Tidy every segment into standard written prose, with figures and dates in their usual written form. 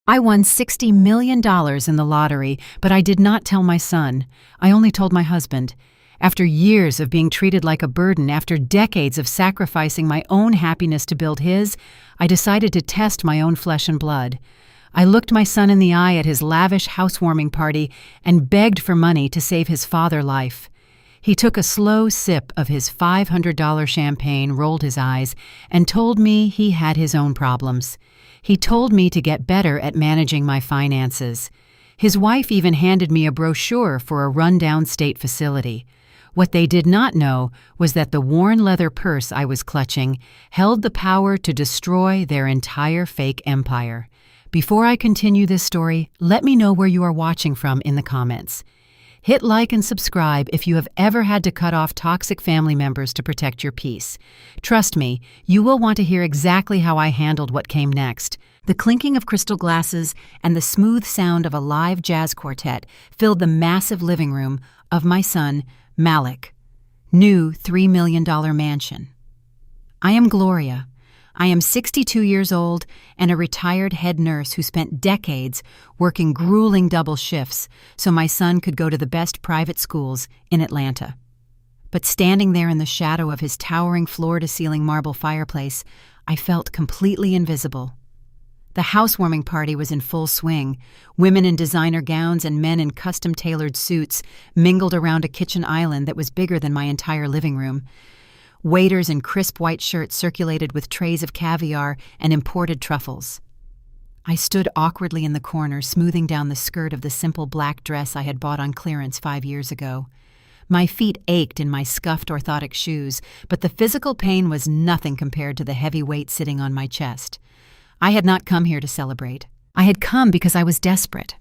I won $60 million in the lottery, but I did not tell my son. I only told my husband. After years of being treated like a burden, after decades of sacrificing my own happiness to build his, I decided to test my own flesh and blood. I looked my son in the eye at his lavish housewarming party and begged for money to save his father's life. He took a slow sip of his $500 champagne, rolled his eyes, and told me he had his own problems. He told me to get better at managing my finances. His wife even handed me a brochure for a rundown state facility. What they did not know was that the worn leather purse I was clutching held the power to destroy their entire fake empire. Before I continue this story, let me know where you are watching from in the comments. Hit like and subscribe if you have ever had to cut off toxic family members to protect your peace. Trust me, you will want to hear exactly how I handled what came next. The clinking of crystal glasses and the smooth sound of a live jazz quartet filled the massive living room of my son, Malik, new $3 million mansion. I am Gloria. I am 62 years old and a retired head nurse who spent decades working grueling double shifts so my son could go to the best private schools in Atlanta. But standing there in the shadow of his towering floor-to-ceiling marble fireplace, I felt completely invisible. The housewarming party was in full swing. Women in designer gowns and men in custom-tailored suits mingled around a kitchen island that was bigger than my entire living room. Waiters in crisp white shirts circulated with trays of caviar and imported truffles. I stood awkwardly in the corner, smoothing down the skirt of the simple black dress I had bought on clearance 5 years ago. My feet ached in my scuffed orthotic shoes, but the physical pain was nothing compared to the heavy weight sitting on my chest. I had not come here to celebrate. I had come because I was desperate.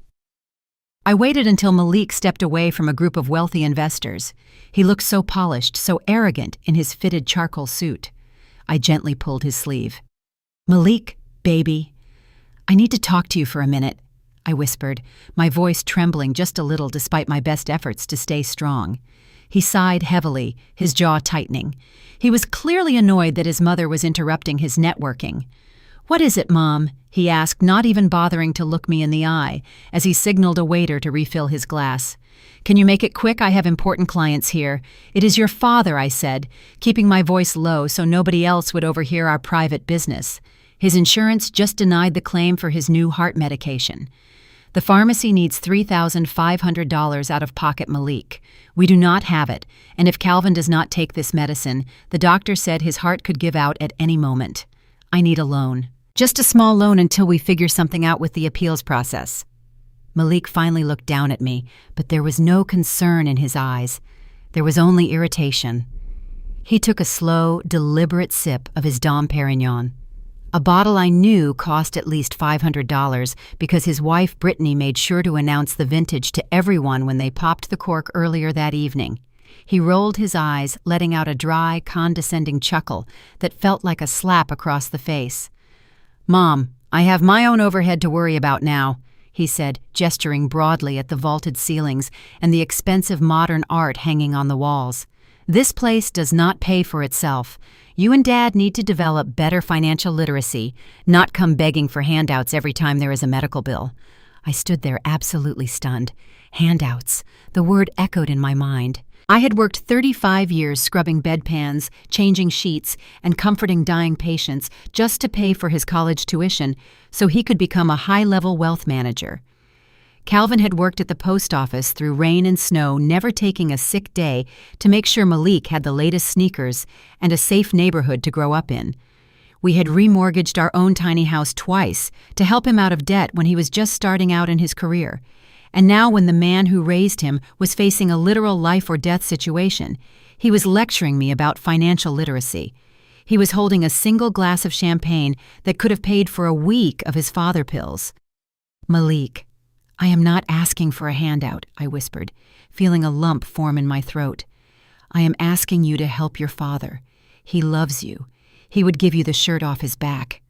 I waited until Malik stepped away from a group of wealthy investors. He looked so polished, so arrogant in his fitted charcoal suit. I gently pulled his sleeve. "Malik, baby, I need to talk to you for a minute," I whispered, my voice trembling just a little despite my best efforts to stay strong. He sighed heavily, his jaw tightening. He was clearly annoyed that his mother was interrupting his networking. "What is it, Mom?" he asked, not even bothering to look me in the eye, as he signaled a waiter to refill his glass. "Can you make it quick? I have important clients here." "It is your father," I said, keeping my voice low so nobody else would overhear our private business. "His insurance just denied the claim for his new heart medication. The pharmacy needs $3,500 out of pocket, Malik. We do not have it, and if Calvin does not take this medicine, the doctor said his heart could give out at any moment. I need a loan. Just a small loan until we figure something out with the appeals process." Malik finally looked down at me, but there was no concern in his eyes. There was only irritation. He took a slow, deliberate sip of his Dom Perignon. A bottle I knew cost at least $500 because his wife Brittany made sure to announce the vintage to everyone when they popped the cork earlier that evening. He rolled his eyes, letting out a dry, condescending chuckle that felt like a slap across the face. "Mom, I have my own overhead to worry about now," he said, gesturing broadly at the vaulted ceilings and the expensive modern art hanging on the walls. "This place does not pay for itself. You and Dad need to develop better financial literacy, not come begging for handouts every time there is a medical bill." I stood there absolutely stunned. Handouts. The word echoed in my mind. I had worked 35 years scrubbing bedpans, changing sheets, and comforting dying patients just to pay for his college tuition so he could become a high-level wealth manager. Calvin had worked at the post office through rain and snow, never taking a sick day to make sure Malik had the latest sneakers and a safe neighborhood to grow up in. We had remortgaged our own tiny house twice to help him out of debt when he was just starting out in his career. And now when the man who raised him was facing a literal life-or-death situation, he was lecturing me about financial literacy. He was holding a single glass of champagne that could have paid for a week of his father pills. "Malik, I am not asking for a handout," I whispered, feeling a lump form in my throat. "I am asking you to help your father. He loves you. He would give you the shirt off his back."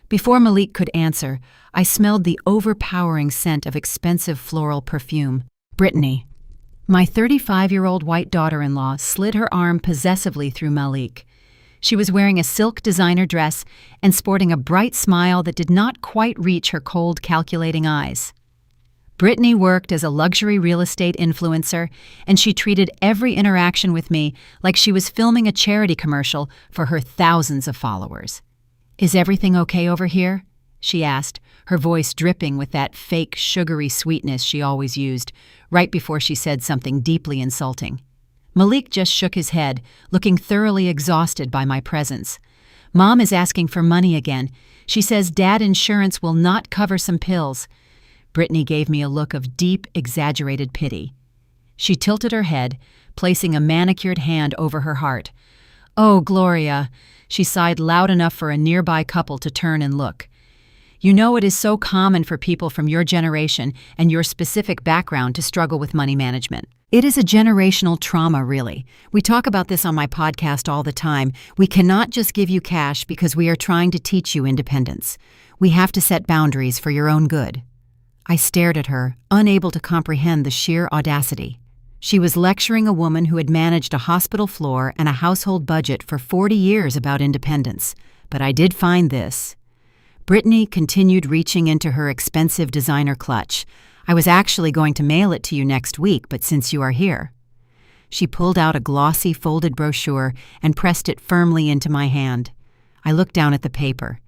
Before Malik could answer, I smelled the overpowering scent of expensive floral perfume. Brittany. My 35-year-old white daughter-in-law slid her arm possessively through Malik. She was wearing a silk designer dress and sporting a bright smile that did not quite reach her cold, calculating eyes. Brittany worked as a luxury real estate influencer, and she treated every interaction with me like she was filming a charity commercial for her thousands of followers. "Is everything okay over here?" she asked, her voice dripping with that fake, sugary sweetness she always used, right before she said something deeply insulting. Malik just shook his head, looking thoroughly exhausted by my presence. "Mom is asking for money again. She says Dad insurance will not cover some pills." Brittany gave me a look of deep, exaggerated pity. She tilted her head, placing a manicured hand over her heart. "Oh, Gloria," she sighed loud enough for a nearby couple to turn and look. "You know it is so common for people from your generation and your specific background to struggle with money management. It is a generational trauma, really. We talk about this on my podcast all the time. We cannot just give you cash because we are trying to teach you independence. We have to set boundaries for your own good." I stared at her, unable to comprehend the sheer audacity. She was lecturing a woman who had managed a hospital floor and a household budget for 40 years about independence. But I did find this. Brittany continued reaching into her expensive designer clutch. "I was actually going to mail it to you next week, but since you are here." She pulled out a glossy folded brochure and pressed it firmly into my hand. I looked down at the paper.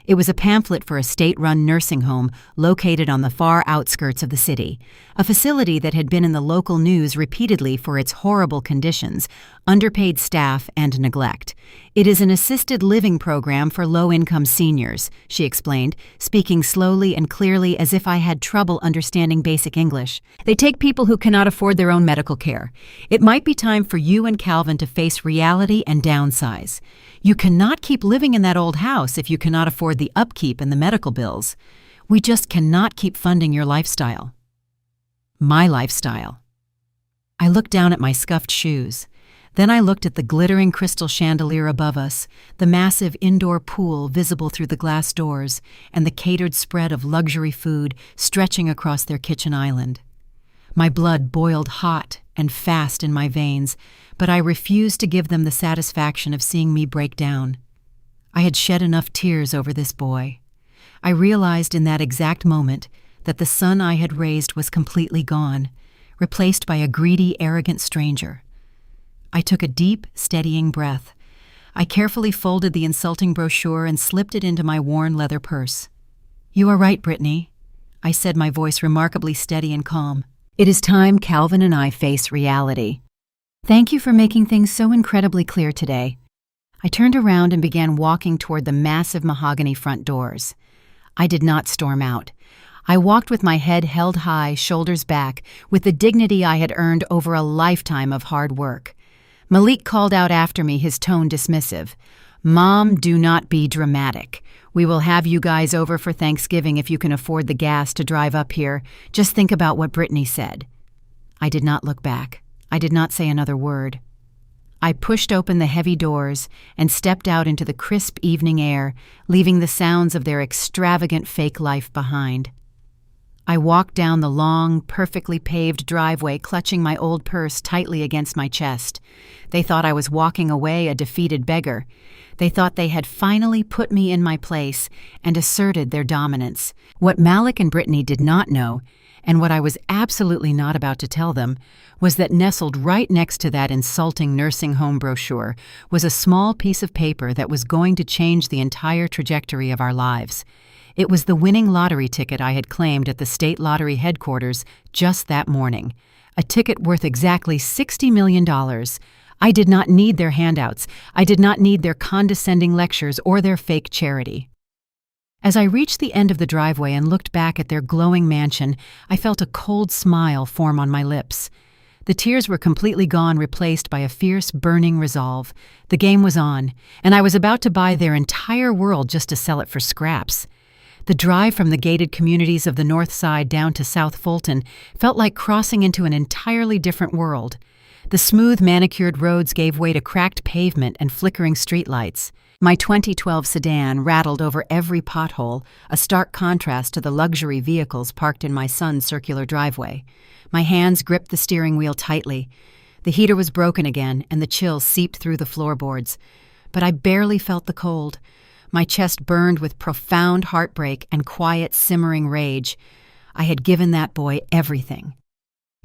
It was a pamphlet for a state-run nursing home located on the far outskirts of the city, a facility that had been in the local news repeatedly for its horrible conditions, underpaid staff, and neglect. "It is an assisted living program for low-income seniors," she explained, speaking slowly and clearly as if I had trouble understanding basic English. "They take people who cannot afford their own medical care. It might be time for you and Calvin to face reality and downsize. You cannot keep living in that old house if you cannot afford the upkeep and the medical bills. We just cannot keep funding your lifestyle." My lifestyle. I looked down at my scuffed shoes. Then I looked at the glittering crystal chandelier above us, the massive indoor pool visible through the glass doors, and the catered spread of luxury food stretching across their kitchen island. My blood boiled hot and fast in my veins, but I refused to give them the satisfaction of seeing me break down. I had shed enough tears over this boy. I realized in that exact moment that the son I had raised was completely gone, replaced by a greedy, arrogant stranger. I took a deep, steadying breath. I carefully folded the insulting brochure and slipped it into my worn leather purse. "You are right, Brittany," I said, my voice remarkably steady and calm. "It is time Calvin and I face reality. Thank you for making things so incredibly clear today." I turned around and began walking toward the massive mahogany front doors. I did not storm out. I walked with my head held high, shoulders back, with the dignity I had earned over a lifetime of hard work. Malik called out after me, his tone dismissive. "Mom, do not be dramatic. We will have you guys over for Thanksgiving if you can afford the gas to drive up here. Just think about what Brittany said." I did not look back. I did not say another word. I pushed open the heavy doors and stepped out into the crisp evening air, leaving the sounds of their extravagant fake life behind. I walked down the long, perfectly paved driveway, clutching my old purse tightly against my chest. They thought I was walking away a defeated beggar. They thought they had finally put me in my place and asserted their dominance. What Malik and Brittany did not know, and what I was absolutely not about to tell them, was that nestled right next to that insulting nursing home brochure was a small piece of paper that was going to change the entire trajectory of our lives. It was the winning lottery ticket I had claimed at the state lottery headquarters just that morning, a ticket worth exactly $60 million. I did not need their handouts. I did not need their condescending lectures or their fake charity. As I reached the end of the driveway and looked back at their glowing mansion, I felt a cold smile form on my lips. The tears were completely gone, replaced by a fierce, burning resolve. The game was on, and I was about to buy their entire world just to sell it for scraps. The drive from the gated communities of the North Side down to South Fulton felt like crossing into an entirely different world. The smooth, manicured roads gave way to cracked pavement and flickering streetlights. My 2012 sedan rattled over every pothole, a stark contrast to the luxury vehicles parked in my son's circular driveway. My hands gripped the steering wheel tightly. The heater was broken again, and the chill seeped through the floorboards. but I barely felt the cold. My chest burned with profound heartbreak and quiet, simmering rage. I had given that boy everything.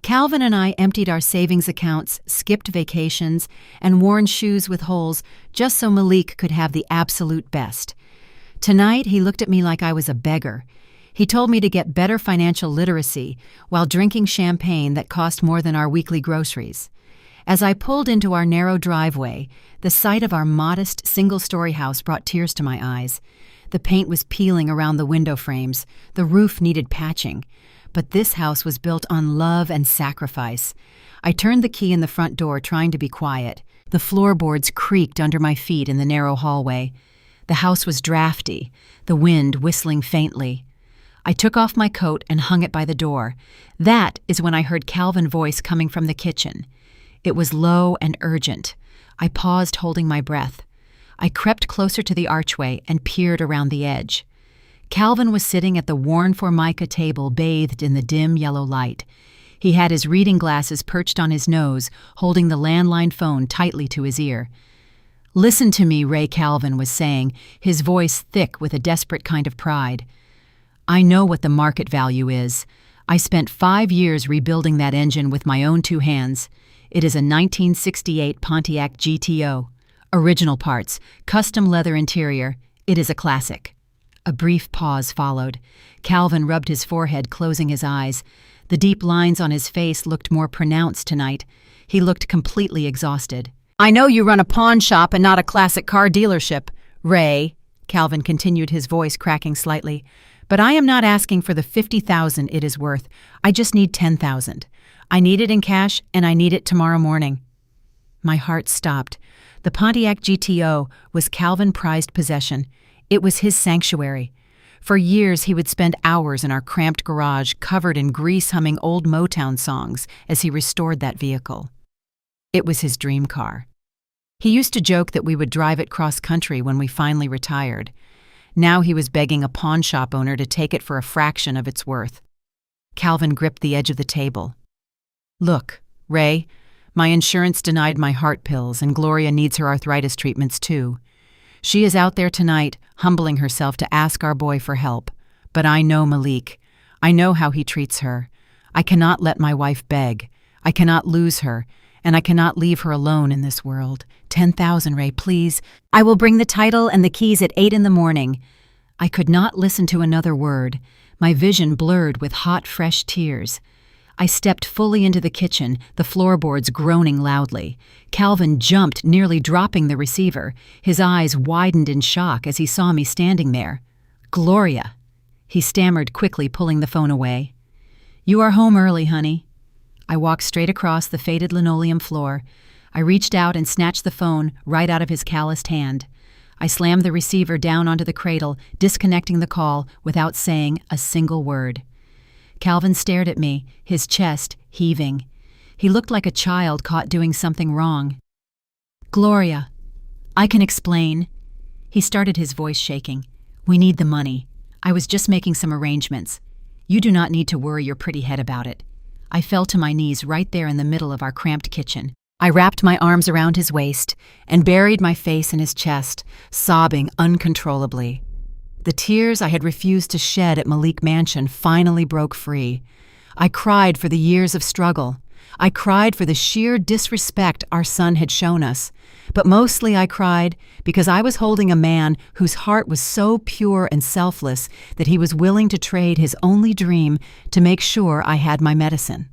Calvin and I emptied our savings accounts, skipped vacations, and worn shoes with holes just so Malik could have the absolute best. Tonight, he looked at me like I was a beggar. He told me to get better financial literacy while drinking champagne that cost more than our weekly groceries. As I pulled into our narrow driveway, the sight of our modest single-story house brought tears to my eyes. The paint was peeling around the window frames. The roof needed patching. But this house was built on love and sacrifice. I turned the key in the front door, trying to be quiet. The floorboards creaked under my feet in the narrow hallway. The house was drafty, the wind whistling faintly. I took off my coat and hung it by the door. That is when I heard Calvin's voice coming from the kitchen. It was low and urgent. I paused, holding my breath. I crept closer to the archway and peered around the edge. Calvin was sitting at the worn formica table, bathed in the dim yellow light. He had his reading glasses perched on his nose, holding the landline phone tightly to his ear. "Listen to me," Ray Calvin was saying, his voice thick with a desperate kind of pride. "I know what the market value is. I spent 5 years rebuilding that engine with my own 2 hands. It is a 1968 Pontiac GTO. Original parts, custom leather interior. It is a classic." A brief pause followed. Calvin rubbed his forehead, closing his eyes. The deep lines on his face looked more pronounced tonight. He looked completely exhausted. "I know you run a pawn shop and not a classic car dealership, Ray," Calvin continued, his voice cracking slightly. "But I am not asking for the 50,000 it is worth. I just need 10,000. I need it in cash, and I need it tomorrow morning." My heart stopped. The Pontiac GTO was Calvin's prized possession. It was his sanctuary. For years he would spend hours in our cramped garage covered in grease, humming old Motown songs as he restored that vehicle. It was his dream car. He used to joke that we would drive it cross-country when we finally retired. Now he was begging a pawn shop owner to take it for a fraction of its worth. Calvin gripped the edge of the table. "Look, Ray, my insurance denied my heart pills, and Gloria needs her arthritis treatments too. She is out there tonight, humbling herself to ask our boy for help. But I know Malik. I know how he treats her. I cannot let my wife beg. I cannot lose her, and I cannot leave her alone in this world. 10,000, Ray, please. I will bring the title and the keys at 8 in the morning." I could not listen to another word. My vision blurred with hot, fresh tears. I stepped fully into the kitchen, the floorboards groaning loudly. Calvin jumped, nearly dropping the receiver. His eyes widened in shock as he saw me standing there. "Gloria," he stammered, quickly pulling the phone away. "You are home early, honey." I walked straight across the faded linoleum floor. I reached out and snatched the phone right out of his calloused hand. I slammed the receiver down onto the cradle, disconnecting the call without saying a single word. Calvin stared at me, his chest heaving. He looked like a child caught doing something wrong. "Gloria, I can explain." He started, his voice shaking. "We need the money. I was just making some arrangements. You do not need to worry your pretty head about it." I fell to my knees right there in the middle of our cramped kitchen. I wrapped my arms around his waist and buried my face in his chest, sobbing uncontrollably. The tears I had refused to shed at Malik Mansion finally broke free. I cried for the years of struggle. I cried for the sheer disrespect our son had shown us. But mostly I cried because I was holding a man whose heart was so pure and selfless that he was willing to trade his only dream to make sure I had my medicine.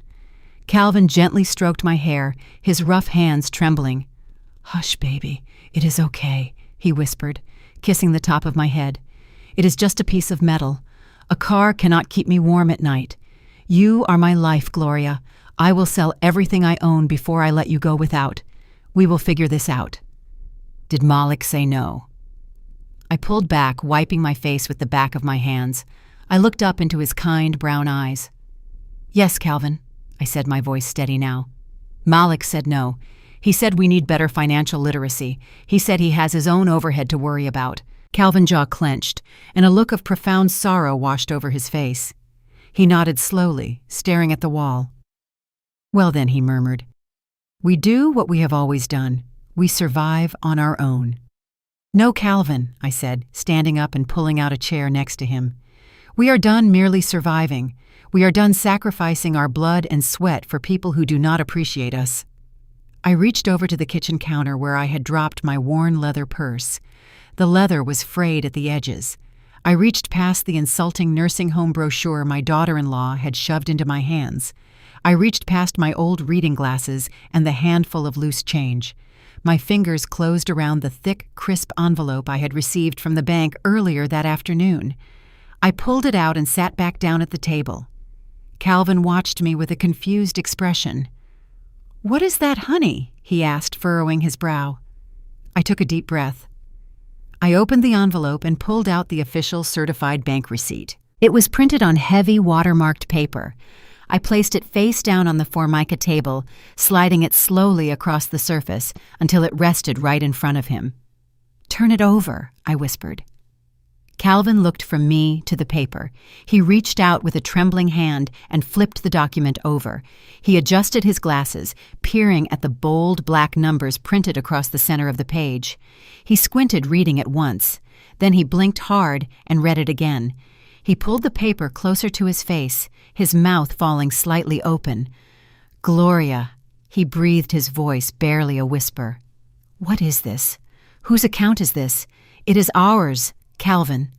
Calvin gently stroked my hair, his rough hands trembling. "Hush, baby, it is okay," he whispered, kissing the top of my head. "It is just a piece of metal. A car cannot keep me warm at night. You are my life, Gloria. I will sell everything I own before I let you go without. We will figure this out." Did Malik say no? I pulled back, wiping my face with the back of my hands. I looked up into his kind brown eyes. "Yes, Calvin," I said, my voice steady now. "Malik said no. He said we need better financial literacy. He said he has his own overhead to worry about." Calvin's jaw clenched, and a look of profound sorrow washed over his face. He nodded slowly, staring at the wall. "Well then," he murmured, "we do what we have always done. We survive on our own." "No, Calvin," I said, standing up and pulling out a chair next to him. "We are done merely surviving. We are done sacrificing our blood and sweat for people who do not appreciate us." I reached over to the kitchen counter where I had dropped my worn leather purse. The leather was frayed at the edges. I reached past the insulting nursing home brochure my daughter-in-law had shoved into my hands. I reached past my old reading glasses and the handful of loose change. My fingers closed around the thick, crisp envelope I had received from the bank earlier that afternoon. I pulled it out and sat back down at the table. Calvin watched me with a confused expression. "What is that, honey?" he asked, furrowing his brow. I took a deep breath. I opened the envelope and pulled out the official certified bank receipt. It was printed on heavy, watermarked paper. I placed it face down on the Formica table, sliding it slowly across the surface until it rested right in front of him. "Turn it over," I whispered. Calvin looked from me to the paper. He reached out with a trembling hand and flipped the document over. He adjusted his glasses, peering at the bold black numbers printed across the center of the page. He squinted, reading it once. Then he blinked hard and read it again. He pulled the paper closer to his face, his mouth falling slightly open. "Gloria," he breathed, his voice barely a whisper. "What is this? Whose account is this?" "It is ours, Calvin,"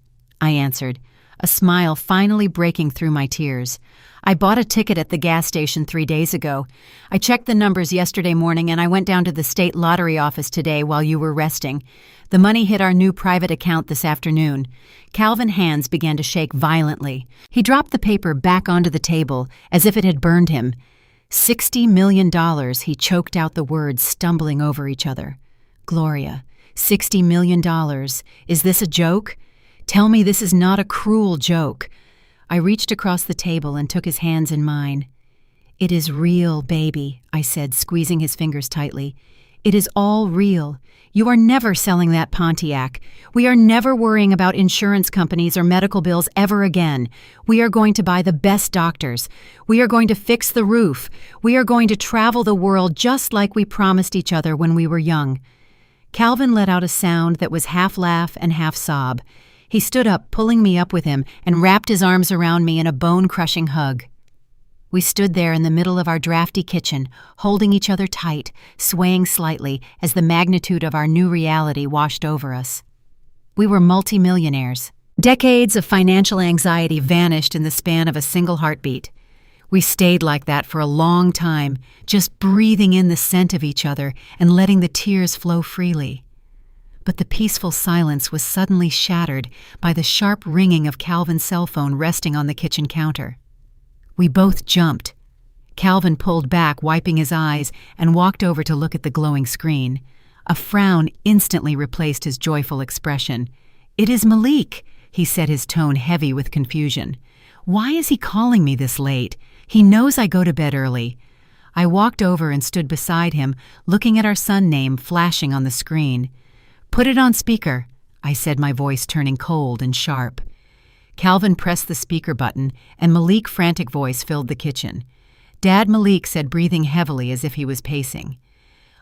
I answered, a smile finally breaking through my tears. "I bought a ticket at the gas station 3 days ago. I checked the numbers yesterday morning and I went down to the state lottery office today while you were resting. The money hit our new private account this afternoon." Calvin's hands began to shake violently. He dropped the paper back onto the table as if it had burned him. $60 million, he choked out the words, stumbling over each other. "Gloria, $60 million. Is this a joke? Tell me this is not a cruel joke." I reached across the table and took his hands in mine. "It is real, baby," I said, squeezing his fingers tightly. "It is all real. You are never selling that Pontiac. We are never worrying about insurance companies or medical bills ever again. We are going to buy the best doctors. We are going to fix the roof. We are going to travel the world just like we promised each other when we were young." Calvin let out a sound that was half laugh and half sob. He stood up, pulling me up with him, and wrapped his arms around me in a bone-crushing hug. We stood there in the middle of our drafty kitchen, holding each other tight, swaying slightly as the magnitude of our new reality washed over us. We were multimillionaires. Decades of financial anxiety vanished in the span of a single heartbeat. We stayed like that for a long time, just breathing in the scent of each other and letting the tears flow freely. But the peaceful silence was suddenly shattered by the sharp ringing of Calvin's cell phone resting on the kitchen counter. We both jumped. Calvin pulled back, wiping his eyes, and walked over to look at the glowing screen. A frown instantly replaced his joyful expression. "It is Malik," he said, his tone heavy with confusion. "Why is he calling me this late? He knows I go to bed early." I walked over and stood beside him, looking at our son name flashing on the screen. "Put it on speaker," I said, my voice turning cold and sharp. Calvin pressed the speaker button, and Malik's frantic voice filled the kitchen. "Dad," Malik said, breathing heavily as if he was pacing.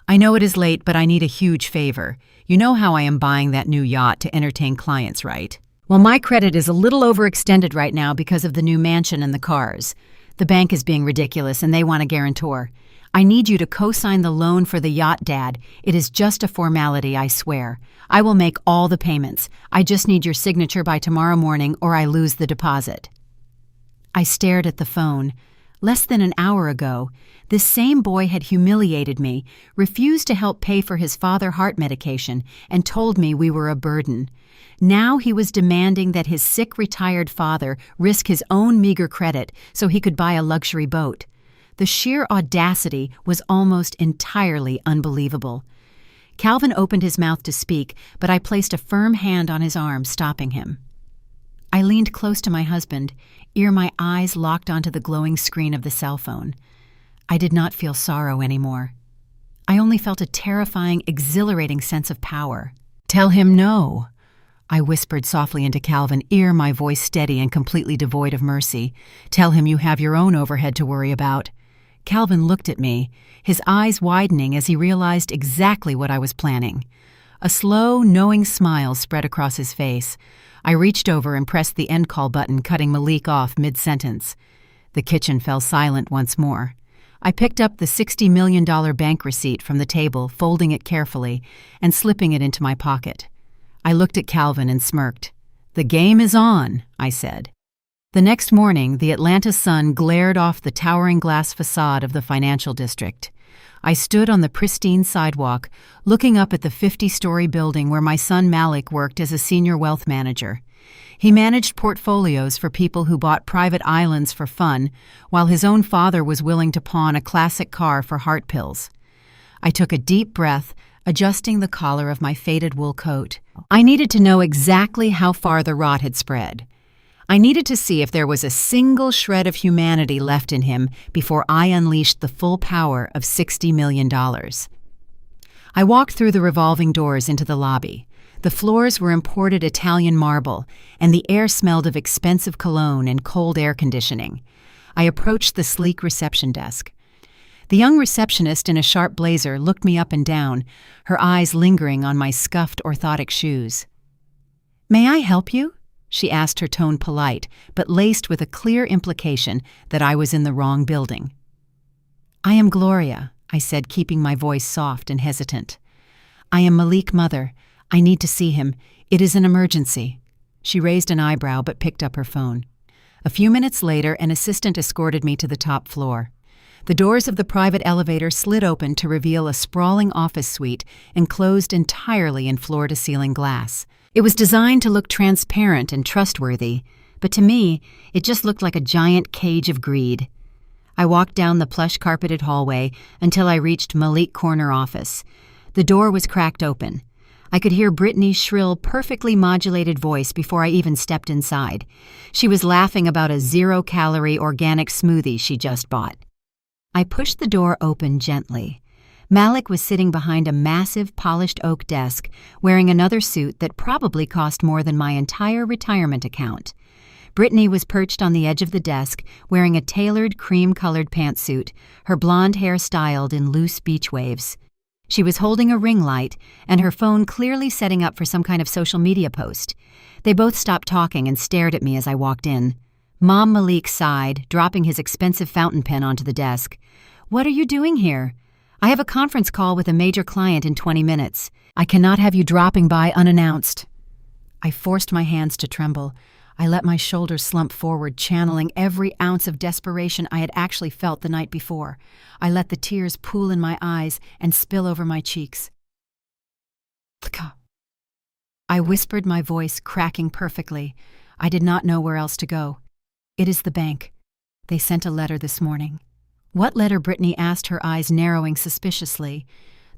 "I know it is late, but I need a huge favor. You know how I am buying that new yacht to entertain clients, right? Well, my credit is a little overextended right now because of the new mansion and the cars. The bank is being ridiculous, and they want a guarantor. I need you to co-sign the loan for the yacht, Dad. It is just a formality, I swear. I will make all the payments. I just need your signature by tomorrow morning or I lose the deposit." I stared at the phone. Less than an hour ago, this same boy had humiliated me, refused to help pay for his father's heart medication, and told me we were a burden. Now he was demanding that his sick retired father risk his own meager credit so he could buy a luxury boat. The sheer audacity was almost entirely unbelievable. Calvin opened his mouth to speak, but I placed a firm hand on his arm, stopping him. I leaned close to my husband, my eyes locked onto the glowing screen of the cell phone. I did not feel sorrow anymore. I only felt a terrifying, exhilarating sense of power. "Tell him no," I whispered softly into Calvin, my voice steady and completely devoid of mercy. "Tell him you have your own overhead to worry about." Calvin looked at me, his eyes widening as he realized exactly what I was planning. A slow, knowing smile spread across his face. I reached over and pressed the end call button, cutting Malik off mid-sentence. The kitchen fell silent once more. I picked up the $60 million bank receipt from the table, folding it carefully, and slipping it into my pocket. I looked at Calvin and smirked. "The game is on," I said. The next morning, the Atlanta sun glared off the towering glass facade of the financial district. I stood on the pristine sidewalk, looking up at the 50-story building where my son Malik worked as a senior wealth manager. He managed portfolios for people who bought private islands for fun, while his own father was willing to pawn a classic car for heart pills. I took a deep breath, adjusting the collar of my faded wool coat. I needed to know exactly how far the rot had spread. I needed to see if there was a single shred of humanity left in him before I unleashed the full power of $60 million. I walked through the revolving doors into the lobby. The floors were imported Italian marble, and the air smelled of expensive cologne and cold air conditioning. I approached the sleek reception desk. The young receptionist in a sharp blazer looked me up and down, her eyes lingering on my scuffed orthotic shoes. "May I help you?" she asked, her tone polite, but laced with a clear implication that I was in the wrong building. "I am Gloria," I said, keeping my voice soft and hesitant. "I am Malik's mother. I need to see him. It is an emergency." She raised an eyebrow but picked up her phone. A few minutes later, an assistant escorted me to the top floor. The doors of the private elevator slid open to reveal a sprawling office suite enclosed entirely in floor-to-ceiling glass. It was designed to look transparent and trustworthy, but to me, it just looked like a giant cage of greed. I walked down the plush-carpeted hallway until I reached Malik's corner office. The door was cracked open. I could hear Brittany's shrill, perfectly modulated voice before I even stepped inside. She was laughing about a zero-calorie organic smoothie she just bought. I pushed the door open gently. Malik was sitting behind a massive, polished oak desk, wearing another suit that probably cost more than my entire retirement account. Brittany was perched on the edge of the desk, wearing a tailored, cream-colored pantsuit, her blonde hair styled in loose beach waves. She was holding a ring light, and her phone clearly setting up for some kind of social media post. They both stopped talking and stared at me as I walked in. Mom Malik sighed, dropping his expensive fountain pen onto the desk. "What are you doing here?" "I have a conference call with a major client in 20 minutes. I cannot have you dropping by unannounced." I forced my hands to tremble. I let my shoulders slump forward, channeling every ounce of desperation I had actually felt the night before. I let the tears pool in my eyes and spill over my cheeks. I whispered, my voice cracking perfectly. I did not know where else to go. "It is the bank. They sent a letter this morning." "What letter?" Brittany asked, her eyes narrowing suspiciously.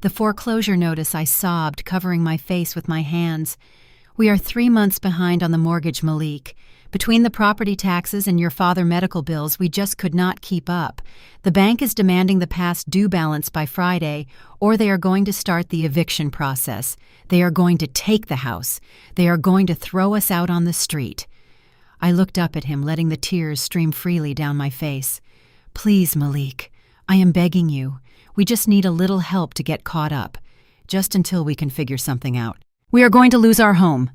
"The foreclosure notice," I sobbed, covering my face with my hands. "We are 3 months behind on the mortgage, Malik. Between the property taxes and your father medical bills, we just could not keep up. The bank is demanding the past due balance by Friday, or they are going to start the eviction process. They are going to take the house. They are going to throw us out on the street." I looked up at him, letting the tears stream freely down my face. "Please, Malik, I am begging you. We just need a little help to get caught up, just until we can figure something out. We are going to lose our home."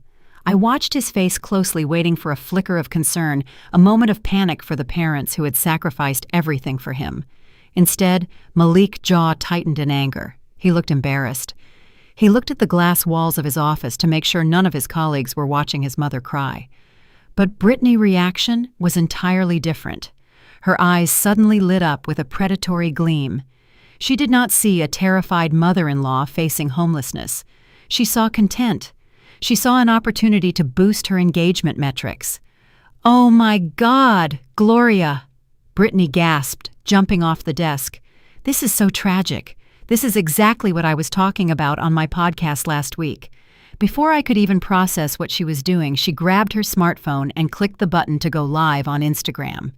I watched his face closely, waiting for a flicker of concern, a moment of panic for the parents who had sacrificed everything for him. Instead, Malik's jaw tightened in anger. He looked embarrassed. He looked at the glass walls of his office to make sure none of his colleagues were watching his mother cry. But Brittany's reaction was entirely different. Her eyes suddenly lit up with a predatory gleam. She did not see a terrified mother-in-law facing homelessness. She saw content. She saw an opportunity to boost her engagement metrics. "Oh my God, Gloria!" Brittany gasped, jumping off the desk. "This is so tragic. This is exactly what I was talking about on my podcast last week." Before I could even process what she was doing, she grabbed her smartphone and clicked the button to go live on Instagram.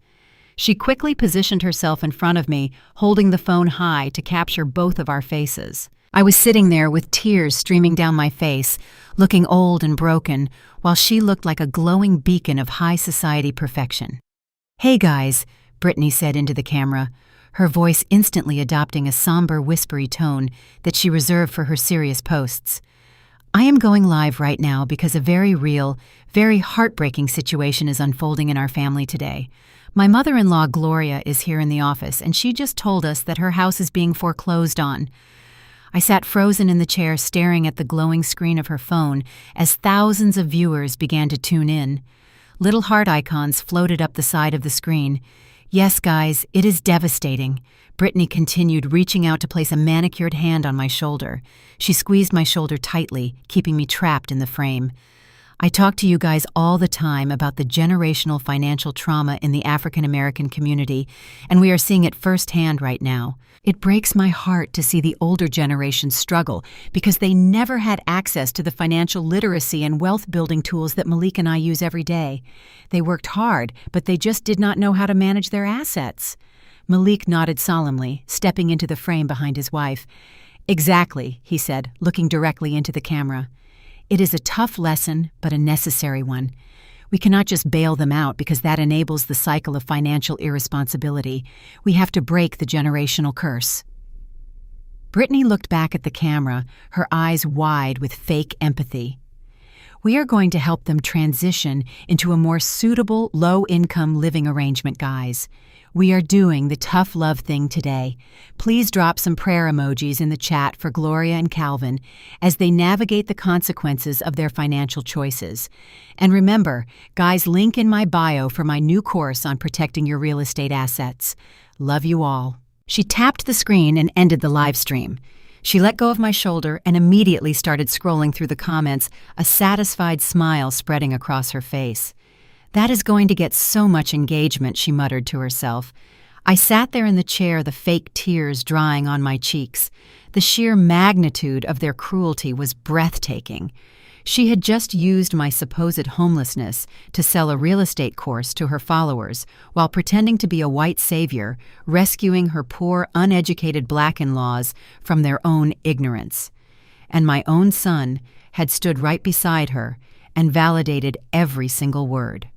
She quickly positioned herself in front of me, holding the phone high to capture both of our faces. I was sitting there with tears streaming down my face, looking old and broken, while she looked like a glowing beacon of high society perfection. "Hey guys," Brittany said into the camera, her voice instantly adopting a somber, whispery tone that she reserved for her serious posts. I am going live right now because a very real, very heartbreaking situation is unfolding in our family today. My mother-in-law, Gloria, is here in the office, and she just told us that her house is being foreclosed on. I sat frozen in the chair staring at the glowing screen of her phone as thousands of viewers began to tune in. Little heart icons floated up the side of the screen. Yes, guys, it is devastating. Brittany continued, reaching out to place a manicured hand on my shoulder. She squeezed my shoulder tightly, keeping me trapped in the frame. I talk to you guys all the time about the generational financial trauma in the African American community, and we are seeing it firsthand right now. It breaks my heart to see the older generation struggle because they never had access to the financial literacy and wealth-building tools that Malik and I use every day. They worked hard, but they just did not know how to manage their assets. Malik nodded solemnly, stepping into the frame behind his wife. "Exactly," he said, looking directly into the camera. "It is a tough lesson, but a necessary one. We cannot just bail them out because that enables the cycle of financial irresponsibility. We have to break the generational curse." Brittany looked back at the camera, her eyes wide with fake empathy. "We are going to help them transition into a more suitable, low-income living arrangement, guys. We are doing the tough love thing today. Please drop some prayer emojis in the chat for Gloria and Calvin as they navigate the consequences of their financial choices. And remember, guys, link in my bio for my new course on protecting your real estate assets. Love you all." She tapped the screen and ended the live stream. She let go of my shoulder and immediately started scrolling through the comments, a satisfied smile spreading across her face. "That is going to get so much engagement," she muttered to herself. I sat there in the chair, the fake tears drying on my cheeks. The sheer magnitude of their cruelty was breathtaking. She had just used my supposed homelessness to sell a real estate course to her followers while pretending to be a white savior, rescuing her poor, uneducated black in-laws from their own ignorance. And my own son had stood right beside her and validated every single word.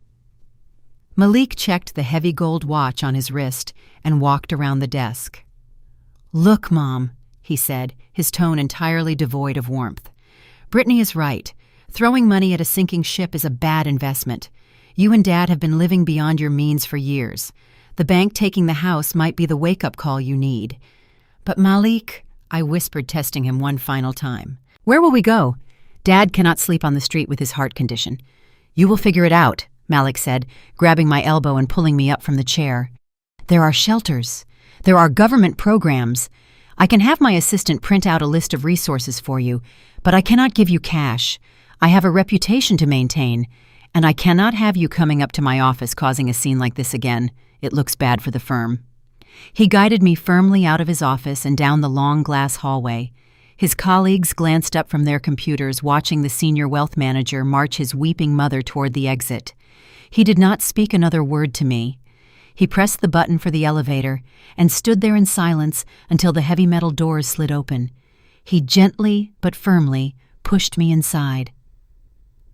Malik checked the heavy gold watch on his wrist and walked around the desk. "Look, Mom," he said, his tone entirely devoid of warmth. "Brittany is right. Throwing money at a sinking ship is a bad investment. You and Dad have been living beyond your means for years. The bank taking the house might be the wake-up call you need." "But Malik," I whispered, testing him one final time. "Where will we go? Dad cannot sleep on the street with his heart condition." "You will figure it out," Malik said, grabbing my elbow and pulling me up from the chair. "There are shelters. There are government programs. I can have my assistant print out a list of resources for you, but I cannot give you cash. I have a reputation to maintain, and I cannot have you coming up to my office causing a scene like this again. It looks bad for the firm." He guided me firmly out of his office and down the long glass hallway. His colleagues glanced up from their computers, watching the senior wealth manager march his weeping mother toward the exit. He did not speak another word to me. He pressed the button for the elevator and stood there in silence until the heavy metal doors slid open. He gently but firmly pushed me inside.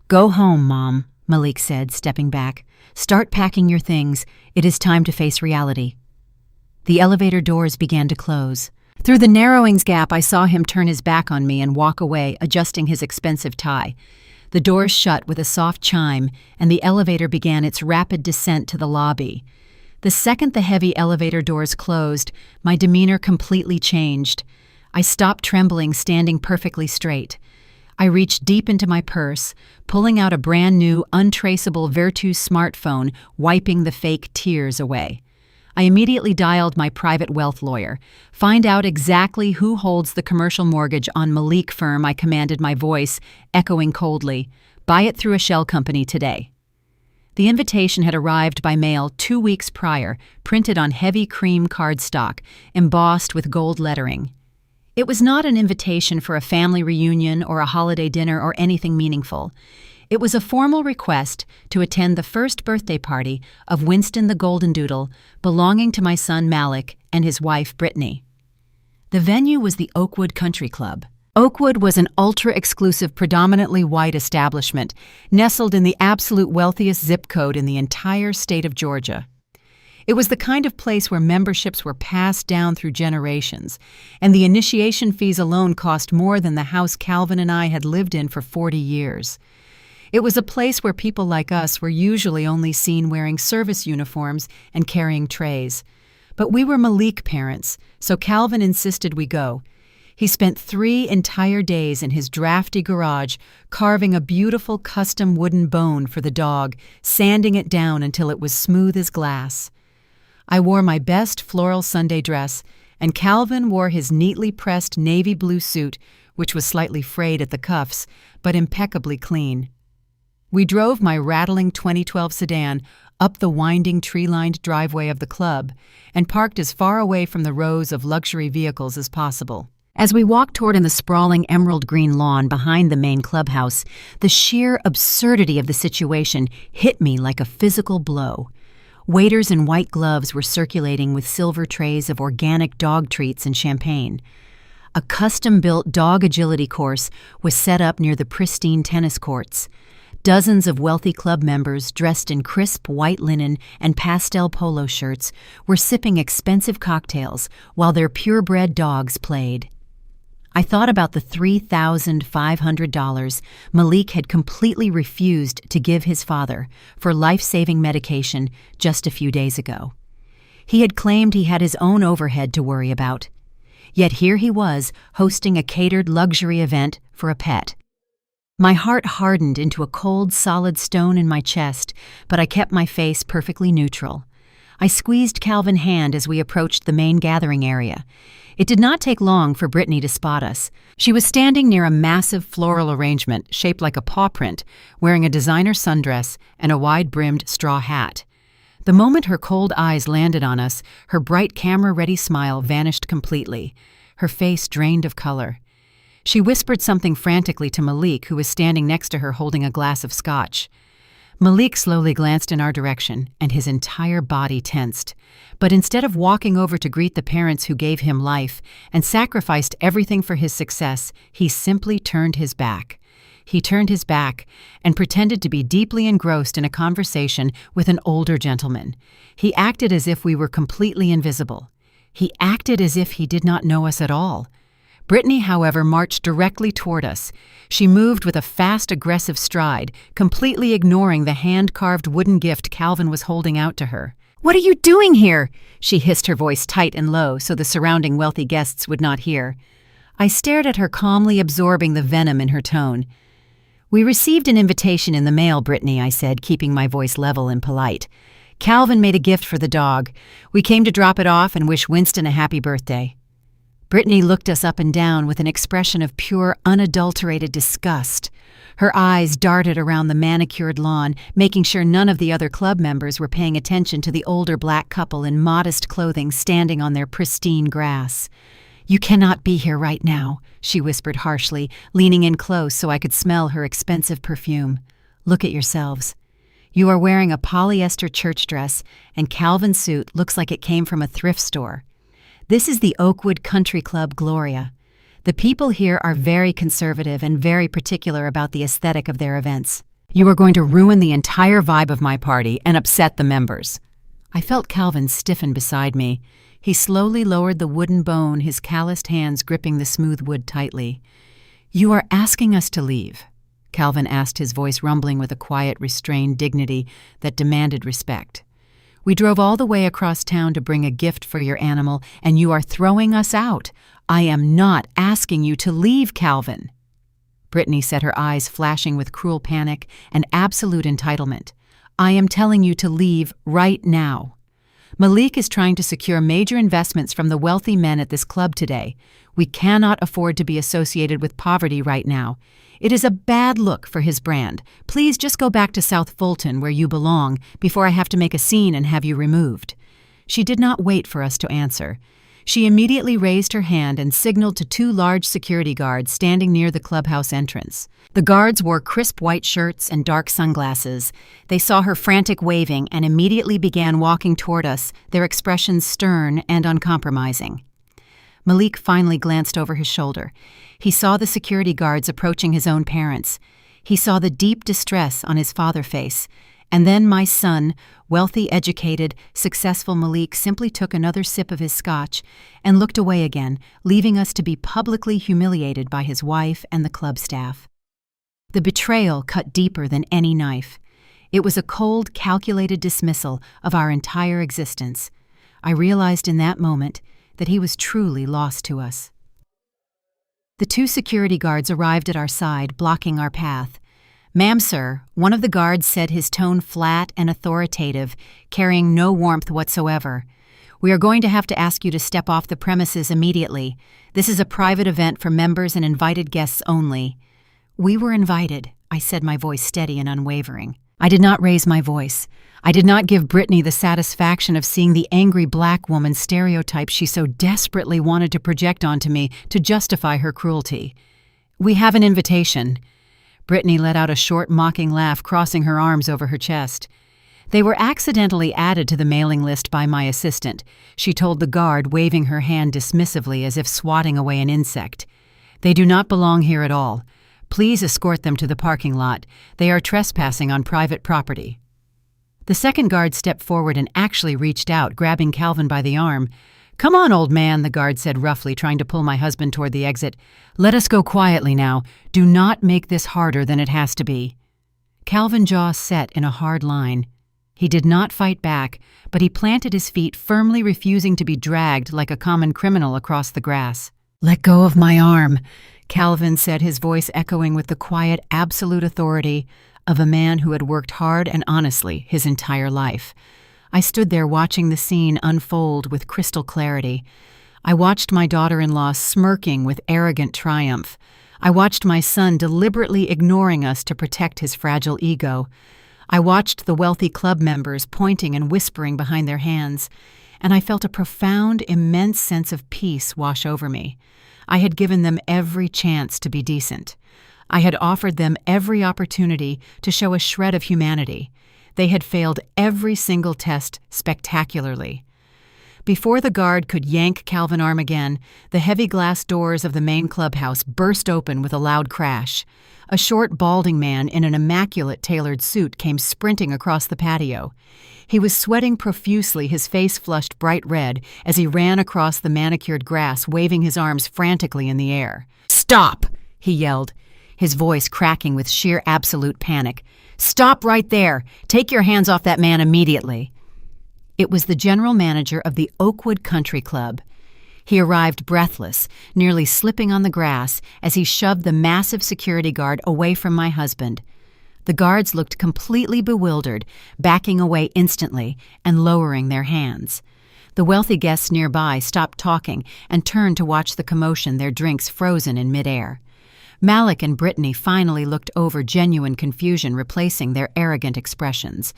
"Go home, Mom," Malik said, stepping back. "Start packing your things. It is time to face reality." The elevator doors began to close. Through the narrowing gap, I saw him turn his back on me and walk away, adjusting his expensive tie. The doors shut with a soft chime, and the elevator began its rapid descent to the lobby. The second the heavy elevator doors closed, my demeanor completely changed. I stopped trembling, standing perfectly straight. I reached deep into my purse, pulling out a brand-new, untraceable Virtus smartphone, wiping the fake tears away. I immediately dialed my private wealth lawyer. "Find out exactly who holds the commercial mortgage on Malik firm," I commanded, my voice echoing coldly. "Buy it through a shell company today." The invitation had arrived by mail 2 weeks prior, printed on heavy cream cardstock, embossed with gold lettering. It was not an invitation for a family reunion or a holiday dinner or anything meaningful. It was a formal request to attend the first birthday party of Winston the Golden Doodle, belonging to my son Malik and his wife Brittany. The venue was the Oakwood Country Club. Oakwood was an ultra-exclusive, predominantly white establishment, nestled in the absolute wealthiest zip code in the entire state of Georgia. It was the kind of place where memberships were passed down through generations, and the initiation fees alone cost more than the house Calvin and I had lived in for 40 years. It was a place where people like us were usually only seen wearing service uniforms and carrying trays. But we were Malik parents, so Calvin insisted we go. He spent 3 entire days in his drafty garage carving a beautiful custom wooden bone for the dog, sanding it down until it was smooth as glass. I wore my best floral Sunday dress, and Calvin wore his neatly pressed navy blue suit, which was slightly frayed at the cuffs, but impeccably clean. We drove my rattling 2012 sedan up the winding tree-lined driveway of the club and parked as far away from the rows of luxury vehicles as possible. As we walked toward the sprawling emerald green lawn behind the main clubhouse, the sheer absurdity of the situation hit me like a physical blow. Waiters in white gloves were circulating with silver trays of organic dog treats and champagne. A custom-built dog agility course was set up near the pristine tennis courts. Dozens of wealthy club members dressed in crisp white linen and pastel polo shirts were sipping expensive cocktails while their purebred dogs played. I thought about the $3,500 Malik had completely refused to give his father for life-saving medication just a few days ago. He had claimed he had his own overhead to worry about. Yet here he was hosting a catered luxury event for a pet. My heart hardened into a cold, solid stone in my chest, but I kept my face perfectly neutral. I squeezed Calvin's hand as we approached the main gathering area. It did not take long for Brittany to spot us. She was standing near a massive floral arrangement shaped like a paw print, wearing a designer sundress and a wide-brimmed straw hat. The moment her cold eyes landed on us, her bright camera-ready smile vanished completely. Her face drained of color. She whispered something frantically to Malik, who was standing next to her holding a glass of scotch. Malik slowly glanced in our direction, and his entire body tensed. But instead of walking over to greet the parents who gave him life and sacrificed everything for his success, he simply turned his back. He turned his back and pretended to be deeply engrossed in a conversation with an older gentleman. He acted as if we were completely invisible. He acted as if he did not know us at all. Brittany, however, marched directly toward us. She moved with a fast, aggressive stride, completely ignoring the hand-carved wooden gift Calvin was holding out to her. "What are you doing here?" she hissed, her voice tight and low so the surrounding wealthy guests would not hear. I stared at her, calmly absorbing the venom in her tone. "We received an invitation in the mail, Brittany," I said, keeping my voice level and polite. "Calvin made a gift for the dog. We came to drop it off and wish Winston a happy birthday." Brittany looked us up and down with an expression of pure, unadulterated disgust. Her eyes darted around the manicured lawn, making sure none of the other club members were paying attention to the older black couple in modest clothing standing on their pristine grass. "You cannot be here right now," she whispered harshly, leaning in close so I could smell her expensive perfume. "Look at yourselves. You are wearing a polyester church dress, and Calvin's suit looks like it came from a thrift store. This is the Oakwood Country Club Gloria. The people here are very conservative and very particular about the aesthetic of their events. You are going to ruin the entire vibe of my party and upset the members." I felt Calvin stiffen beside me. He slowly lowered the wooden bone, his calloused hands gripping the smooth wood tightly. "You are asking us to leave?" Calvin asked, his voice rumbling with a quiet, restrained dignity that demanded respect. "We drove all the way across town to bring a gift for your animal, and you are throwing us out. I am not asking you to leave, Calvin." Brittany said, her eyes flashing with cruel panic and absolute entitlement. "I am telling you to leave right now. Malik is trying to secure major investments from the wealthy men at this club today. We cannot afford to be associated with poverty right now. It is a bad look for his brand. Please just go back to South Fulton where you belong before I have to make a scene and have you removed." She did not wait for us to answer. She immediately raised her hand and signaled to 2 large security guards standing near the clubhouse entrance. The guards wore crisp white shirts and dark sunglasses. They saw her frantic waving and immediately began walking toward us, their expressions stern and uncompromising. Malik finally glanced over his shoulder. He saw the security guards approaching his own parents. He saw the deep distress on his father's face, And then my son, wealthy, educated, successful Malik, simply took another sip of his scotch and looked away again, leaving us to be publicly humiliated by his wife and the club staff. The betrayal cut deeper than any knife. It was a cold, calculated dismissal of our entire existence. I realized in that moment that he was truly lost to us. The 2 security guards arrived at our side, blocking our path. "Ma'am, sir," one of the guards said, his tone flat and authoritative, carrying no warmth whatsoever. "We are going to have to ask you to step off the premises immediately. This is a private event for members and invited guests only." "We were invited," I said, my voice steady and unwavering. I did not raise my voice. I did not give Brittany the satisfaction of seeing the angry black woman stereotype she so desperately wanted to project onto me to justify her cruelty. "We have an invitation." Brittany let out a short, mocking laugh, crossing her arms over her chest. "They were accidentally added to the mailing list by my assistant," she told the guard, waving her hand dismissively as if swatting away an insect. "They do not belong here at all. Please escort them to the parking lot. They are trespassing on private property." The second guard stepped forward and actually reached out, grabbing Calvin by the arm. "Come on, old man," the guard said roughly, trying to pull my husband toward the exit. "Let us go quietly now. Do not make this harder than it has to be." Calvin's jaw set in a hard line. He did not fight back, but he planted his feet, firmly refusing to be dragged like a common criminal across the grass. "Let go of my arm," Calvin said, his voice echoing with the quiet, absolute authority of a man who had worked hard and honestly his entire life. I stood there watching the scene unfold with crystal clarity. I watched my daughter-in-law smirking with arrogant triumph. I watched my son deliberately ignoring us to protect his fragile ego. I watched the wealthy club members pointing and whispering behind their hands, and I felt a profound, immense sense of peace wash over me. I had given them every chance to be decent. I had offered them every opportunity to show a shred of humanity. They had failed every single test spectacularly. Before the guard could yank Calvin's arm again, the heavy glass doors of the main clubhouse burst open with a loud crash. A short, balding man in an immaculate tailored suit came sprinting across the patio. He was sweating profusely, his face flushed bright red as he ran across the manicured grass, waving his arms frantically in the air. "Stop!" he yelled, his voice cracking with sheer absolute panic. "Stop right there! Take your hands off that man immediately!" It was the general manager of the Oakwood Country Club. He arrived breathless, nearly slipping on the grass as he shoved the massive security guard away from my husband. The guards looked completely bewildered, backing away instantly and lowering their hands. The wealthy guests nearby stopped talking and turned to watch the commotion, their drinks frozen in midair. Malik and Brittany finally looked over, genuine confusion replacing their arrogant expressions.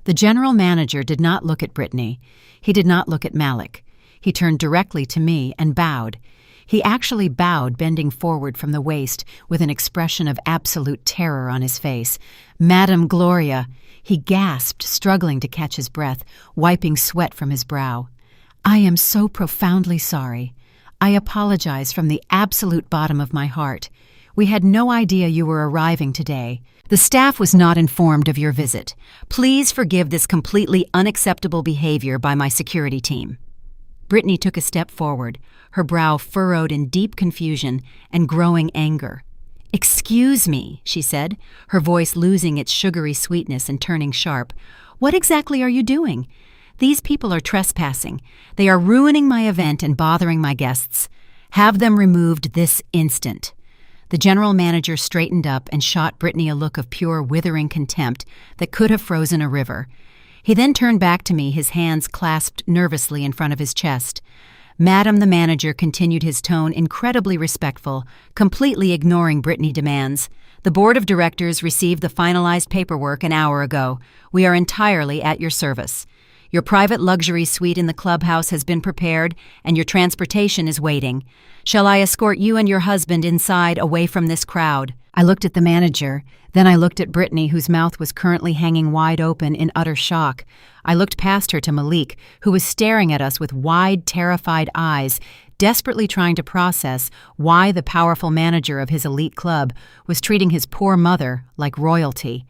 The general manager did not look at Brittany. He did not look at Malik. He turned directly to me and bowed. He actually bowed, bending forward from the waist with an expression of absolute terror on his face. "Madam Gloria," he gasped, struggling to catch his breath, wiping sweat from his brow. "I am so profoundly sorry. I apologize from the absolute bottom of my heart. We had no idea you were arriving today. The staff was not informed of your visit. Please forgive this completely unacceptable behavior by my security team." Brittany took a step forward, her brow furrowed in deep confusion and growing anger. "Excuse me," she said, her voice losing its sugary sweetness and turning sharp. "What exactly are you doing? These people are trespassing. They are ruining my event and bothering my guests. Have them removed this instant." The general manager straightened up and shot Brittany a look of pure, withering contempt that could have frozen a river. He then turned back to me, his hands clasped nervously in front of his chest. "Madam," the manager continued, his tone incredibly respectful, completely ignoring Brittany's demands. "The board of directors received the finalized paperwork an hour ago. We are entirely at your service. Your private luxury suite in the clubhouse has been prepared, and your transportation is waiting. Shall I escort you and your husband inside, away from this crowd?" I looked at the manager. Then I looked at Brittany, whose mouth was currently hanging wide open in utter shock. I looked past her to Malik, who was staring at us with wide, terrified eyes, desperately trying to process why the powerful manager of his elite club was treating his poor mother like royalty.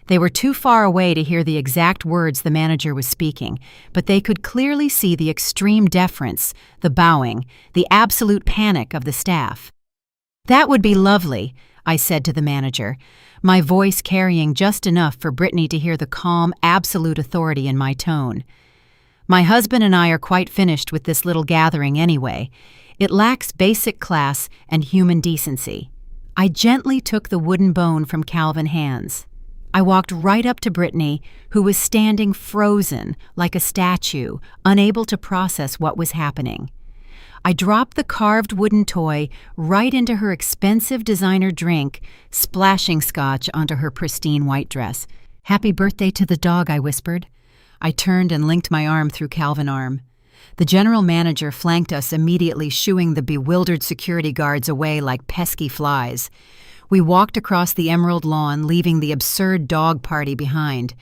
They were too far away to hear the exact words the manager was speaking, but they could clearly see the extreme deference, the bowing, the absolute panic of the staff. "That would be lovely," I said to the manager, my voice carrying just enough for Brittany to hear the calm, absolute authority in my tone. "My husband and I are quite finished with this little gathering anyway. It lacks basic class and human decency." I gently took the wooden bone from Calvin's hands. I walked right up to Brittany, who was standing frozen like a statue, unable to process what was happening. I dropped the carved wooden toy right into her expensive designer drink, splashing scotch onto her pristine white dress. "Happy birthday to the dog," I whispered. I turned and linked my arm through Calvin's arm. The general manager flanked us, immediately shooing the bewildered security guards away like pesky flies. We walked across the emerald lawn, leaving the absurd dog party behind.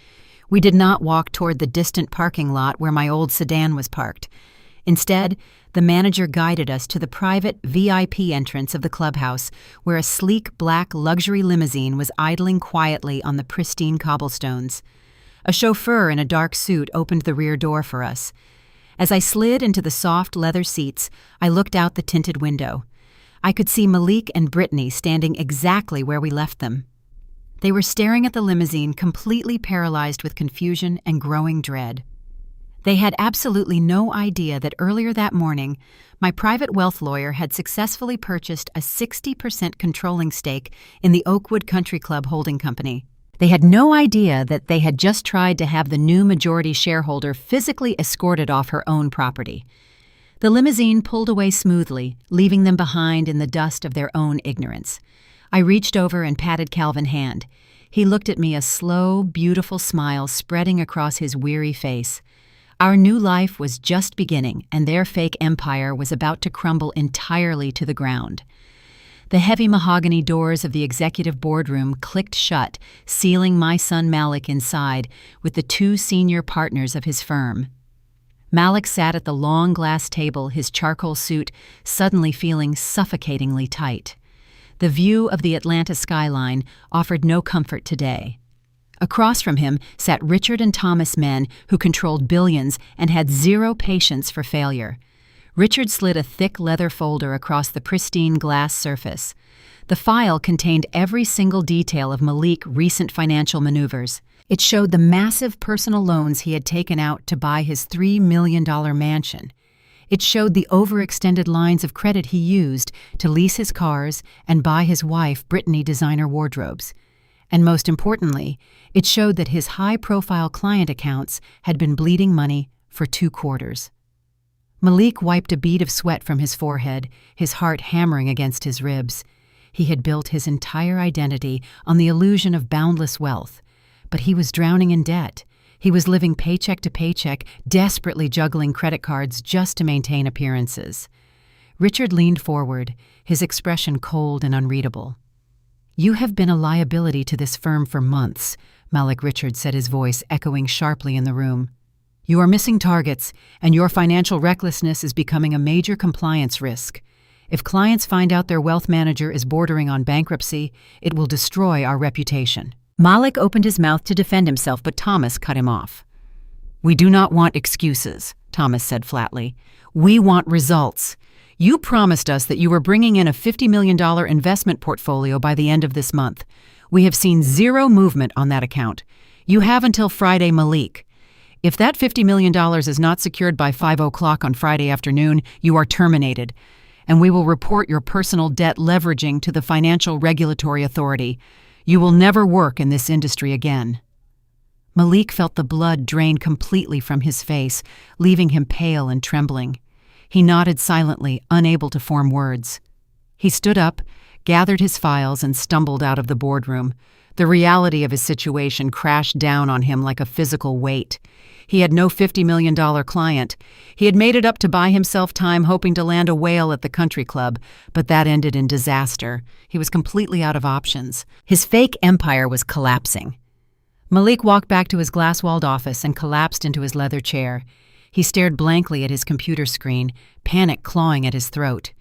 We did not walk toward the distant parking lot where my old sedan was parked. Instead, the manager guided us to the private VIP entrance of the clubhouse, where a sleek black luxury limousine was idling quietly on the pristine cobblestones. A chauffeur in a dark suit opened the rear door for us. As I slid into the soft leather seats, I looked out the tinted window. I could see Malik and Brittany standing exactly where we left them. They were staring at the limousine, completely paralyzed with confusion and growing dread. They had absolutely no idea that earlier that morning, my private wealth lawyer had successfully purchased a 60% controlling stake in the Oakwood Country Club holding company. They had no idea that they had just tried to have the new majority shareholder physically escorted off her own property. The limousine pulled away smoothly, leaving them behind in the dust of their own ignorance. I reached over and patted Calvin's hand. He looked at me, a slow, beautiful smile spreading across his weary face. Our new life was just beginning, and their fake empire was about to crumble entirely to the ground. The heavy mahogany doors of the executive boardroom clicked shut, sealing my son Malik inside with the 2 senior partners of his firm. Malik sat at the long glass table, his charcoal suit suddenly feeling suffocatingly tight. The view of the Atlanta skyline offered no comfort today. Across from him sat Richard and Thomas, men who controlled billions and had zero patience for failure. Richard slid a thick leather folder across the pristine glass surface. The file contained every single detail of Malik's recent financial maneuvers. It showed the massive personal loans he had taken out to buy his $3 million mansion. It showed the overextended lines of credit he used to lease his cars and buy his wife Brittany designer wardrobes. And most importantly, it showed that his high-profile client accounts had been bleeding money for 2 quarters. Malik wiped a bead of sweat from his forehead, his heart hammering against his ribs. He had built his entire identity on the illusion of boundless wealth, but he was drowning in debt. He was living paycheck to paycheck, desperately juggling credit cards just to maintain appearances. Richard leaned forward, his expression cold and unreadable. "You have been a liability to this firm for months," Malik Richard said, his voice echoing sharply in the room. "You are missing targets, and your financial recklessness is becoming a major compliance risk. If clients find out their wealth manager is bordering on bankruptcy, it will destroy our reputation." Malik opened his mouth to defend himself, but Thomas cut him off. "We do not want excuses," Thomas said flatly. "We want results. You promised us that you were bringing in a $50 million investment portfolio by the end of this month. We have seen zero movement on that account. You have until Friday, Malik. If that $50 million is not secured by 5:00 on Friday afternoon, you are terminated, and we will report your personal debt leveraging to the Financial Regulatory Authority. You will never work in this industry again." Malik felt the blood drain completely from his face, leaving him pale and trembling. He nodded silently, unable to form words. He stood up, gathered his files, and stumbled out of the boardroom. The reality of his situation crashed down on him like a physical weight. He had no $50 million client. He had made it up to buy himself time, hoping to land a whale at the country club, but that ended in disaster. He was completely out of options. His fake empire was collapsing. Malik walked back to his glass-walled office and collapsed into his leather chair. He stared blankly at his computer screen, panic clawing at his throat.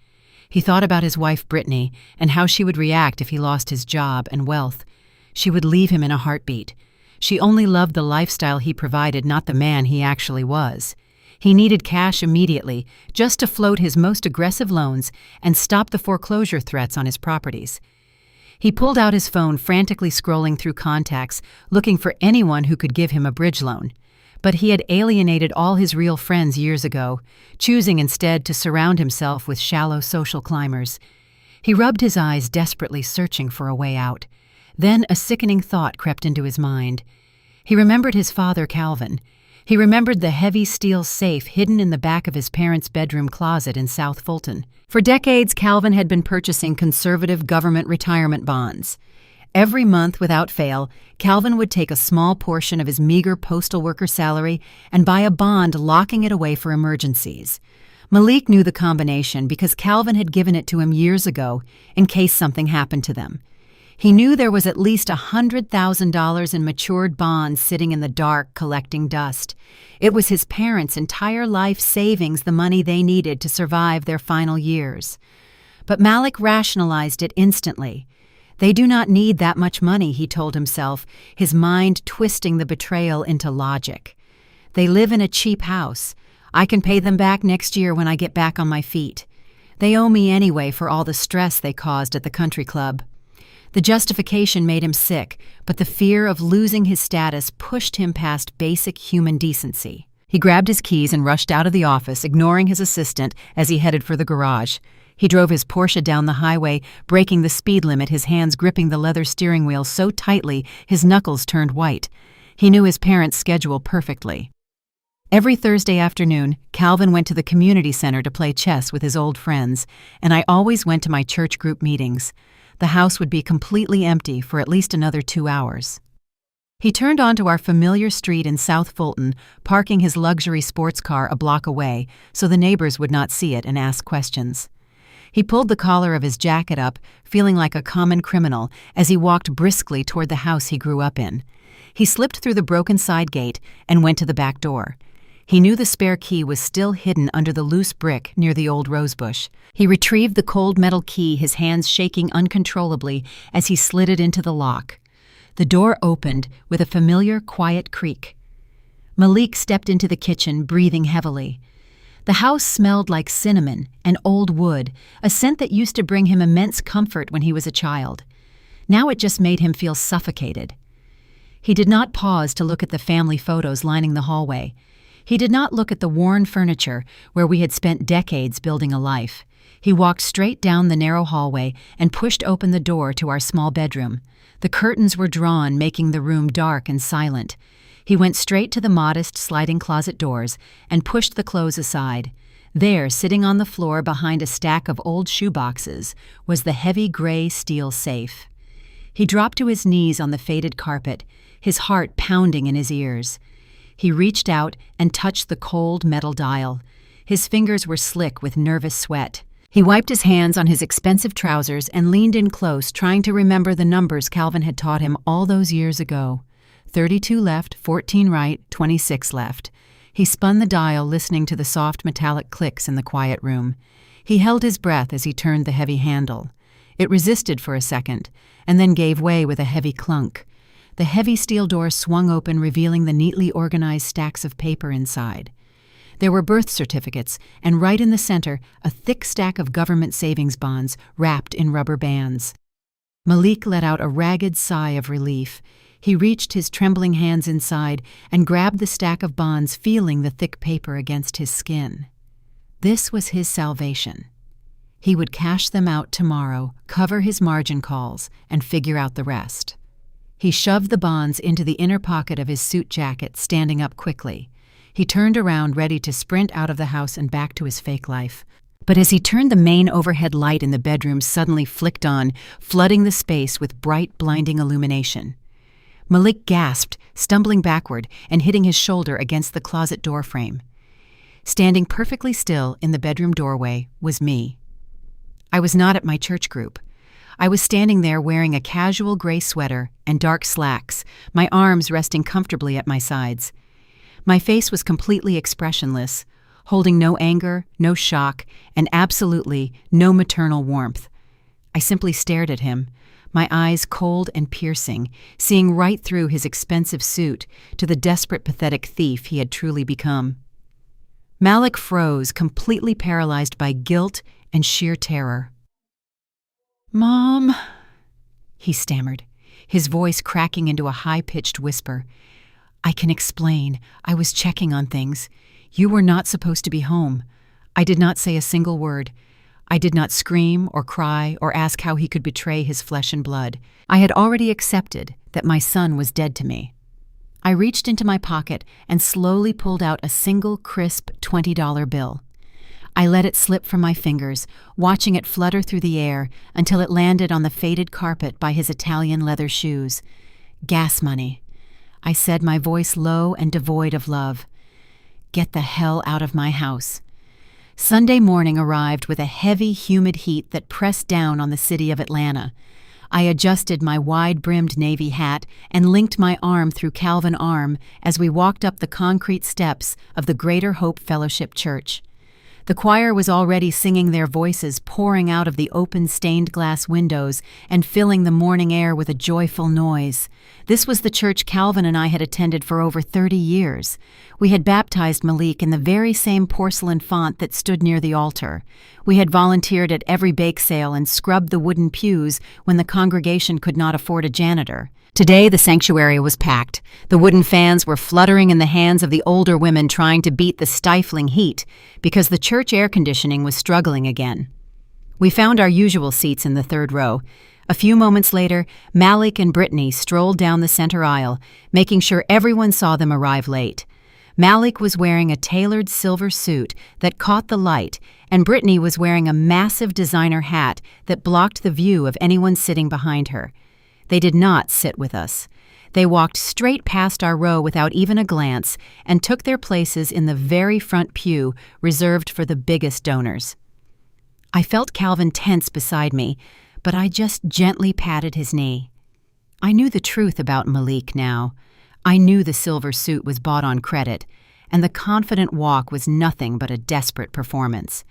He thought about his wife Brittany and how she would react if he lost his job and wealth. She would leave him in a heartbeat. She only loved the lifestyle he provided, not the man he actually was. He needed cash immediately, just to float his most aggressive loans and stop the foreclosure threats on his properties. He pulled out his phone, frantically scrolling through contacts, looking for anyone who could give him a bridge loan. But he had alienated all his real friends years ago, choosing instead to surround himself with shallow social climbers. He rubbed his eyes, desperately searching for a way out. Then a sickening thought crept into his mind. He remembered his father, Calvin. He remembered the heavy steel safe hidden in the back of his parents' bedroom closet in South Fulton. For decades, Calvin had been purchasing conservative government retirement bonds. Every month, without fail, Calvin would take a small portion of his meager postal worker salary and buy a bond, locking it away for emergencies. Malik knew the combination because Calvin had given it to him years ago in case something happened to them. He knew there was at least $100,000 in matured bonds sitting in the dark, collecting dust. It was his parents' entire life savings, the money they needed to survive their final years. But Malik rationalized it instantly. They do not need that much money, he told himself, his mind twisting the betrayal into logic. They live in a cheap house. I can pay them back next year when I get back on my feet. They owe me anyway for all the stress they caused at the country club. The justification made him sick, but the fear of losing his status pushed him past basic human decency. He grabbed his keys and rushed out of the office, ignoring his assistant as he headed for the garage. He drove his Porsche down the highway, breaking the speed limit, his hands gripping the leather steering wheel so tightly his knuckles turned white. He knew his parents' schedule perfectly. Every Thursday afternoon, Calvin went to the community center to play chess with his old friends, and I always went to my church group meetings. The house would be completely empty for at least another 2 hours. He turned onto our familiar street in South Fulton, parking his luxury sports car a block away so the neighbors would not see it and ask questions. He pulled the collar of his jacket up, feeling like a common criminal, as he walked briskly toward the house he grew up in. He slipped through the broken side gate and went to the back door. He knew the spare key was still hidden under the loose brick near the old rosebush. He retrieved the cold metal key, his hands shaking uncontrollably as he slid it into the lock. The door opened with a familiar, quiet creak. Malik stepped into the kitchen, breathing heavily. The house smelled like cinnamon and old wood, a scent that used to bring him immense comfort when he was a child. Now it just made him feel suffocated. He did not pause to look at the family photos lining the hallway. He did not look at the worn furniture where we had spent decades building a life. He walked straight down the narrow hallway and pushed open the door to our small bedroom. The curtains were drawn, making the room dark and silent. He went straight to the modest sliding closet doors and pushed the clothes aside. There, sitting on the floor behind a stack of old shoeboxes, was the heavy gray steel safe. He dropped to his knees on the faded carpet, his heart pounding in his ears. He reached out and touched the cold metal dial. His fingers were slick with nervous sweat. He wiped his hands on his expensive trousers and leaned in close, trying to remember the numbers Calvin had taught him all those years ago. 32 left, 14 right, 26 left. He spun the dial, listening to the soft metallic clicks in the quiet room. He held his breath as he turned the heavy handle. It resisted for a second, and then gave way with a heavy clunk. The heavy steel door swung open, revealing the neatly organized stacks of paper inside. There were birth certificates, and right in the center, a thick stack of government savings bonds wrapped in rubber bands. Malik let out a ragged sigh of relief. He reached his trembling hands inside and grabbed the stack of bonds, feeling the thick paper against his skin. This was his salvation. He would cash them out tomorrow, cover his margin calls, and figure out the rest. He shoved the bonds into the inner pocket of his suit jacket, standing up quickly. He turned around, ready to sprint out of the house and back to his fake life. But as he turned, the main overhead light in the bedroom suddenly flicked on, flooding the space with bright, blinding illumination. Malik gasped, stumbling backward and hitting his shoulder against the closet door frame. Standing perfectly still in the bedroom doorway was me. I was not at my church group. I was standing there wearing a casual gray sweater and dark slacks, my arms resting comfortably at my sides. My face was completely expressionless, holding no anger, no shock, and absolutely no maternal warmth. I simply stared at him, my eyes cold and piercing, seeing right through his expensive suit to the desperate, pathetic thief he had truly become. Malik froze, completely paralyzed by guilt and sheer terror. "Mom," he stammered, his voice cracking into a high-pitched whisper. "I can explain. I was checking on things. You were not supposed to be home." I did not say a single word. I did not scream or cry or ask how he could betray his flesh and blood. I had already accepted that my son was dead to me. I reached into my pocket and slowly pulled out a single crisp $20 bill. I let it slip from my fingers, watching it flutter through the air until it landed on the faded carpet by his Italian leather shoes. "Gas money," I said, my voice low and devoid of love. "Get the hell out of my house." Sunday morning arrived with a heavy, humid heat that pressed down on the city of Atlanta. I adjusted my wide-brimmed navy hat and linked my arm through Calvin's arm as we walked up the concrete steps of the Greater Hope Fellowship Church. The choir was already singing, their voices pouring out of the open stained-glass windows and filling the morning air with a joyful noise. This was the church Calvin and I had attended for over 30 years. We had baptized Malik in the very same porcelain font that stood near the altar. We had volunteered at every bake sale and scrubbed the wooden pews when the congregation could not afford a janitor. Today, the sanctuary was packed. The wooden fans were fluttering in the hands of the older women trying to beat the stifling heat because the church air conditioning was struggling again. We found our usual seats in the third row. A few moments later, Malik and Brittany strolled down the center aisle, making sure everyone saw them arrive late. Malik was wearing a tailored silver suit that caught the light, and Brittany was wearing a massive designer hat that blocked the view of anyone sitting behind her. They did not sit with us. They walked straight past our row without even a glance and took their places in the very front pew reserved for the biggest donors. I felt Calvin tense beside me, but I just gently patted his knee. I knew the truth about Malik now. I knew the silver suit was bought on credit, and the confident walk was nothing but a desperate performance.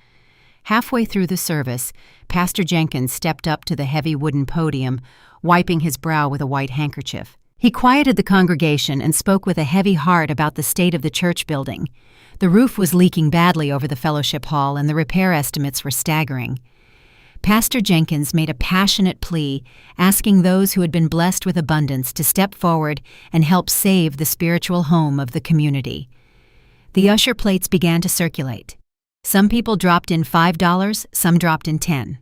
Halfway through the service, Pastor Jenkins stepped up to the heavy wooden podium, wiping his brow with a white handkerchief. He quieted the congregation and spoke with a heavy heart about the state of the church building. The roof was leaking badly over the fellowship hall, and the repair estimates were staggering. Pastor Jenkins made a passionate plea, asking those who had been blessed with abundance to step forward and help save the spiritual home of the community. The usher plates began to circulate. Some people dropped in $5, some dropped in $10.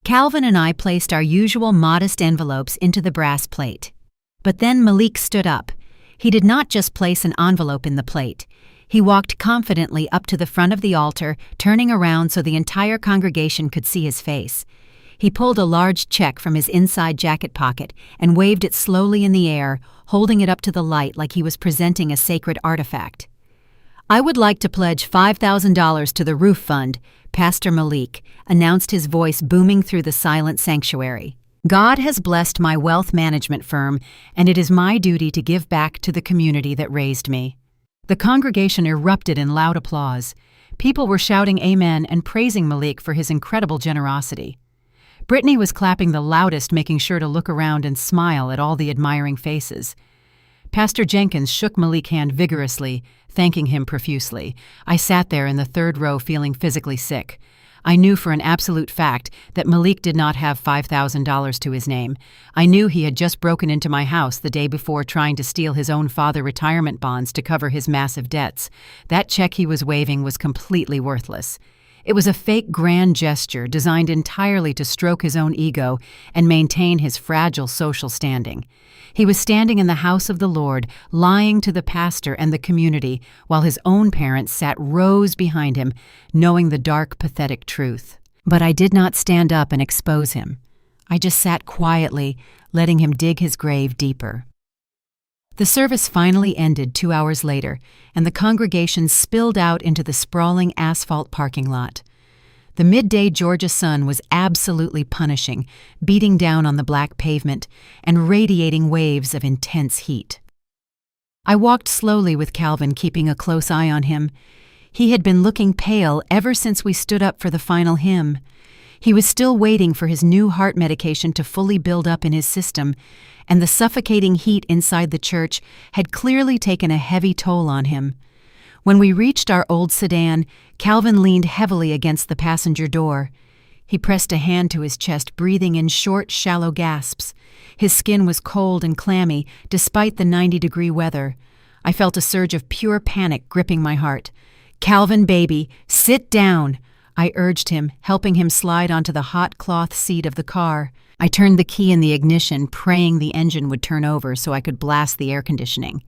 Calvin and I placed our usual modest envelopes into the brass plate. But then Malik stood up. He did not just place an envelope in the plate. He walked confidently up to the front of the altar, turning around so the entire congregation could see his face. He pulled a large check from his inside jacket pocket and waved it slowly in the air, holding it up to the light like he was presenting a sacred artifact. "I would like to pledge $5,000 to the roof fund," Pastor Malik announced, his voice booming through the silent sanctuary. "God has blessed my wealth management firm, and it is my duty to give back to the community that raised me." The congregation erupted in loud applause. People were shouting amen and praising Malik for his incredible generosity. Brittany was clapping the loudest, making sure to look around and smile at all the admiring faces. Pastor Jenkins shook Malik's hand vigorously, thanking him profusely. I sat there in the third row feeling physically sick. I knew for an absolute fact that Malik did not have $5,000 to his name. I knew he had just broken into my house the day before trying to steal his own father retirement bonds to cover his massive debts. That check he was waving was completely worthless. It was a fake grand gesture designed entirely to stroke his own ego and maintain his fragile social standing. He was standing in the house of the Lord, lying to the pastor and the community, while his own parents sat rows behind him, knowing the dark, pathetic truth. But I did not stand up and expose him. I just sat quietly, letting him dig his grave deeper. The service finally ended 2 hours later, and the congregation spilled out into the sprawling asphalt parking lot. The midday Georgia sun was absolutely punishing, beating down on the black pavement and radiating waves of intense heat. I walked slowly with Calvin, keeping a close eye on him. He had been looking pale ever since we stood up for the final hymn. He was still waiting for his new heart medication to fully build up in his system, and the suffocating heat inside the church had clearly taken a heavy toll on him. When we reached our old sedan, Calvin leaned heavily against the passenger door. He pressed a hand to his chest, breathing in short, shallow gasps. His skin was cold and clammy, despite the 90-degree weather. I felt a surge of pure panic gripping my heart. "Calvin, baby, sit down," I urged him, helping him slide onto the hot cloth seat of the car. I turned the key in the ignition, praying the engine would turn over so I could blast the air conditioning.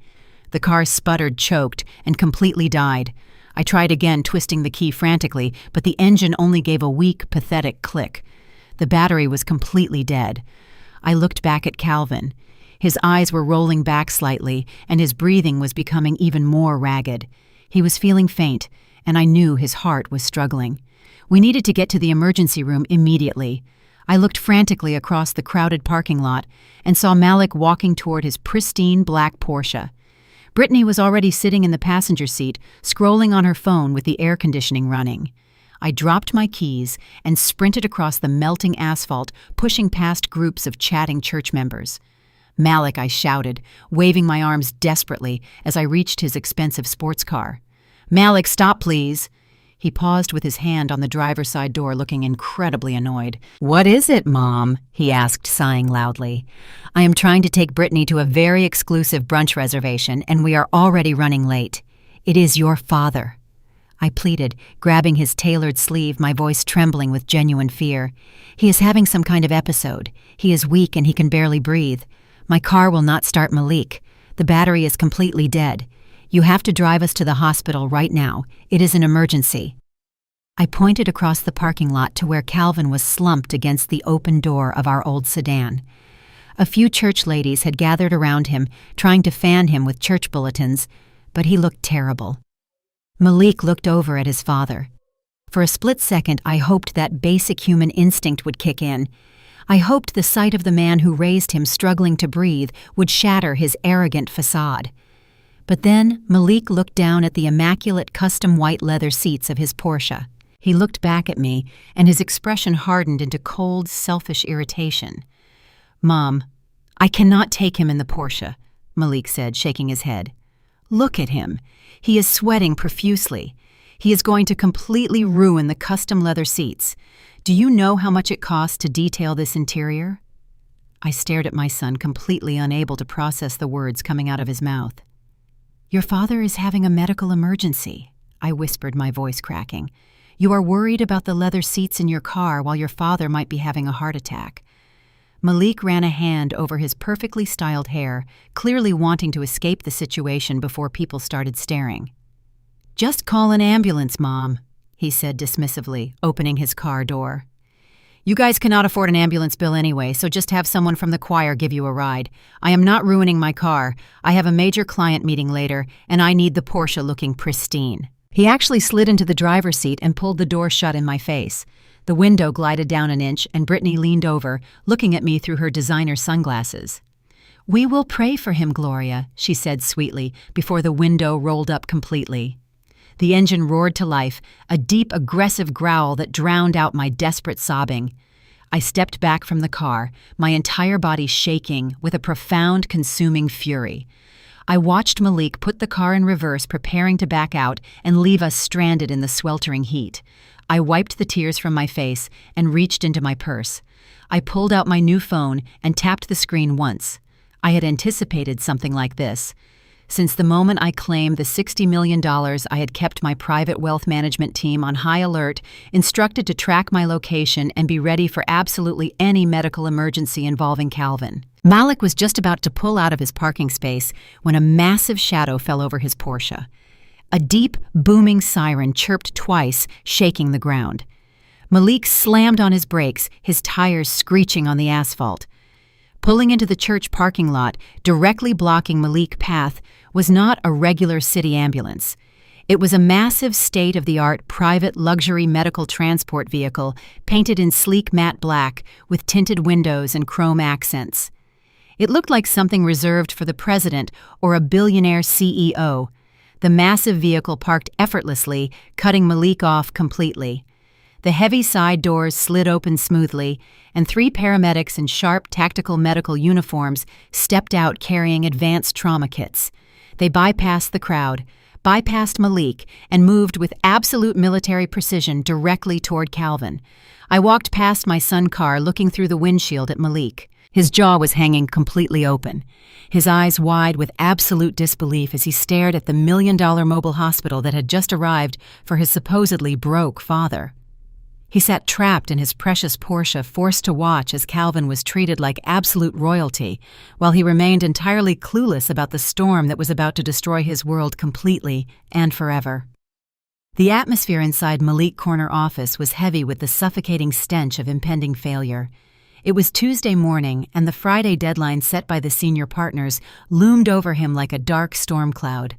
The car sputtered, choked, and completely died. I tried again, twisting the key frantically, but the engine only gave a weak, pathetic click. The battery was completely dead. I looked back at Calvin. His eyes were rolling back slightly, and his breathing was becoming even more ragged. He was feeling faint, and I knew his heart was struggling. We needed to get to the emergency room immediately. I looked frantically across the crowded parking lot and saw Malik walking toward his pristine black Porsche. Brittany was already sitting in the passenger seat, scrolling on her phone with the air conditioning running. I dropped my keys and sprinted across the melting asphalt, pushing past groups of chatting church members. "Malik," I shouted, waving my arms desperately as I reached his expensive sports car. "Malik, stop, please." He paused with his hand on the driver's side door, looking incredibly annoyed. "What is it, Mom?" he asked, sighing loudly. "I am trying to take Brittany to a very exclusive brunch reservation, and we are already running late. It is your father." I pleaded, grabbing his tailored sleeve, my voice trembling with genuine fear. "He is having some kind of episode. He is weak and he can barely breathe. My car will not start, Malik. The battery is completely dead. You have to drive us to the hospital right now. It is an emergency." I pointed across the parking lot to where Calvin was slumped against the open door of our old sedan. A few church ladies had gathered around him, trying to fan him with church bulletins, but he looked terrible. Malik looked over at his father. For a split second, I hoped that basic human instinct would kick in. I hoped the sight of the man who raised him struggling to breathe would shatter his arrogant facade. But then Malik looked down at the immaculate custom white leather seats of his Porsche. He looked back at me, and his expression hardened into cold, selfish irritation. "Mom, I cannot take him in the Porsche," Malik said, shaking his head. "Look at him. He is sweating profusely. He is going to completely ruin the custom leather seats. Do you know how much it costs to detail this interior?" I stared at my son, completely unable to process the words coming out of his mouth. "Your father is having a medical emergency," I whispered, my voice cracking. "You are worried about the leather seats in your car while your father might be having a heart attack." Malik ran a hand over his perfectly styled hair, clearly wanting to escape the situation before people started staring. "Just call an ambulance, Mom," he said dismissively, opening his car door. "You guys cannot afford an ambulance bill anyway, so just have someone from the choir give you a ride. I am not ruining my car. I have a major client meeting later, and I need the Porsche looking pristine." He actually slid into the driver's seat and pulled the door shut in my face. The window glided down an inch, and Brittany leaned over, looking at me through her designer sunglasses. "We will pray for him, Gloria," she said sweetly, before the window rolled up completely. The engine roared to life, a deep, aggressive growl that drowned out my desperate sobbing. I stepped back from the car, my entire body shaking with a profound, consuming fury. I watched Malik put the car in reverse, preparing to back out and leave us stranded in the sweltering heat. I wiped the tears from my face and reached into my purse. I pulled out my new phone and tapped the screen once. I had anticipated something like this. Since the moment I claimed the $60 million, I had kept my private wealth management team on high alert, instructed to track my location and be ready for absolutely any medical emergency involving Calvin. Malik was just about to pull out of his parking space when a massive shadow fell over his Porsche. A deep, booming siren chirped twice, shaking the ground. Malik slammed on his brakes, his tires screeching on the asphalt. Pulling into the church parking lot, directly blocking Malik's path, was not a regular city ambulance. It was a massive state-of-the-art private luxury medical transport vehicle painted in sleek matte black with tinted windows and chrome accents. It looked like something reserved for the president or a billionaire CEO. The massive vehicle parked effortlessly, cutting Malik off completely. The heavy side doors slid open smoothly, and 3 paramedics in sharp tactical medical uniforms stepped out carrying advanced trauma kits. They bypassed the crowd, bypassed Malik, and moved with absolute military precision directly toward Calvin. I walked past my son's car, looking through the windshield at Malik. His jaw was hanging completely open, his eyes wide with absolute disbelief as he stared at the $1 million mobile hospital that had just arrived for his supposedly broke father. He sat trapped in his precious Porsche, forced to watch as Calvin was treated like absolute royalty, while he remained entirely clueless about the storm that was about to destroy his world completely and forever. The atmosphere inside Malik Corner office was heavy with the suffocating stench of impending failure. It was Tuesday morning, and the Friday deadline set by the senior partners loomed over him like a dark storm cloud.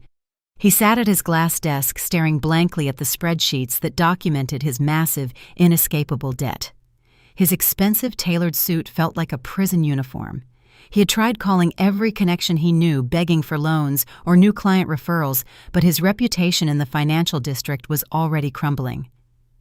He sat at his glass desk, staring blankly at the spreadsheets that documented his massive, inescapable debt. His expensive, tailored suit felt like a prison uniform. He had tried calling every connection he knew, begging for loans or new client referrals, but his reputation in the financial district was already crumbling.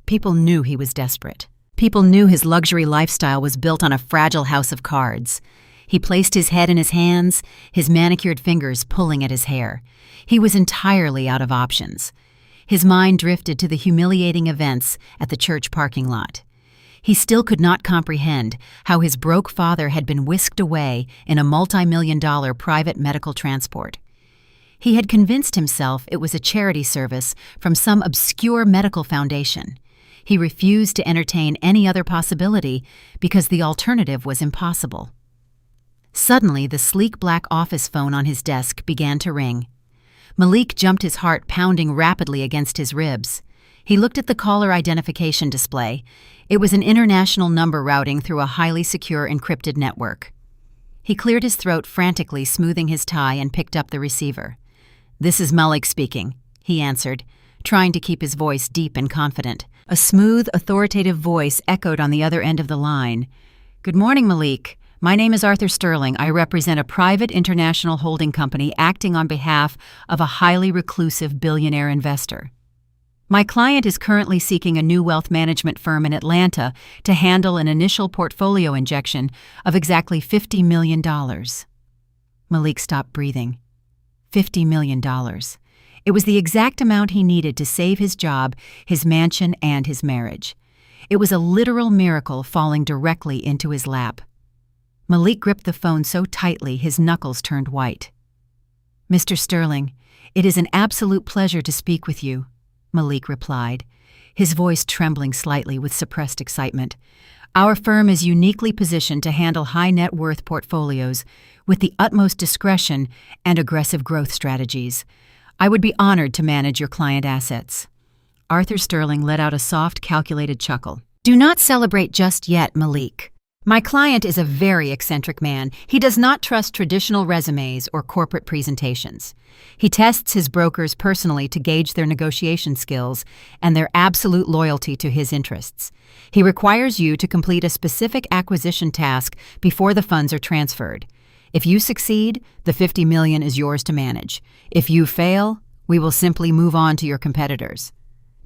People knew he was desperate. People knew his luxury lifestyle was built on a fragile house of cards. He placed his head in his hands, his manicured fingers pulling at his hair. He was entirely out of options. His mind drifted to the humiliating events at the church parking lot. He still could not comprehend how his broke father had been whisked away in a multi-million-dollar private medical transport. He had convinced himself it was a charity service from some obscure medical foundation. He refused to entertain any other possibility because the alternative was impossible. Suddenly, the sleek black office phone on his desk began to ring. Malik jumped, his heart pounding rapidly against his ribs. He looked at the caller identification display. It was an international number routing through a highly secure encrypted network. He cleared his throat frantically, smoothing his tie, and picked up the receiver. "This is Malik speaking," he answered, trying to keep his voice deep and confident. A smooth, authoritative voice echoed on the other end of the line. "Good morning, Malik. My name is Arthur Sterling. I represent a private international holding company acting on behalf of a highly reclusive billionaire investor. My client is currently seeking a new wealth management firm in Atlanta to handle an initial portfolio injection of exactly $50 million. Malik stopped breathing. $50 million. It was the exact amount he needed to save his job, his mansion, and his marriage. It was a literal miracle falling directly into his lap. Malik gripped the phone so tightly his knuckles turned white. "Mr. Sterling, it is an absolute pleasure to speak with you," Malik replied, his voice trembling slightly with suppressed excitement. "Our firm is uniquely positioned to handle high-net-worth portfolios with the utmost discretion and aggressive growth strategies. I would be honored to manage your client assets." Arthur Sterling let out a soft, calculated chuckle. "Do not celebrate just yet, Malik. My client is a very eccentric man. He does not trust traditional resumes or corporate presentations. He tests his brokers personally to gauge their negotiation skills and their absolute loyalty to his interests. He requires you to complete a specific acquisition task before the funds are transferred. If you succeed, the $50 million is yours to manage. If you fail, we will simply move on to your competitors."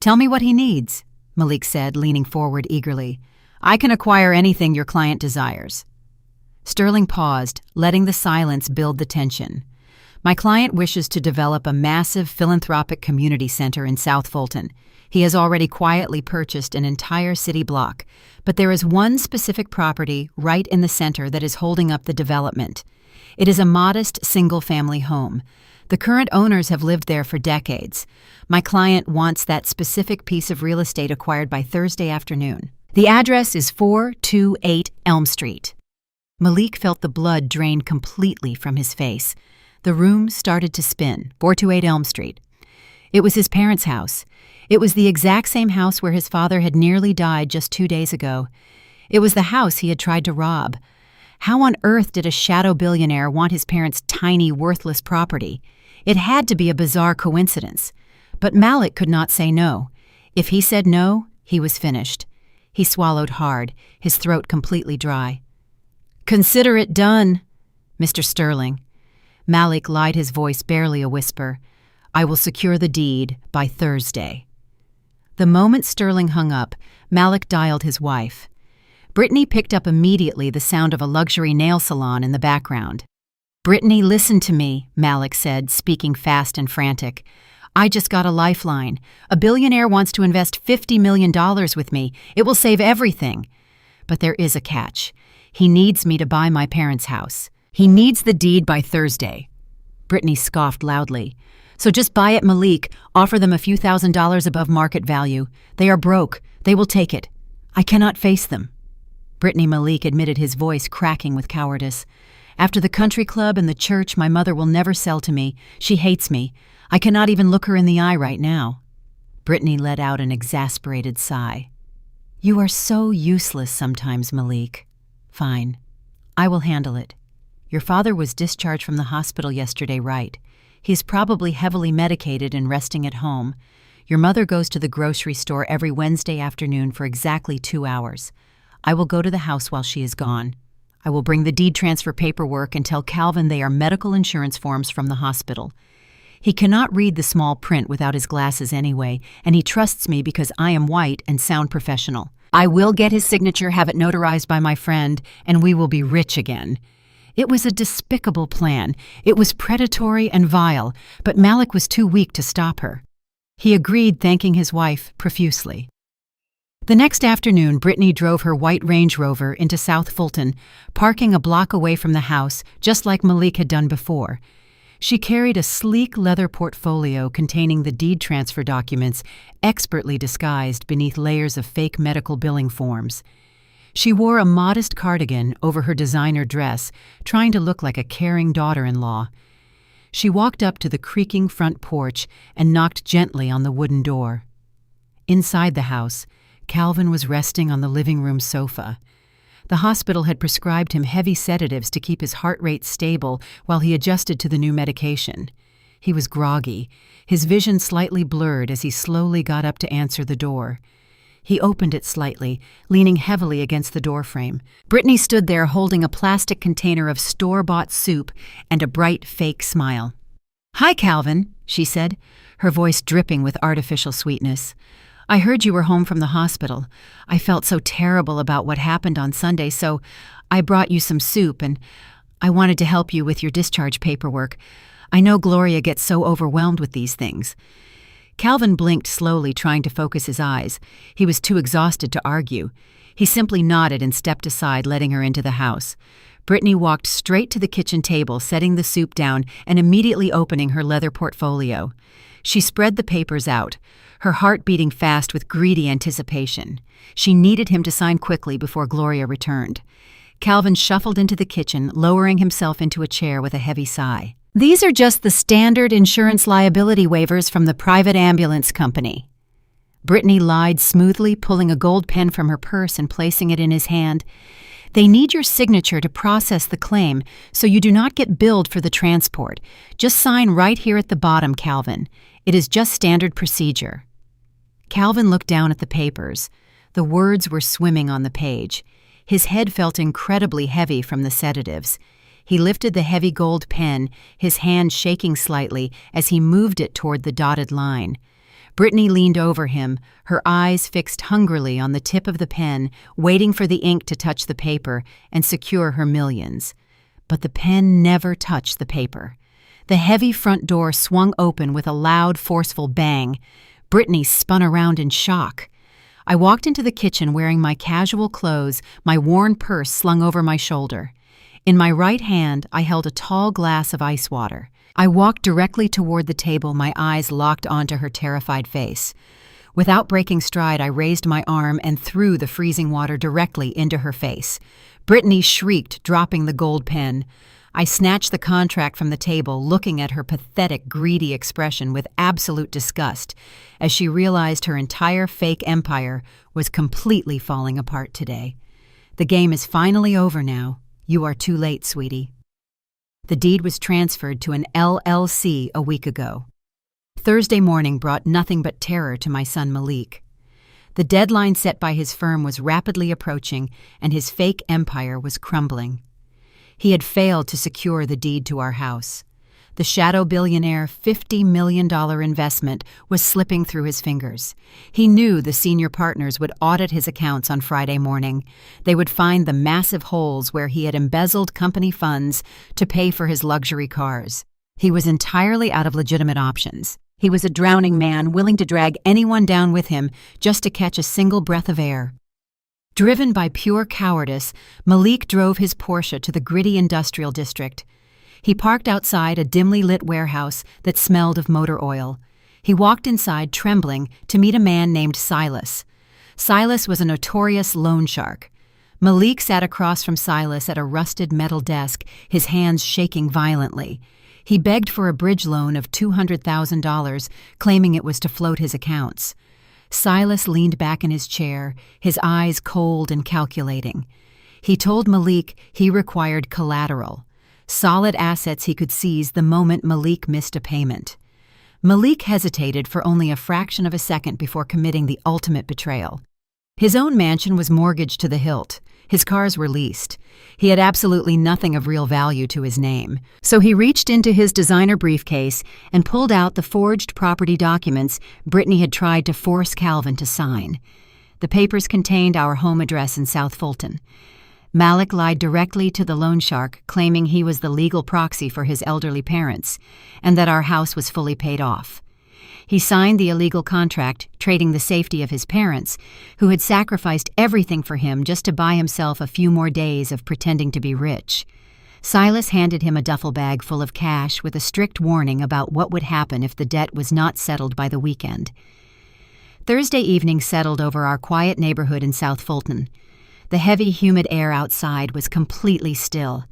"Tell me what he needs," Malik said, leaning forward eagerly. "I can acquire anything your client desires." Sterling paused, letting the silence build the tension. "My client wishes to develop a massive philanthropic community center in South Fulton. He has already quietly purchased an entire city block, but there is one specific property right in the center that is holding up the development. It is a modest single-family home. The current owners have lived there for decades. My client wants that specific piece of real estate acquired by Thursday afternoon. The address is 428 Elm Street." Malik felt the blood drain completely from his face. The room started to spin. 428 Elm Street. It was his parents' house. It was the exact same house where his father had nearly died just 2 days ago. It was the house he had tried to rob. How on earth did a shadow billionaire want his parents' tiny, worthless property? It had to be a bizarre coincidence. But Malik could not say no. If he said no, he was finished. He swallowed hard, his throat completely dry. "Consider it done, Mr. Sterling." Malik lied, his voice barely a whisper. "I will secure the deed by Thursday." The moment Sterling hung up, Malik dialed his wife. Brittany picked up immediately the sound of a luxury nail salon in the background. "Brittany, listen to me," Malik said, speaking fast and frantic. "I just got a lifeline. A billionaire wants to invest $50 million with me. It will save everything. But there is a catch. He needs me to buy my parents' house. He needs the deed by Thursday." Brittany scoffed loudly. "So just buy it, Malik. Offer them a few $1,000s above market value. They are broke. They will take it. I cannot face them." Brittany Malik admitted, his voice cracking with cowardice. "After the country club and the church, my mother will never sell to me. She hates me. I cannot even look her in the eye right now." Brittany let out an exasperated sigh. "You are so useless sometimes, Malik. Fine. I will handle it. Your father was discharged from the hospital yesterday, right? He is probably heavily medicated and resting at home. Your mother goes to the grocery store every Wednesday afternoon for exactly 2 hours. I will go to the house while she is gone. I will bring the deed transfer paperwork and tell Calvin they are medical insurance forms from the hospital. He cannot read the small print without his glasses anyway, and he trusts me because I am white and sound professional. I will get his signature, have it notarized by my friend, and we will be rich again." It was a despicable plan. It was predatory and vile, but Malik was too weak to stop her. He agreed, thanking his wife profusely. The next afternoon, Brittany drove her white Range Rover into South Fulton, parking a block away from the house, just like Malik had done before. She carried a sleek leather portfolio containing the deed transfer documents, expertly disguised beneath layers of fake medical billing forms. She wore a modest cardigan over her designer dress, trying to look like a caring daughter-in-law. She walked up to the creaking front porch and knocked gently on the wooden door. Inside the house, Calvin was resting on the living room sofa. The hospital had prescribed him heavy sedatives to keep his heart rate stable while he adjusted to the new medication. He was groggy, his vision slightly blurred as he slowly got up to answer the door. He opened it slightly, leaning heavily against the doorframe. Brittany stood there holding a plastic container of store-bought soup and a bright, fake smile. "Hi, Calvin," she said, her voice dripping with artificial sweetness. "I heard you were home from the hospital. I felt so terrible about what happened on Sunday, so I brought you some soup, and I wanted to help you with your discharge paperwork. I know Gloria gets so overwhelmed with these things." Calvin blinked slowly, trying to focus his eyes. He was too exhausted to argue. He simply nodded and stepped aside, letting her into the house. Brittany walked straight to the kitchen table, setting the soup down and immediately opening her leather portfolio. She spread the papers out, her heart beating fast with greedy anticipation. She needed him to sign quickly before Gloria returned. Calvin shuffled into the kitchen, lowering himself into a chair with a heavy sigh. "These are just the standard insurance liability waivers from the private ambulance company." Brittany lied smoothly, pulling a gold pen from her purse and placing it in his hand. "They need your signature to process the claim, so you do not get billed for the transport. Just sign right here at the bottom, Calvin. It is just standard procedure." Calvin looked down at the papers. The words were swimming on the page. His head felt incredibly heavy from the sedatives. He lifted the heavy gold pen, his hand shaking slightly as he moved it toward the dotted line. Brittany leaned over him, her eyes fixed hungrily on the tip of the pen, waiting for the ink to touch the paper and secure her millions. But the pen never touched the paper. The heavy front door swung open with a loud, forceful bang. Brittany spun around in shock. I walked into the kitchen wearing my casual clothes, my worn purse slung over my shoulder. In my right hand, I held a tall glass of ice water. I walked directly toward the table, my eyes locked onto her terrified face. Without breaking stride, I raised my arm and threw the freezing water directly into her face. Brittany shrieked, dropping the gold pen. I snatched the contract from the table, looking at her pathetic, greedy expression with absolute disgust, as she realized her entire fake empire was completely falling apart today. "The game is finally over now. You are too late, sweetie." The deed was transferred to an LLC a week ago. Thursday morning brought nothing but terror to my son Malik. The deadline set by his firm was rapidly approaching, and his fake empire was crumbling. He had failed to secure the deed to our house. The shadow billionaire $50 million investment was slipping through his fingers. He knew the senior partners would audit his accounts on Friday morning. They would find the massive holes where he had embezzled company funds to pay for his luxury cars. He was entirely out of legitimate options. He was a drowning man willing to drag anyone down with him just to catch a single breath of air. Driven by pure cowardice, Malik drove his Porsche to the gritty industrial district. He parked outside a dimly lit warehouse that smelled of motor oil. He walked inside trembling to meet a man named Silas. Silas was a notorious loan shark. Malik sat across from Silas at a rusted metal desk, his hands shaking violently. He begged for a bridge loan of $200,000, claiming it was to float his accounts. Silas leaned back in his chair, his eyes cold and calculating. He told Malik he required collateral, solid assets he could seize the moment Malik missed a payment. Malik hesitated for only a fraction of a second before committing the ultimate betrayal. His own mansion was mortgaged to the hilt. His cars were leased. He had absolutely nothing of real value to his name. So he reached into his designer briefcase and pulled out the forged property documents Brittany had tried to force Calvin to sign. The papers contained our home address in South Fulton. Malik lied directly to the loan shark, claiming he was the legal proxy for his elderly parents and that our house was fully paid off. He signed the illegal contract, trading the safety of his parents, who had sacrificed everything for him just to buy himself a few more days of pretending to be rich. Silas handed him a duffel bag full of cash with a strict warning about what would happen if the debt was not settled by the weekend. Thursday evening settled over our quiet neighborhood in South Fulton. The heavy, humid air outside was completely still.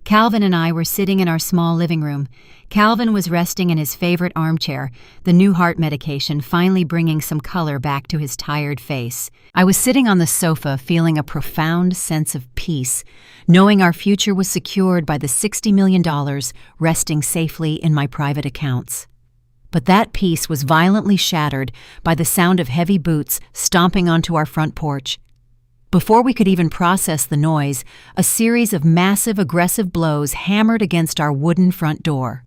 Calvin and I were sitting in our small living room. Calvin was resting in his favorite armchair, the new heart medication finally bringing some color back to his tired face. I was sitting on the sofa feeling a profound sense of peace, knowing our future was secured by the $60 million resting safely in my private accounts. But that peace was violently shattered by the sound of heavy boots stomping onto our front porch. Before we could even process the noise, a series of massive, aggressive blows hammered against our wooden front door.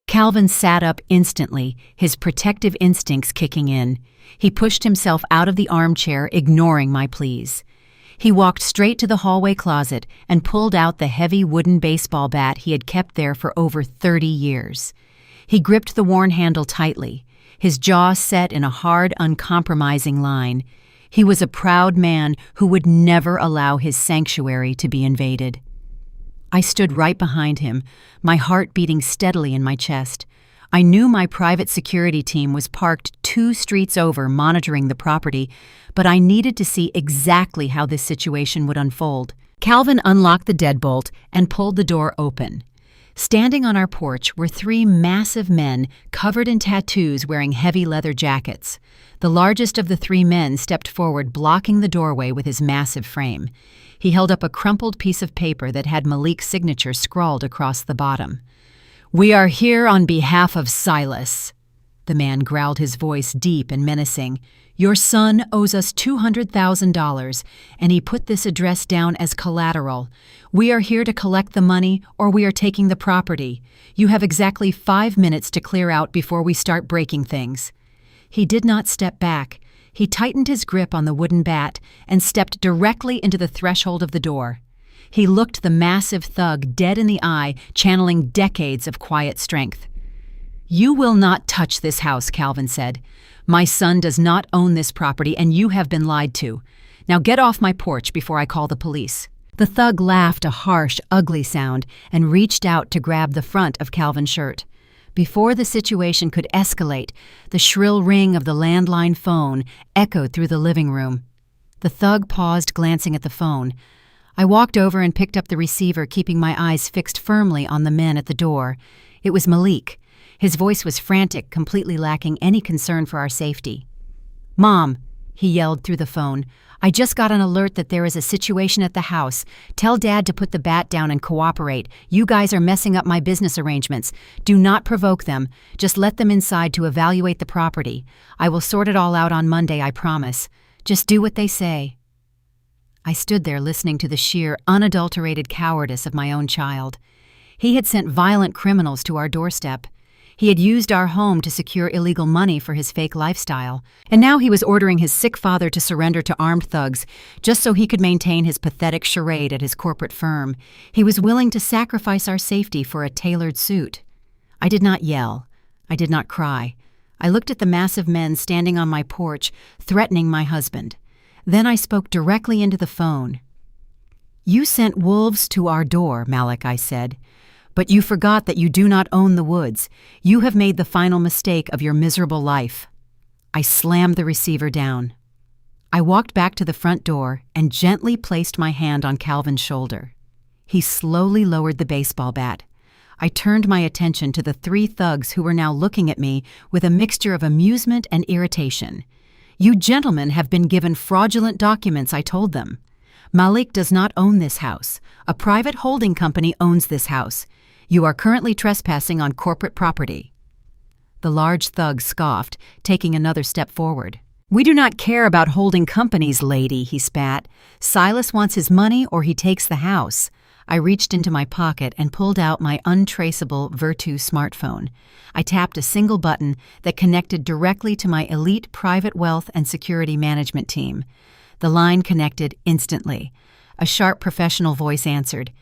Calvin sat up instantly, his protective instincts kicking in. He pushed himself out of the armchair, ignoring my pleas. He walked straight to the hallway closet and pulled out the heavy wooden baseball bat he had kept there for over 30 years. He gripped the worn handle tightly, his jaw set in a hard, uncompromising line. He was a proud man who would never allow his sanctuary to be invaded. I stood right behind him, my heart beating steadily in my chest. I knew my private security team was parked 2 streets over monitoring the property, but I needed to see exactly how this situation would unfold. Calvin unlocked the deadbolt and pulled the door open. Standing on our porch were 3 massive men covered in tattoos wearing heavy leather jackets. The largest of the 3 men stepped forward, blocking the doorway with his massive frame. He held up a crumpled piece of paper that had Malik's signature scrawled across the bottom. "We are here on behalf of Silas." The man growled, his voice deep and menacing. "Your son owes us $200,000, and he put this address down as collateral. We are here to collect the money, or we are taking the property. You have exactly 5 minutes to clear out before we start breaking things." He did not step back. He tightened his grip on the wooden bat and stepped directly into the threshold of the door. He looked the massive thug dead in the eye, channeling decades of quiet strength. "You will not touch this house," Calvin said. "My son does not own this property, and you have been lied to. Now get off my porch before I call the police." The thug laughed a harsh, ugly sound and reached out to grab the front of Calvin's shirt. Before the situation could escalate, the shrill ring of the landline phone echoed through the living room. The thug paused, glancing at the phone. I walked over and picked up the receiver, keeping my eyes fixed firmly on the men at the door. It was Malik. His voice was frantic, completely lacking any concern for our safety. "Mom," he yelled through the phone, "I just got an alert that there is a situation at the house. Tell Dad to put the bat down and cooperate. You guys are messing up my business arrangements. Do not provoke them. Just let them inside to evaluate the property. I will sort it all out on Monday, I promise. Just do what they say." I stood there listening to the sheer, unadulterated cowardice of my own child. He had sent violent criminals to our doorstep. He had used our home to secure illegal money for his fake lifestyle, and now he was ordering his sick father to surrender to armed thugs just so he could maintain his pathetic charade at his corporate firm. He was willing to sacrifice our safety for a tailored suit. I did not yell. I did not cry. I looked at the massive men standing on my porch, threatening my husband. Then I spoke directly into the phone. "You sent wolves to our door, Malik," I said. "But you forgot that you do not own the woods. You have made the final mistake of your miserable life." I slammed the receiver down. I walked back to the front door and gently placed my hand on Calvin's shoulder. He slowly lowered the baseball bat. I turned my attention to the three thugs who were now looking at me with a mixture of amusement and irritation. "You gentlemen have been given fraudulent documents," I told them. "Malik does not own this house. A private holding company owns this house. You are currently trespassing on corporate property." The large thug scoffed, taking another step forward. "We do not care about holding companies, lady," he spat. "Silas wants his money or he takes the house." I reached into my pocket and pulled out my untraceable Virtu smartphone. I tapped a single button that connected directly to my elite private wealth and security management team. The line connected instantly. A sharp professional voice answered.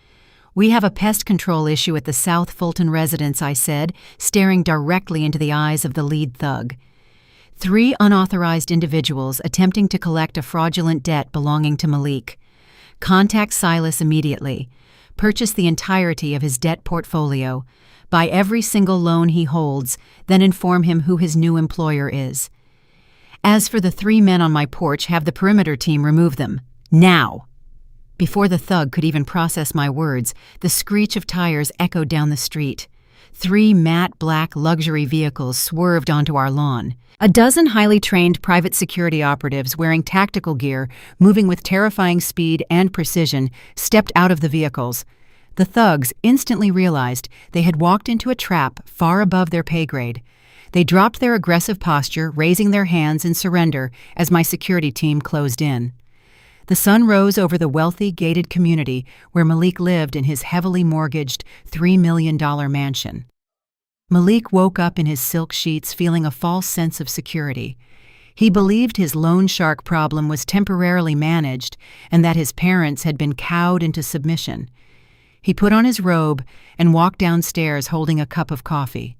"We have a pest control issue at the South Fulton residence," I said, staring directly into the eyes of the lead thug. "3 unauthorized individuals attempting to collect a fraudulent debt belonging to Malik. Contact Silas immediately. Purchase the entirety of his debt portfolio. Buy every single loan he holds, then inform him who his new employer is. As for the 3 men on my porch, have the perimeter team remove them. Now!" Before the thug could even process my words, the screech of tires echoed down the street. 3 matte black luxury vehicles swerved onto our lawn. A dozen highly trained private security operatives wearing tactical gear, moving with terrifying speed and precision, stepped out of the vehicles. The thugs instantly realized they had walked into a trap far above their pay grade. They dropped their aggressive posture, raising their hands in surrender as my security team closed in. The sun rose over the wealthy, gated community where Malik lived in his heavily mortgaged $3 million mansion. Malik woke up in his silk sheets feeling a false sense of security. He believed his loan shark problem was temporarily managed and that his parents had been cowed into submission. He put on his robe and walked downstairs holding a cup of coffee.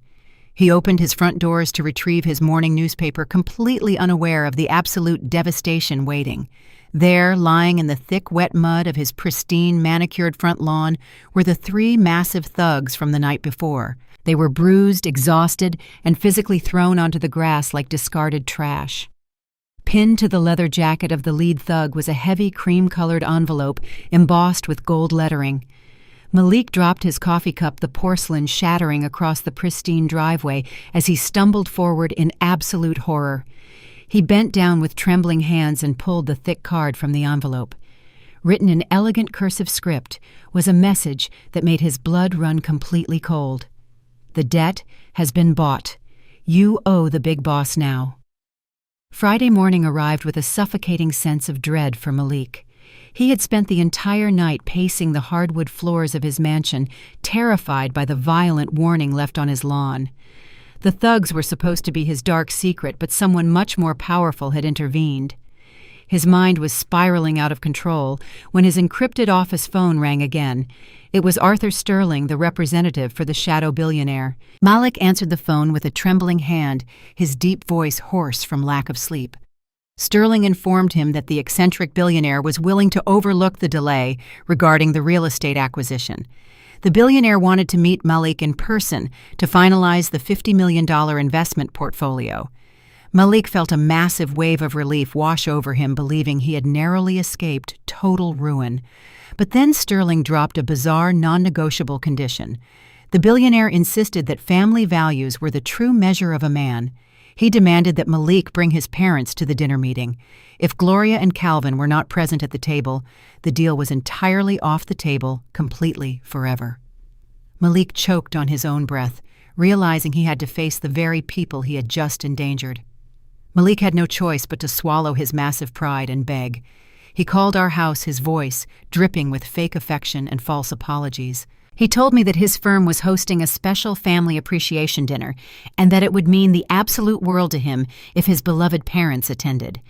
He opened his front doors to retrieve his morning newspaper, completely unaware of the absolute devastation waiting. There, lying in the thick, wet mud of his pristine, manicured front lawn, were the 3 massive thugs from the night before. They were bruised, exhausted, and physically thrown onto the grass like discarded trash. Pinned to the leather jacket of the lead thug was a heavy cream-colored envelope embossed with gold lettering. Malik dropped his coffee cup, the porcelain shattering across the pristine driveway as he stumbled forward in absolute horror. He bent down with trembling hands and pulled the thick card from the envelope. Written in elegant cursive script was a message that made his blood run completely cold. "The debt has been bought. You owe the big boss now." Friday morning arrived with a suffocating sense of dread for Malik. He had spent the entire night pacing the hardwood floors of his mansion, terrified by the violent warning left on his lawn. The thugs were supposed to be his dark secret, but someone much more powerful had intervened. His mind was spiraling out of control when his encrypted office phone rang again. It was Arthur Sterling, the representative for the shadow billionaire. Malik answered the phone with a trembling hand, his deep voice hoarse from lack of sleep. Sterling informed him that the eccentric billionaire was willing to overlook the delay regarding the real estate acquisition. The billionaire wanted to meet Malik in person to finalize the $50 million investment portfolio. Malik felt a massive wave of relief wash over him, believing he had narrowly escaped total ruin. But then Sterling dropped a bizarre, non-negotiable condition. The billionaire insisted that family values were the true measure of a man. He demanded that Malik bring his parents to the dinner meeting. If Gloria and Calvin were not present at the table, the deal was entirely off the table, completely, forever. Malik choked on his own breath, realizing he had to face the very people he had just endangered. Malik had no choice but to swallow his massive pride and beg. He called our house, his voice dripping with fake affection and false apologies. He told me that his firm was hosting a special family appreciation dinner and that it would mean the absolute world to him if his beloved parents attended.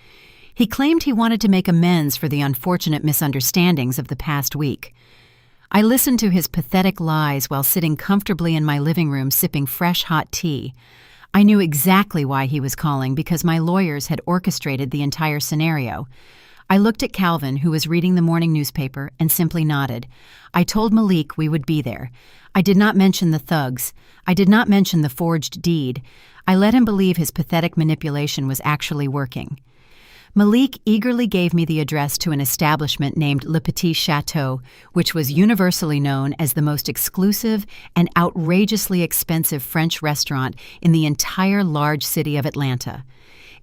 He claimed he wanted to make amends for the unfortunate misunderstandings of the past week. I listened to his pathetic lies while sitting comfortably in my living room sipping fresh hot tea. I knew exactly why he was calling because my lawyers had orchestrated the entire scenario. I looked at Calvin, who was reading the morning newspaper, and simply nodded. I told Malik we would be there. I did not mention the thugs. I did not mention the forged deed. I let him believe his pathetic manipulation was actually working. Malik eagerly gave me the address to an establishment named Le Petit Chateau, which was universally known as the most exclusive and outrageously expensive French restaurant in the entire large city of Atlanta.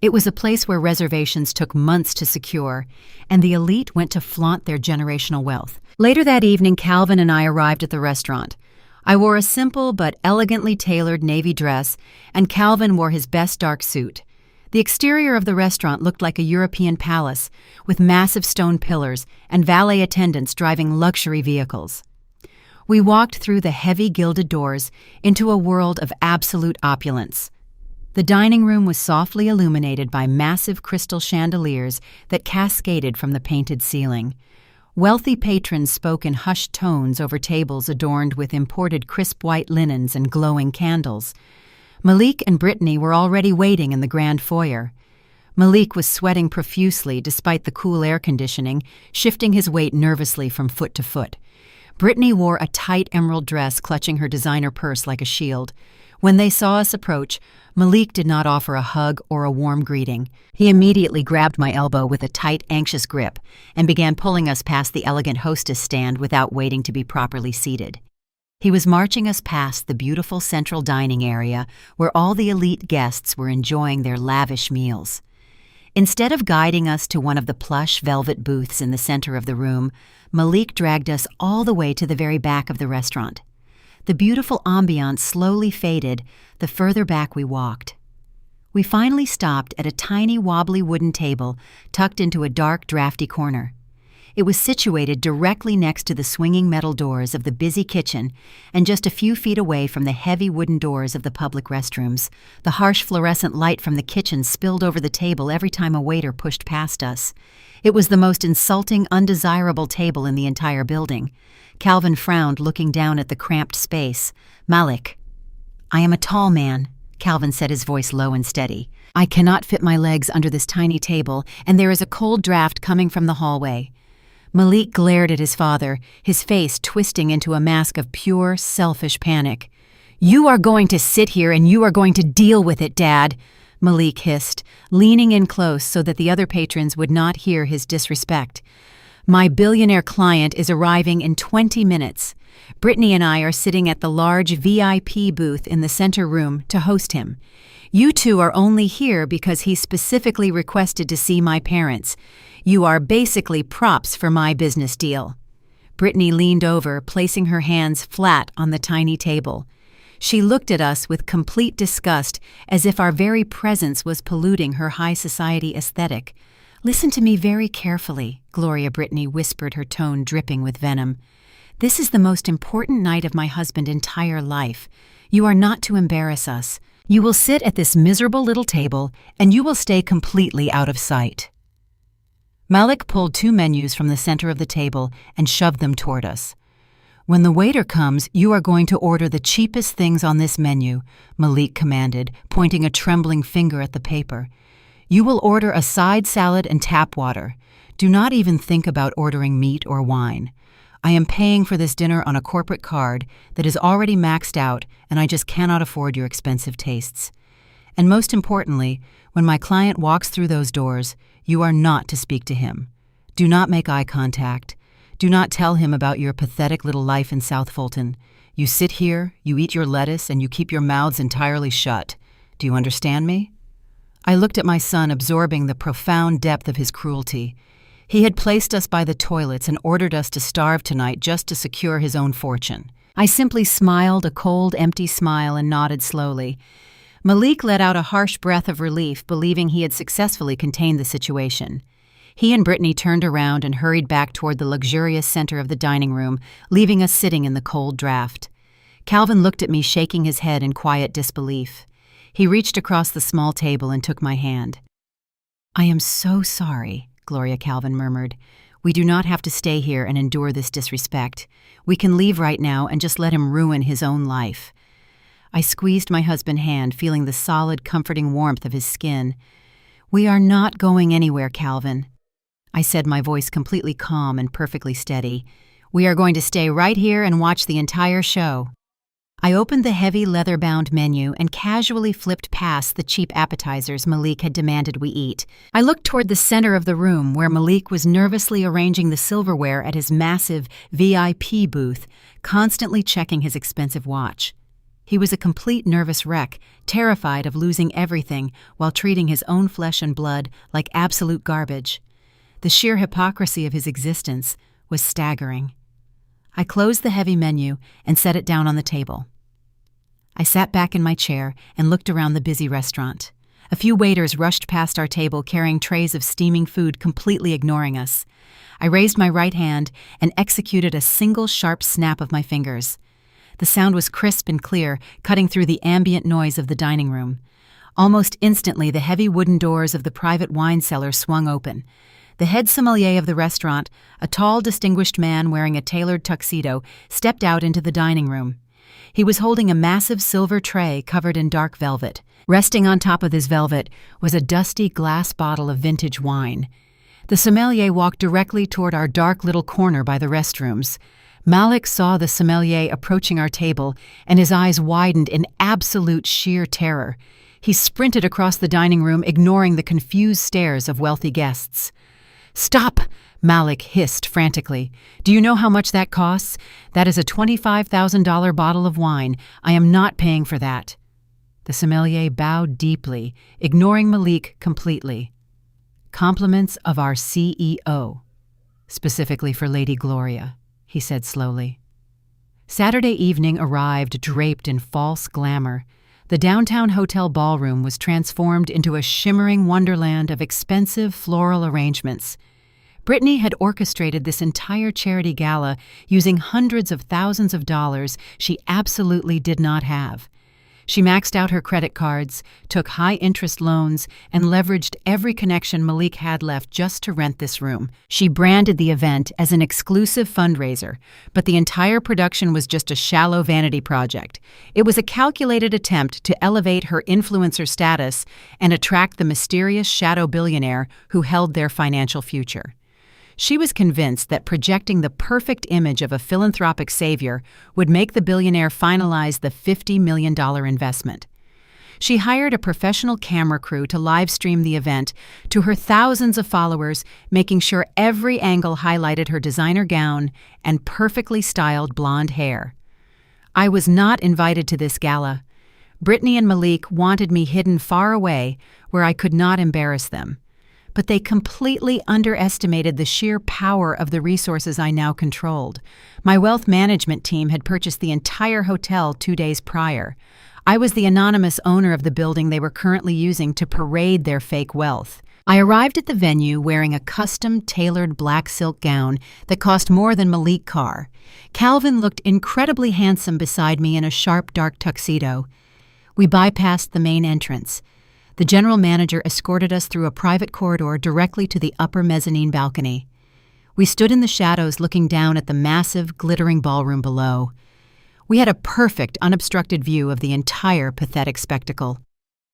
It was a place where reservations took months to secure, and the elite went to flaunt their generational wealth. Later that evening, Calvin and I arrived at the restaurant. I wore a simple but elegantly tailored navy dress, and Calvin wore his best dark suit. The exterior of the restaurant looked like a European palace, with massive stone pillars and valet attendants driving luxury vehicles. We walked through the heavy gilded doors into a world of absolute opulence. The dining room was softly illuminated by massive crystal chandeliers that cascaded from the painted ceiling. Wealthy patrons spoke in hushed tones over tables adorned with imported crisp white linens and glowing candles. Malik and Brittany were already waiting in the grand foyer. Malik was sweating profusely despite the cool air conditioning, shifting his weight nervously from foot to foot. Brittany wore a tight emerald dress clutching her designer purse like a shield. When they saw us approach, Malik did not offer a hug or a warm greeting. He immediately grabbed my elbow with a tight, anxious grip and began pulling us past the elegant hostess stand without waiting to be properly seated. He was marching us past the beautiful central dining area where all the elite guests were enjoying their lavish meals. Instead of guiding us to one of the plush velvet booths in the center of the room, Malik dragged us all the way to the very back of the restaurant. The beautiful ambiance slowly faded the further back we walked. We finally stopped at a tiny wobbly wooden table tucked into a dark, drafty corner. It was situated directly next to the swinging metal doors of the busy kitchen and just a few feet away from the heavy wooden doors of the public restrooms. The harsh fluorescent light from the kitchen spilled over the table every time a waiter pushed past us. It was the most insulting, undesirable table in the entire building. Calvin frowned, looking down at the cramped space. "Malik." "I am a tall man," Calvin said, his voice low and steady. "I cannot fit my legs under this tiny table, and there is a cold draft coming from the hallway." Malik glared at his father, his face twisting into a mask of pure, selfish panic. "You are going to sit here and you are going to deal with it, Dad," Malik hissed, leaning in close so that the other patrons would not hear his disrespect. "My billionaire client is arriving in 20 minutes. Brittany and I are sitting at the large VIP booth in the center room to host him. You two are only here because he specifically requested to see my parents. You are basically props for my business deal." Brittany leaned over, placing her hands flat on the tiny table. She looked at us with complete disgust, as if our very presence was polluting her high society aesthetic. "Listen to me very carefully," Gloria Brittany whispered, her tone dripping with venom. "This is the most important night of my husband's entire life. You are not to embarrass us. You will sit at this miserable little table, and you will stay completely out of sight." Malik pulled 2 menus from the center of the table and shoved them toward us. "When the waiter comes, you are going to order the cheapest things on this menu," Malik commanded, pointing a trembling finger at the paper. "You will order a side salad and tap water. Do not even think about ordering meat or wine. I am paying for this dinner on a corporate card that is already maxed out, and I just cannot afford your expensive tastes. And most importantly, when my client walks through those doors, you are not to speak to him. Do not make eye contact. Do not tell him about your pathetic little life in South Fulton. You sit here, you eat your lettuce, and you keep your mouths entirely shut. Do you understand me?" I looked at my son, absorbing the profound depth of his cruelty. He had placed us by the toilets and ordered us to starve tonight just to secure his own fortune. I simply smiled a cold, empty smile and nodded slowly. Malik let out a harsh breath of relief, believing he had successfully contained the situation. He and Brittany turned around and hurried back toward the luxurious center of the dining room, leaving us sitting in the cold draft. Calvin looked at me, shaking his head in quiet disbelief. He reached across the small table and took my hand. "I am so sorry," Gloria Calvin murmured. "We do not have to stay here and endure this disrespect. We can leave right now and just let him ruin his own life." I squeezed my husband's hand, feeling the solid, comforting warmth of his skin. "We are not going anywhere, Calvin," I said, my voice completely calm and perfectly steady. "We are going to stay right here and watch the entire show." I opened the heavy leather-bound menu and casually flipped past the cheap appetizers Malik had demanded we eat. I looked toward the center of the room where Malik was nervously arranging the silverware at his massive VIP booth, constantly checking his expensive watch. He was a complete nervous wreck, terrified of losing everything while treating his own flesh and blood like absolute garbage. The sheer hypocrisy of his existence was staggering. I closed the heavy menu and set it down on the table. I sat back in my chair and looked around the busy restaurant. A few waiters rushed past our table carrying trays of steaming food, completely ignoring us. I raised my right hand and executed a single sharp snap of my fingers. The sound was crisp and clear, cutting through the ambient noise of the dining room. Almost instantly, the heavy wooden doors of the private wine cellar swung open. The head sommelier of the restaurant, a tall, distinguished man wearing a tailored tuxedo, stepped out into the dining room. He was holding a massive silver tray covered in dark velvet. Resting on top of this velvet was a dusty glass bottle of vintage wine. The sommelier walked directly toward our dark little corner by the restrooms. Malik saw the sommelier approaching our table, and his eyes widened in absolute sheer terror. He sprinted across the dining room, ignoring the confused stares of wealthy guests. "Stop!" Malik hissed frantically. "Do you know how much that costs? That is a $25,000 bottle of wine. I am not paying for that." The sommelier bowed deeply, ignoring Malik completely. "Compliments of our CEO, specifically for Lady Gloria," he said slowly. Saturday evening arrived draped in false glamour. The downtown hotel ballroom was transformed into a shimmering wonderland of expensive floral arrangements. Brittany had orchestrated this entire charity gala using hundreds of thousands of dollars she absolutely did not have. She maxed out her credit cards, took high-interest loans, and leveraged every connection Malik had left just to rent this room. She branded the event as an exclusive fundraiser, but the entire production was just a shallow vanity project. It was a calculated attempt to elevate her influencer status and attract the mysterious shadow billionaire who held their financial future. She was convinced that projecting the perfect image of a philanthropic savior would make the billionaire finalize the $50 million investment. She hired a professional camera crew to live stream the event to her thousands of followers, making sure every angle highlighted her designer gown and perfectly styled blonde hair. I was not invited to this gala. Brittany and Malik wanted me hidden far away where I could not embarrass them. But they completely underestimated the sheer power of the resources I now controlled. My wealth management team had purchased the entire hotel 2 days prior. I was the anonymous owner of the building they were currently using to parade their fake wealth. I arrived at the venue wearing a custom tailored black silk gown that cost more than Malik Carr. Calvin looked incredibly handsome beside me in a sharp dark tuxedo. We bypassed the main entrance. The general manager escorted us through a private corridor directly to the upper mezzanine balcony. We stood in the shadows looking down at the massive, glittering ballroom below. We had a perfect, unobstructed view of the entire pathetic spectacle.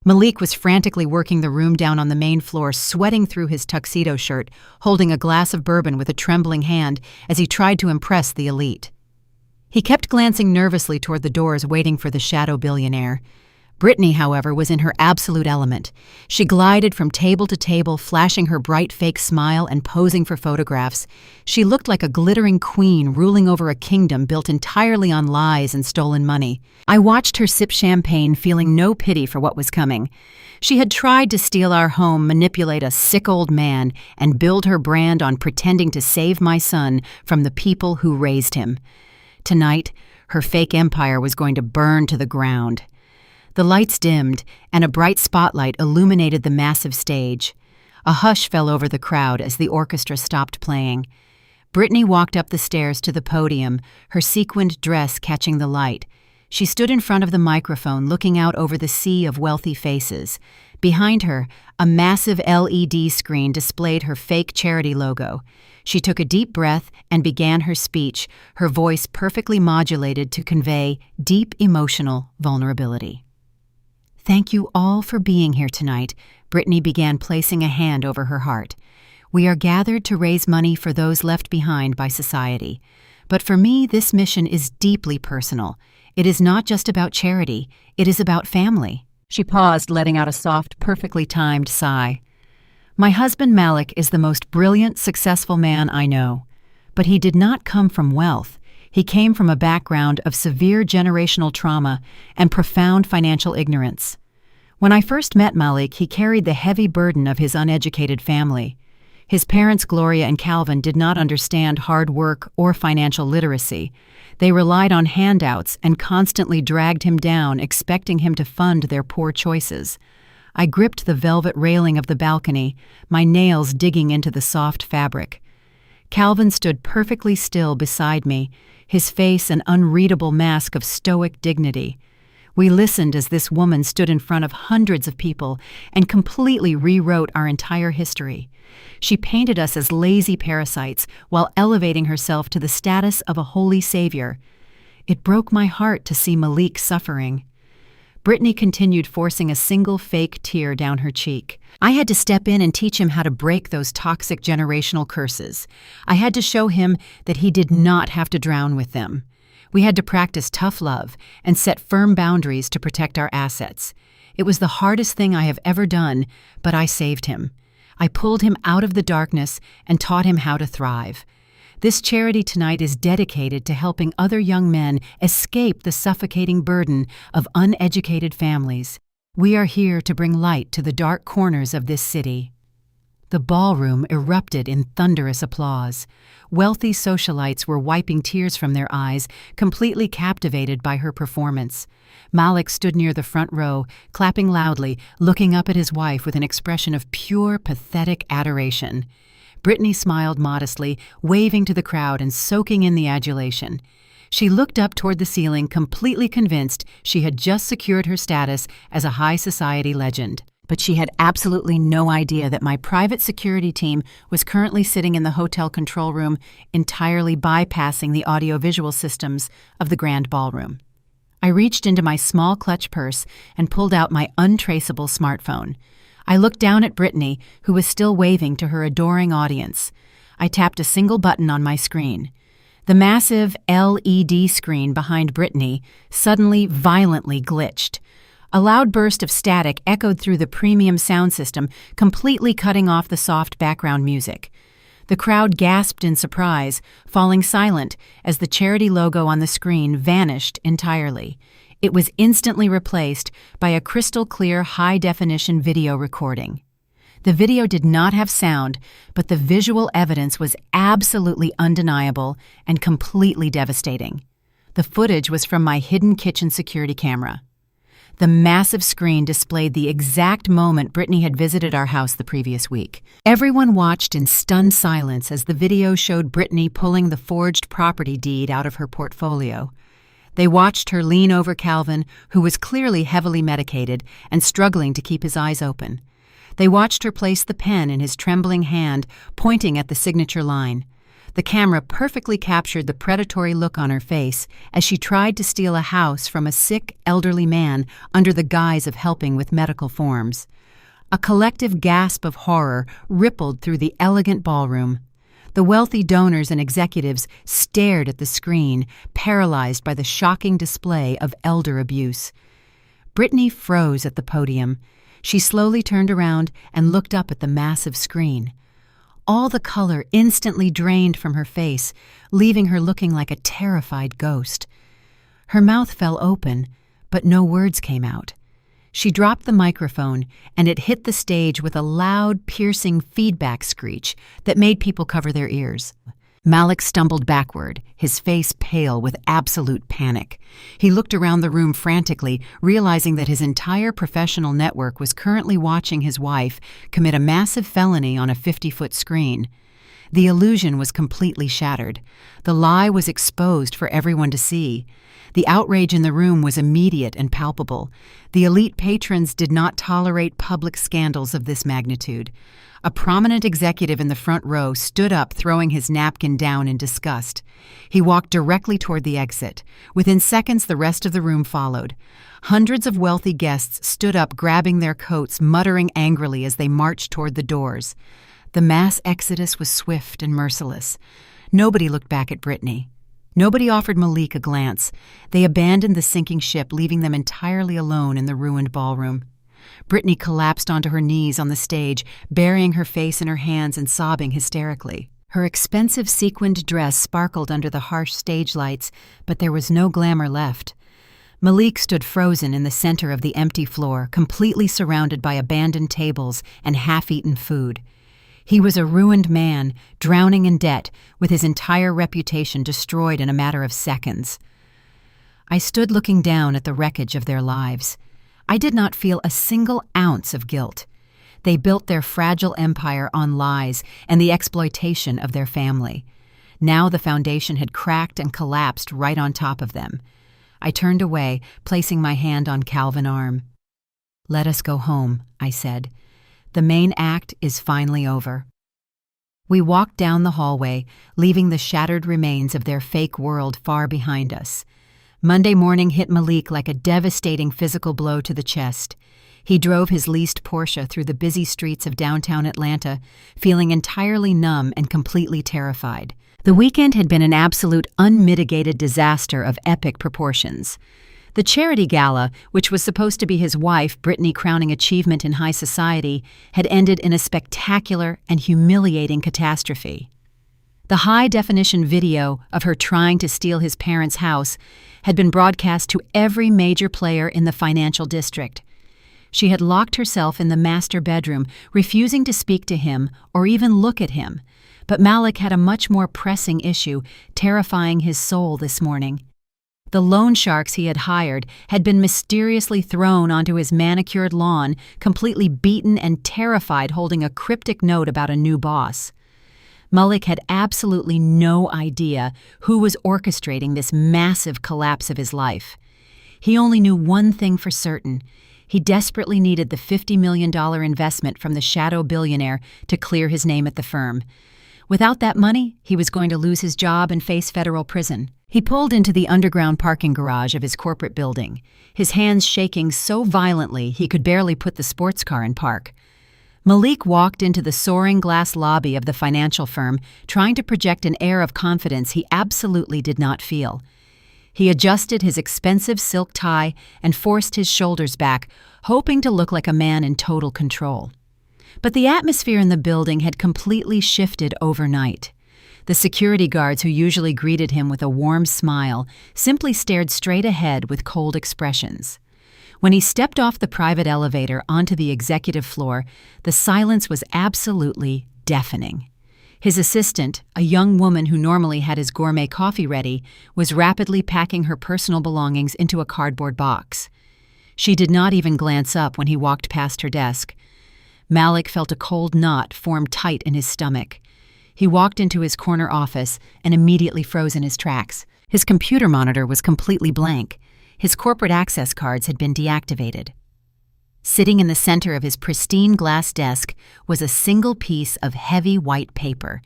Malik was frantically working the room down on the main floor, sweating through his tuxedo shirt, holding a glass of bourbon with a trembling hand as he tried to impress the elite. He kept glancing nervously toward the doors, waiting for the shadow billionaire. Brittany, however, was in her absolute element. She glided from table to table, flashing her bright fake smile and posing for photographs. She looked like a glittering queen ruling over a kingdom built entirely on lies and stolen money. I watched her sip champagne, feeling no pity for what was coming. She had tried to steal our home, manipulate a sick old man, and build her brand on pretending to save my son from the people who raised him. Tonight, her fake empire was going to burn to the ground. The lights dimmed, and a bright spotlight illuminated the massive stage. A hush fell over the crowd as the orchestra stopped playing. Brittany walked up the stairs to the podium, her sequined dress catching the light. She stood in front of the microphone looking out over the sea of wealthy faces. Behind her, a massive LED screen displayed her fake charity logo. She took a deep breath and began her speech, her voice perfectly modulated to convey deep emotional vulnerability. "Thank you all for being here tonight," Brittany began, placing a hand over her heart. "We are gathered to raise money for those left behind by society. But for me, this mission is deeply personal. It is not just about charity, it is about family." She paused, letting out a soft, perfectly timed sigh. "My husband Malik is the most brilliant, successful man I know. But he did not come from wealth. He came from a background of severe generational trauma and profound financial ignorance. When I first met Malik, he carried the heavy burden of his uneducated family. His parents, Gloria and Calvin, did not understand hard work or financial literacy. They relied on handouts and constantly dragged him down, expecting him to fund their poor choices. I gripped the velvet railing of the balcony, my nails digging into the soft fabric. Calvin stood perfectly still beside me, his face an unreadable mask of stoic dignity. We listened as this woman stood in front of hundreds of people and completely rewrote our entire history. She painted us as lazy parasites while elevating herself to the status of a holy savior. It broke my heart to see Malik suffering. Brittany continued, forcing a single fake tear down her cheek. "I had to step in and teach him how to break those toxic generational curses. I had to show him that he did not have to drown with them. We had to practice tough love and set firm boundaries to protect our assets. It was the hardest thing I have ever done, but I saved him. I pulled him out of the darkness and taught him how to thrive. This charity tonight is dedicated to helping other young men escape the suffocating burden of uneducated families. We are here to bring light to the dark corners of this city." The ballroom erupted in thunderous applause. Wealthy socialites were wiping tears from their eyes, completely captivated by her performance. Malik stood near the front row, clapping loudly, looking up at his wife with an expression of pure, pathetic adoration. Brittany smiled modestly, waving to the crowd and soaking in the adulation. She looked up toward the ceiling, completely convinced she had just secured her status as a high society legend. But she had absolutely no idea that my private security team was currently sitting in the hotel control room, entirely bypassing the audiovisual systems of the grand ballroom. I reached into my small clutch purse and pulled out my untraceable smartphone. I looked down at Brittany, who was still waving to her adoring audience. I tapped a single button on my screen. The massive LED screen behind Brittany suddenly violently glitched. A loud burst of static echoed through the premium sound system, completely cutting off the soft background music. The crowd gasped in surprise, falling silent as the charity logo on the screen vanished entirely. It was instantly replaced by a crystal-clear, high-definition video recording. The video did not have sound, but the visual evidence was absolutely undeniable and completely devastating. The footage was from my hidden kitchen security camera. The massive screen displayed the exact moment Brittany had visited our house the previous week. Everyone watched in stunned silence as the video showed Brittany pulling the forged property deed out of her portfolio. They watched her lean over Calvin, who was clearly heavily medicated and struggling to keep his eyes open. They watched her place the pen in his trembling hand, pointing at the signature line. The camera perfectly captured the predatory look on her face as she tried to steal a house from a sick, elderly man under the guise of helping with medical forms. A collective gasp of horror rippled through the elegant ballroom. The wealthy donors and executives stared at the screen, paralyzed by the shocking display of elder abuse. Brittany froze at the podium. She slowly turned around and looked up at the massive screen. All the color instantly drained from her face, leaving her looking like a terrified ghost. Her mouth fell open, but no words came out. She dropped the microphone, and it hit the stage with a loud, piercing feedback screech that made people cover their ears. Malik stumbled backward, his face pale with absolute panic. He looked around the room frantically, realizing that his entire professional network was currently watching his wife commit a massive felony on a 50-foot screen. The illusion was completely shattered. The lie was exposed for everyone to see. The outrage in the room was immediate and palpable. The elite patrons did not tolerate public scandals of this magnitude. A prominent executive in the front row stood up, throwing his napkin down in disgust. He walked directly toward the exit. Within seconds, the rest of the room followed. Hundreds of wealthy guests stood up, grabbing their coats, muttering angrily as they marched toward the doors. The mass exodus was swift and merciless. Nobody looked back at Brittany. Nobody offered Malik a glance. They abandoned the sinking ship, leaving them entirely alone in the ruined ballroom. Brittany collapsed onto her knees on the stage, burying her face in her hands and sobbing hysterically. Her expensive sequined dress sparkled under the harsh stage lights, but there was no glamour left. Malik stood frozen in the center of the empty floor, completely surrounded by abandoned tables and half-eaten food. He was a ruined man, drowning in debt, with his entire reputation destroyed in a matter of seconds. I stood looking down at the wreckage of their lives. I did not feel a single ounce of guilt. They built their fragile empire on lies and the exploitation of their family. Now the foundation had cracked and collapsed right on top of them. I turned away, placing my hand on Calvin's arm. "Let us go home," I said. "The main act is finally over." We walked down the hallway, leaving the shattered remains of their fake world far behind us. Monday morning hit Malik like a devastating physical blow to the chest. He drove his leased Porsche through the busy streets of downtown Atlanta, feeling entirely numb and completely terrified. The weekend had been an absolute unmitigated disaster of epic proportions. The charity gala, which was supposed to be his wife, Brittany, crowning achievement in high society, had ended in a spectacular and humiliating catastrophe. The high-definition video of her trying to steal his parents' house had been broadcast to every major player in the financial district. She had locked herself in the master bedroom, refusing to speak to him or even look at him. But Malik had a much more pressing issue, terrifying his soul this morning. The loan sharks he had hired had been mysteriously thrown onto his manicured lawn, completely beaten and terrified, holding a cryptic note about a new boss. Malik had absolutely no idea who was orchestrating this massive collapse of his life. He only knew one thing for certain. He desperately needed the $50 million investment from the shadow billionaire to clear his name at the firm. Without that money, he was going to lose his job and face federal prison. He pulled into the underground parking garage of his corporate building, his hands shaking so violently he could barely put the sports car in park. Malik walked into the soaring glass lobby of the financial firm, trying to project an air of confidence he absolutely did not feel. He adjusted his expensive silk tie and forced his shoulders back, hoping to look like a man in total control. But the atmosphere in the building had completely shifted overnight. The security guards who usually greeted him with a warm smile simply stared straight ahead with cold expressions. When he stepped off the private elevator onto the executive floor, the silence was absolutely deafening. His assistant, a young woman who normally had his gourmet coffee ready, was rapidly packing her personal belongings into a cardboard box. She did not even glance up when he walked past her desk. Malik felt a cold knot form tight in his stomach. He walked into his corner office and immediately froze in his tracks. His computer monitor was completely blank. His corporate access cards had been deactivated. Sitting in the center of his pristine glass desk was a single piece of heavy white paper.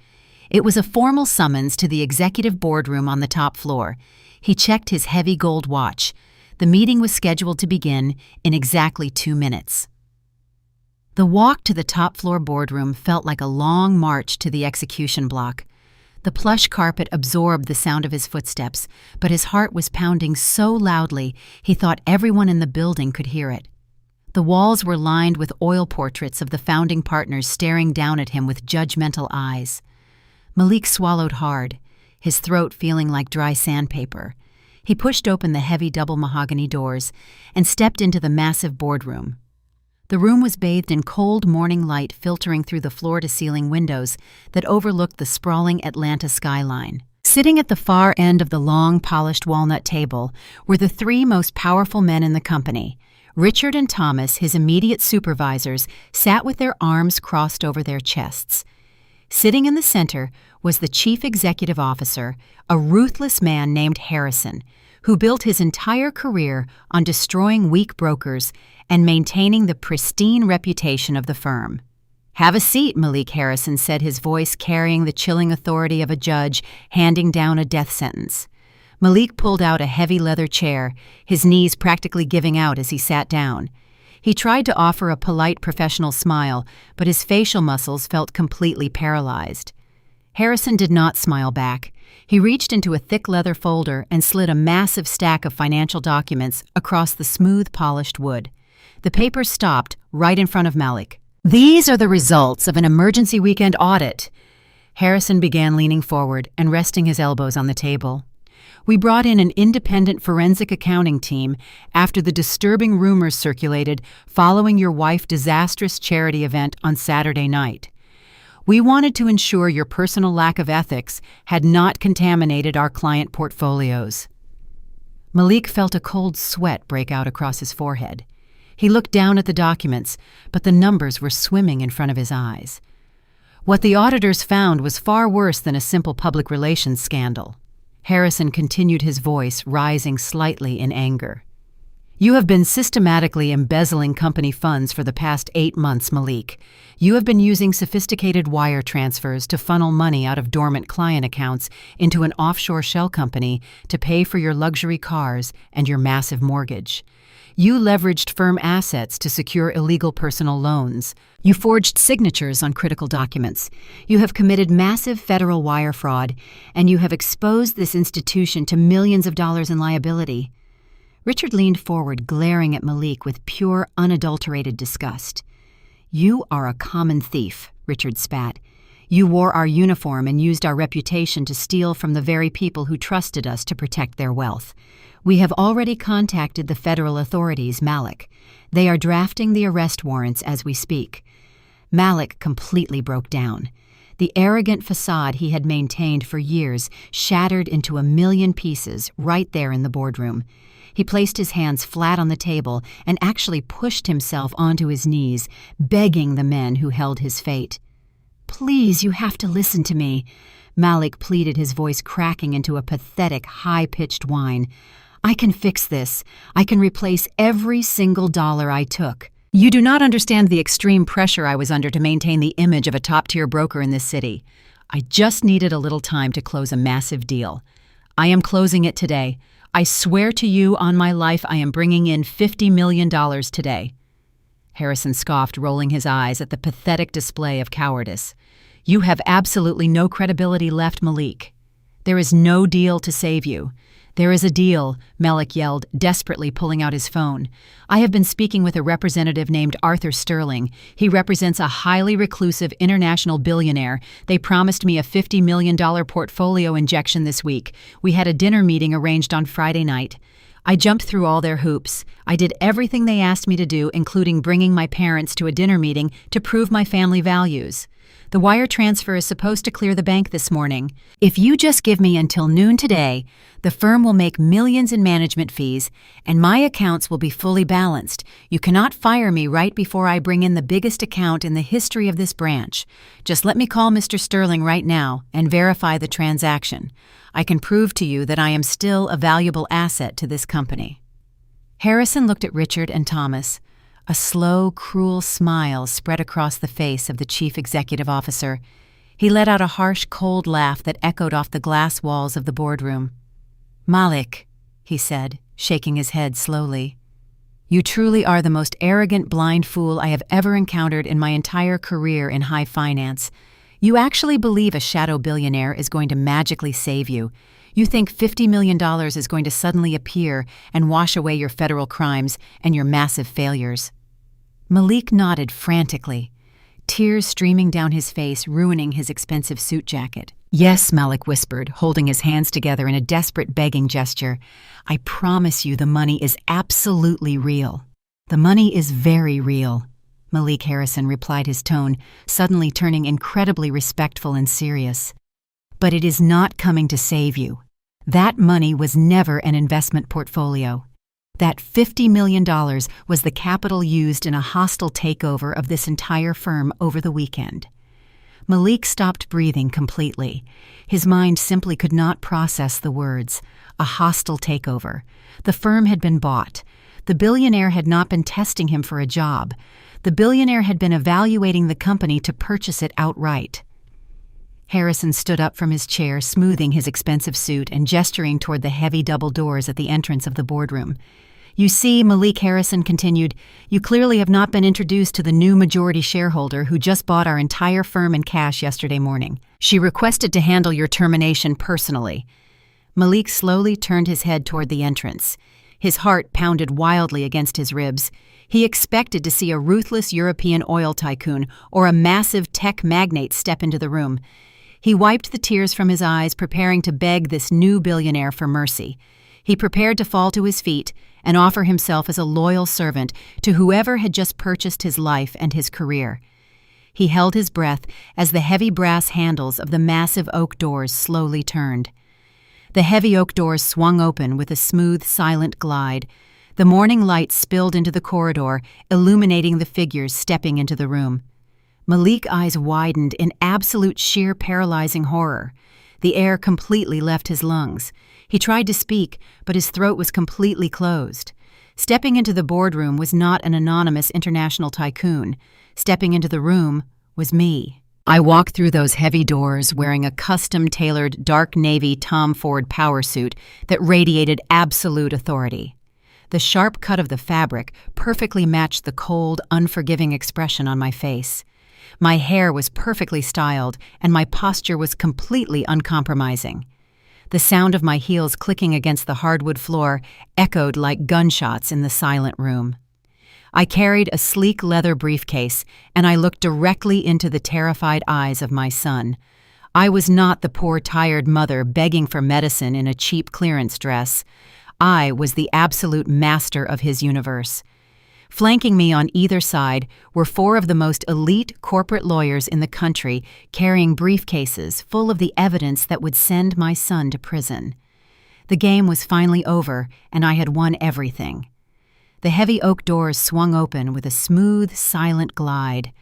It was a formal summons to the executive boardroom on the top floor. He checked his heavy gold watch. The meeting was scheduled to begin in exactly 2 minutes. The walk to the top floor boardroom felt like a long march to the execution block. The plush carpet absorbed the sound of his footsteps, but his heart was pounding so loudly he thought everyone in the building could hear it. The walls were lined with oil portraits of the founding partners staring down at him with judgmental eyes. Malik swallowed hard, his throat feeling like dry sandpaper. He pushed open the heavy double mahogany doors and stepped into the massive boardroom. The room was bathed in cold morning light filtering through the floor-to-ceiling windows that overlooked the sprawling Atlanta skyline. Sitting at the far end of the long, polished walnut table were the three most powerful men in the company. Richard and Thomas, his immediate supervisors, sat with their arms crossed over their chests. Sitting in the center was the chief executive officer, a ruthless man named Harrison, who built his entire career on destroying weak brokers and maintaining the pristine reputation of the firm. "Have a seat," Malik Harrison said, his voice carrying the chilling authority of a judge handing down a death sentence. Malik pulled out a heavy leather chair, his knees practically giving out as he sat down. He tried to offer a polite professional smile, but his facial muscles felt completely paralyzed. Harrison did not smile back. He reached into a thick leather folder and slid a massive stack of financial documents across the smooth, polished wood. The papers stopped right in front of Malik. "These are the results of an emergency weekend audit." Harrison began leaning forward and resting his elbows on the table. "We brought in an independent forensic accounting team after the disturbing rumors circulated following your wife's disastrous charity event on Saturday night. We wanted to ensure your personal lack of ethics had not contaminated our client portfolios." Malik felt a cold sweat break out across his forehead. He looked down at the documents, but the numbers were swimming in front of his eyes. What the auditors found was far worse than a simple public relations scandal. Harrison continued, his voice rising slightly in anger. "You have been systematically embezzling company funds for the past 8 months, Malik. You have been using sophisticated wire transfers to funnel money out of dormant client accounts into an offshore shell company to pay for your luxury cars and your massive mortgage. You leveraged firm assets to secure illegal personal loans. You forged signatures on critical documents. You have committed massive federal wire fraud, and you have exposed this institution to millions of dollars in liability." Richard leaned forward, glaring at Malik with pure, unadulterated disgust. "You are a common thief," Richard spat. "You wore our uniform and used our reputation to steal from the very people who trusted us to protect their wealth. We have already contacted the federal authorities, Malik. They are drafting the arrest warrants as we speak." Malik completely broke down. The arrogant facade he had maintained for years shattered into a million pieces right there in the boardroom. He placed his hands flat on the table and actually pushed himself onto his knees, begging the men who held his fate. "Please, you have to listen to me," Malik pleaded, his voice cracking into a pathetic, high-pitched whine. "I can fix this. I can replace every single dollar I took. You do not understand the extreme pressure I was under to maintain the image of a top-tier broker in this city. I just needed a little time to close a massive deal. I am closing it today. I swear to you on my life I am bringing in $50 million today." Harrison scoffed, rolling his eyes at the pathetic display of cowardice. "You have absolutely no credibility left, Malik. There is no deal to save you." "There is a deal," Malik yelled, desperately pulling out his phone. "I have been speaking with a representative named Arthur Sterling. He represents a highly reclusive international billionaire. They promised me a $50 million portfolio injection this week. We had a dinner meeting arranged on Friday night. I jumped through all their hoops. I did everything they asked me to do, including bringing my parents to a dinner meeting to prove my family values. The wire transfer is supposed to clear the bank this morning. If you just give me until noon today, the firm will make millions in management fees, and my accounts will be fully balanced. You cannot fire me right before I bring in the biggest account in the history of this branch. Just let me call Mr. Sterling right now and verify the transaction. I can prove to you that I am still a valuable asset to this company." Harrison looked at Richard and Thomas. A slow, cruel smile spread across the face of the chief executive officer. He let out a harsh, cold laugh that echoed off the glass walls of the boardroom. "Malik," he said, shaking his head slowly, "you truly are the most arrogant, blind fool I have ever encountered in my entire career in high finance. You actually believe a shadow billionaire is going to magically save you. You think $50 million is going to suddenly appear and wash away your federal crimes and your massive failures." Malik nodded frantically, tears streaming down his face, ruining his expensive suit jacket. "Yes," Malik whispered, holding his hands together in a desperate begging gesture. "I promise you the money is absolutely real. The money is very real." Malik Harrison replied, his tone suddenly turning incredibly respectful and serious. "But it is not coming to save you. That money was never an investment portfolio. That $50 million was the capital used in a hostile takeover of this entire firm over the weekend." Malik stopped breathing completely. His mind simply could not process the words. A hostile takeover. The firm had been bought. The billionaire had not been testing him for a job. The billionaire had been evaluating the company to purchase it outright. Harrison stood up from his chair, smoothing his expensive suit and gesturing toward the heavy double doors at the entrance of the boardroom. "You see," Malik Harrison continued, "you clearly have not been introduced to the new majority shareholder who just bought our entire firm in cash yesterday morning. She requested to handle your termination personally." Malik slowly turned his head toward the entrance. His heart pounded wildly against his ribs. He expected to see a ruthless European oil tycoon or a massive tech magnate step into the room. He wiped the tears from his eyes, preparing to beg this new billionaire for mercy. He prepared to fall to his feet and offer himself as a loyal servant to whoever had just purchased his life and his career. He held his breath as the heavy brass handles of the massive oak doors slowly turned. The heavy oak doors swung open with a smooth, silent glide. The morning light spilled into the corridor, illuminating the figures stepping into the room. Malik's eyes widened in absolute sheer paralyzing horror. The air completely left his lungs. He tried to speak, but his throat was completely closed. Stepping into the boardroom was not an anonymous international tycoon. Stepping into the room was me. I walked through those heavy doors wearing a custom-tailored dark navy Tom Ford power suit that radiated absolute authority. The sharp cut of the fabric perfectly matched the cold, unforgiving expression on my face. My hair was perfectly styled, and my posture was completely uncompromising. The sound of my heels clicking against the hardwood floor echoed like gunshots in the silent room. I carried a sleek leather briefcase, and I looked directly into the terrified eyes of my son. I was not the poor, tired mother begging for medicine in a cheap clearance dress. I was the absolute master of his universe. Flanking me on either side were 4 of the most elite corporate lawyers in the country, carrying briefcases full of the evidence that would send my son to prison. The game was finally over, and I had won everything. The heavy oak doors swung open with a smooth, silent glide.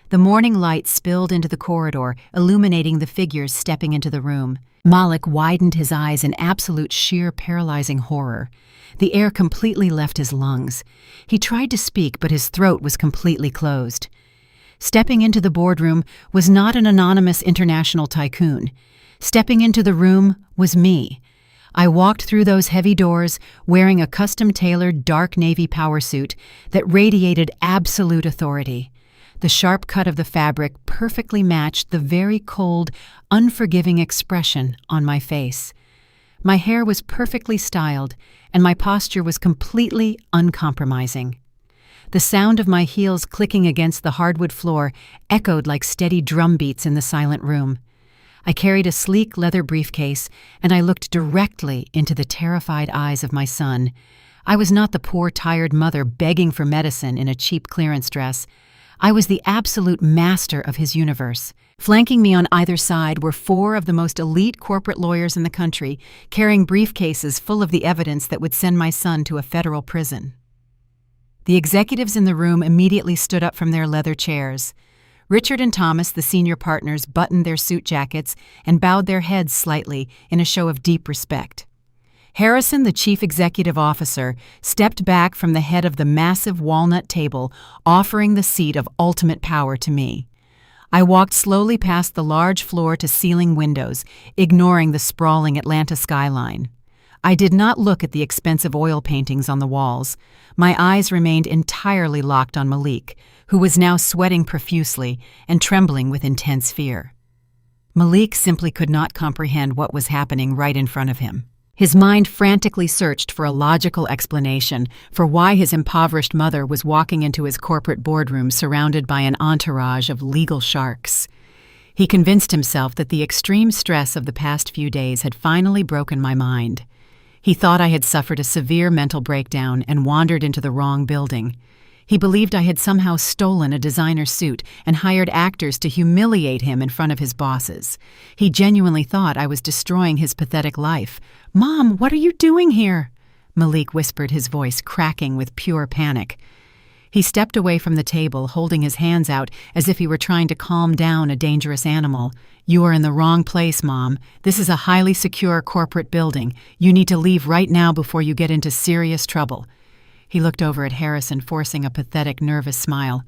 The morning light spilled into the corridor, illuminating the figures stepping into the room. Malik widened his eyes in absolute sheer paralyzing horror. The air completely left his lungs. He tried to speak, but his throat was completely closed. Stepping into the boardroom was not an anonymous international tycoon. Stepping into the room was me. I walked through those heavy doors wearing a custom-tailored dark navy power suit that radiated absolute authority. The sharp cut of the fabric perfectly matched the very cold, unforgiving expression on my face. My hair was perfectly styled, and my posture was completely uncompromising. The sound of my heels clicking against the hardwood floor echoed like steady drum beats in the silent room. I carried a sleek leather briefcase, and I looked directly into the terrified eyes of my son. I was not the poor, tired mother begging for medicine in a cheap clearance dress. I was the absolute master of his universe. Flanking me on either side were 4 of the most elite corporate lawyers in the country, carrying briefcases full of the evidence that would send my son to a federal prison. The executives in the room immediately stood up from their leather chairs. Richard and Thomas, the senior partners, buttoned their suit jackets and bowed their heads slightly in a show of deep respect. Harrison, the chief executive officer, stepped back from the head of the massive walnut table, offering the seat of ultimate power to me. I walked slowly past the large floor-to-ceiling windows, ignoring the sprawling Atlanta skyline. I did not look at the expensive oil paintings on the walls. My eyes remained entirely locked on Malik, who was now sweating profusely and trembling with intense fear. Malik simply could not comprehend what was happening right in front of him. His mind frantically searched for a logical explanation for why his impoverished mother was walking into his corporate boardroom surrounded by an entourage of legal sharks. He convinced himself that the extreme stress of the past few days had finally broken my mind. He thought I had suffered a severe mental breakdown and wandered into the wrong building. He believed I had somehow stolen a designer suit and hired actors to humiliate him in front of his bosses. He genuinely thought I was destroying his pathetic life. "Mom, what are you doing here?" Malik whispered, his voice cracking with pure panic. He stepped away from the table, holding his hands out as if he were trying to calm down a dangerous animal. "You are in the wrong place, Mom. This is a highly secure corporate building. You need to leave right now before you get into serious trouble." He looked over at Harrison, forcing a pathetic, nervous smile.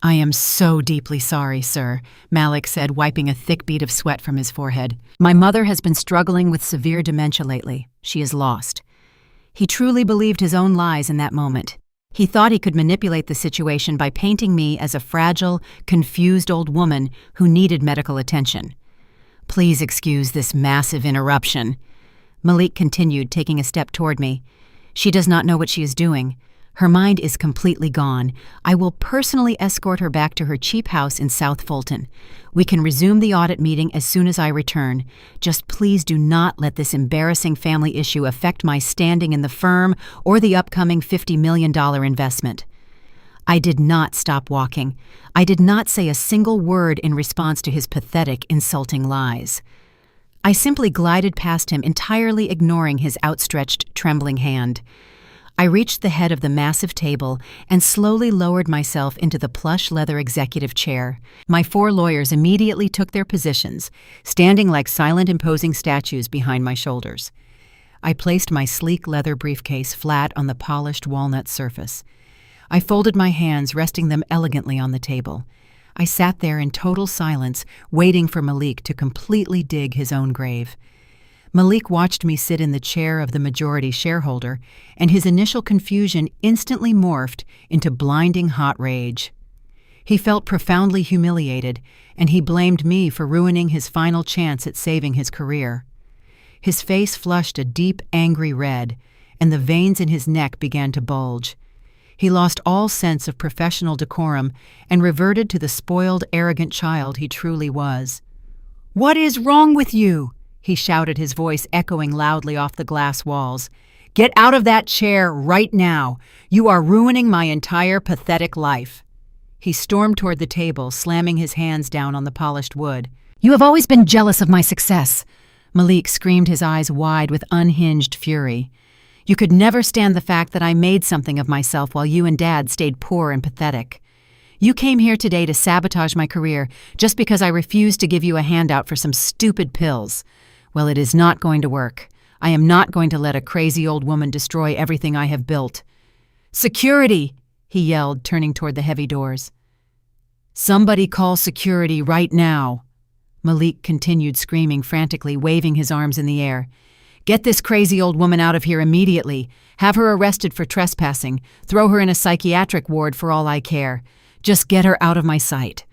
"I am so deeply sorry, sir," Malik said, wiping a thick bead of sweat from his forehead. "My mother has been struggling with severe dementia lately. She is lost." He truly believed his own lies in that moment. He thought he could manipulate the situation by painting me as a fragile, confused old woman who needed medical attention. "Please excuse this massive interruption," Malik continued, taking a step toward me. "She does not know what she is doing. Her mind is completely gone. I will personally escort her back to her cheap house in South Fulton. We can resume the audit meeting as soon as I return. Just please do not let this embarrassing family issue affect my standing in the firm or the upcoming $50 million investment." I did not stop walking. I did not say a single word in response to his pathetic, insulting lies. I simply glided past him, entirely ignoring his outstretched, trembling hand. I reached the head of the massive table and slowly lowered myself into the plush leather executive chair. My 4 lawyers immediately took their positions, standing like silent, imposing statues behind my shoulders. I placed my sleek leather briefcase flat on the polished walnut surface. I folded my hands, resting them elegantly on the table. I sat there in total silence, waiting for Malik to completely dig his own grave. Malik watched me sit in the chair of the majority shareholder, and his initial confusion instantly morphed into blinding hot rage. He felt profoundly humiliated, and he blamed me for ruining his final chance at saving his career. His face flushed a deep, angry red, and the veins in his neck began to bulge. He lost all sense of professional decorum and reverted to the spoiled, arrogant child he truly was. "What is wrong with you?" he shouted, his voice echoing loudly off the glass walls. "Get out of that chair right now. You are ruining my entire pathetic life." He stormed toward the table, slamming his hands down on the polished wood. "You have always been jealous of my success," Malik screamed, his eyes wide with unhinged fury. "You could never stand the fact that I made something of myself while you and Dad stayed poor and pathetic. You came here today to sabotage my career just because I refused to give you a handout for some stupid pills. Well, it is not going to work. I am not going to let a crazy old woman destroy everything I have built." "Security!" he yelled, turning toward the heavy doors. "Somebody call security right now," Malik continued, screaming frantically, waving his arms in the air. "Get this crazy old woman out of here immediately. Have her arrested for trespassing. Throw her in a psychiatric ward for all I care. Just get her out of my sight."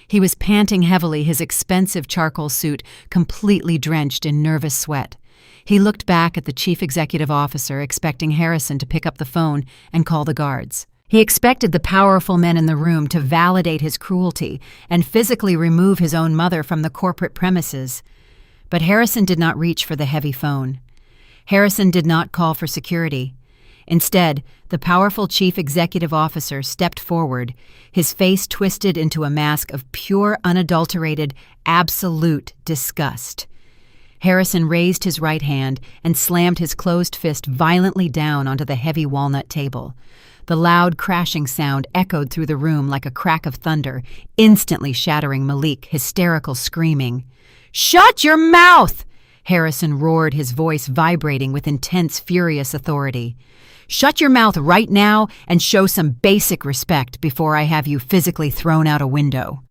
He was panting heavily, his expensive charcoal suit completely drenched in nervous sweat. He looked back at the chief executive officer, expecting Harrison to pick up the phone and call the guards. He expected the powerful men in the room to validate his cruelty and physically remove his own mother from the corporate premises. But Harrison did not reach for the heavy phone. Harrison did not call for security. Instead, the powerful chief executive officer stepped forward, his face twisted into a mask of pure, unadulterated, absolute disgust. Harrison raised his right hand and slammed his closed fist violently down onto the heavy walnut table. The loud crashing sound echoed through the room like a crack of thunder, instantly shattering Malik, hysterical screaming. "Shut your mouth!" Harrison roared, his voice vibrating with intense, furious authority. "Shut your mouth right now and show some basic respect before I have you physically thrown out a window."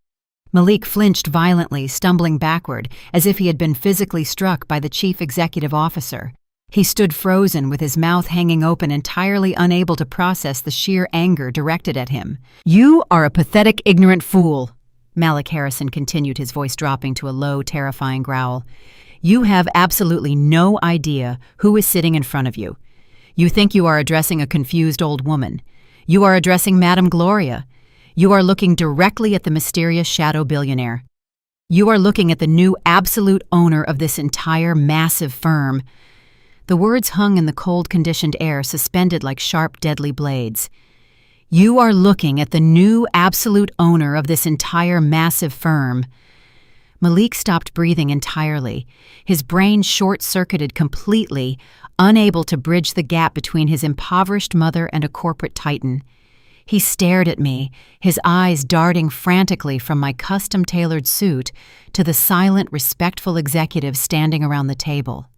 Malik flinched violently, stumbling backward, as if he had been physically struck by the chief executive officer. He stood frozen, with his mouth hanging open, entirely unable to process the sheer anger directed at him. "You are a pathetic, ignorant fool," Malik Harrison continued, his voice dropping to a low, terrifying growl. "You have absolutely no idea who is sitting in front of you. You think you are addressing a confused old woman. You are addressing Madame Gloria. You are looking directly at the mysterious shadow billionaire. You are looking at the new absolute owner of this entire massive firm." The words hung in the cold, conditioned air, suspended like sharp, deadly blades. You are looking at the new absolute owner of this entire massive firm." Malik stopped breathing entirely. His brain short-circuited completely, unable to bridge the gap between his impoverished mother and a corporate titan. He stared at me, his eyes darting frantically from my custom-tailored suit to the silent, respectful executives standing around the table.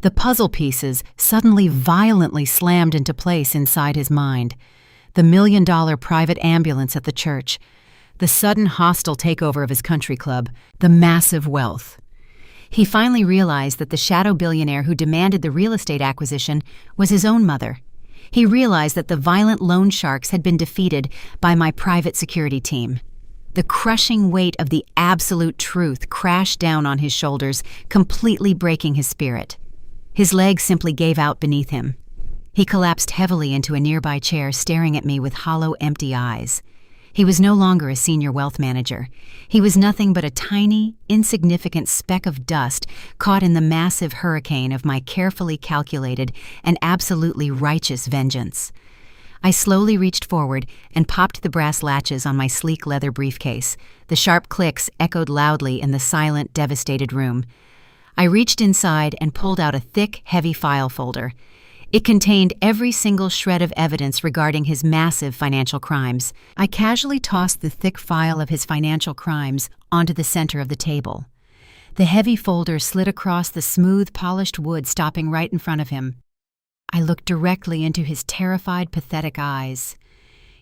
The puzzle pieces suddenly violently slammed into place inside his mind. The $1 million private ambulance at the church, the sudden hostile takeover of his country club, the massive wealth. He finally realized that the shadow billionaire who demanded the real estate acquisition was his own mother. He realized that the violent loan sharks had been defeated by my private security team. The crushing weight of the absolute truth crashed down on his shoulders, completely breaking his spirit. His legs simply gave out beneath him. He collapsed heavily into a nearby chair, staring at me with hollow, empty eyes. He was no longer a senior wealth manager. He was nothing but a tiny, insignificant speck of dust caught in the massive hurricane of my carefully calculated and absolutely righteous vengeance. I slowly reached forward and popped the brass latches on my sleek leather briefcase. The sharp clicks echoed loudly in the silent, devastated room. I reached inside and pulled out a thick, heavy file folder. It contained every single shred of evidence regarding his massive financial crimes. I casually tossed the thick file of his financial crimes onto the center of the table. The heavy folder slid across the smooth, polished wood, stopping right in front of him. I looked directly into his terrified, pathetic eyes.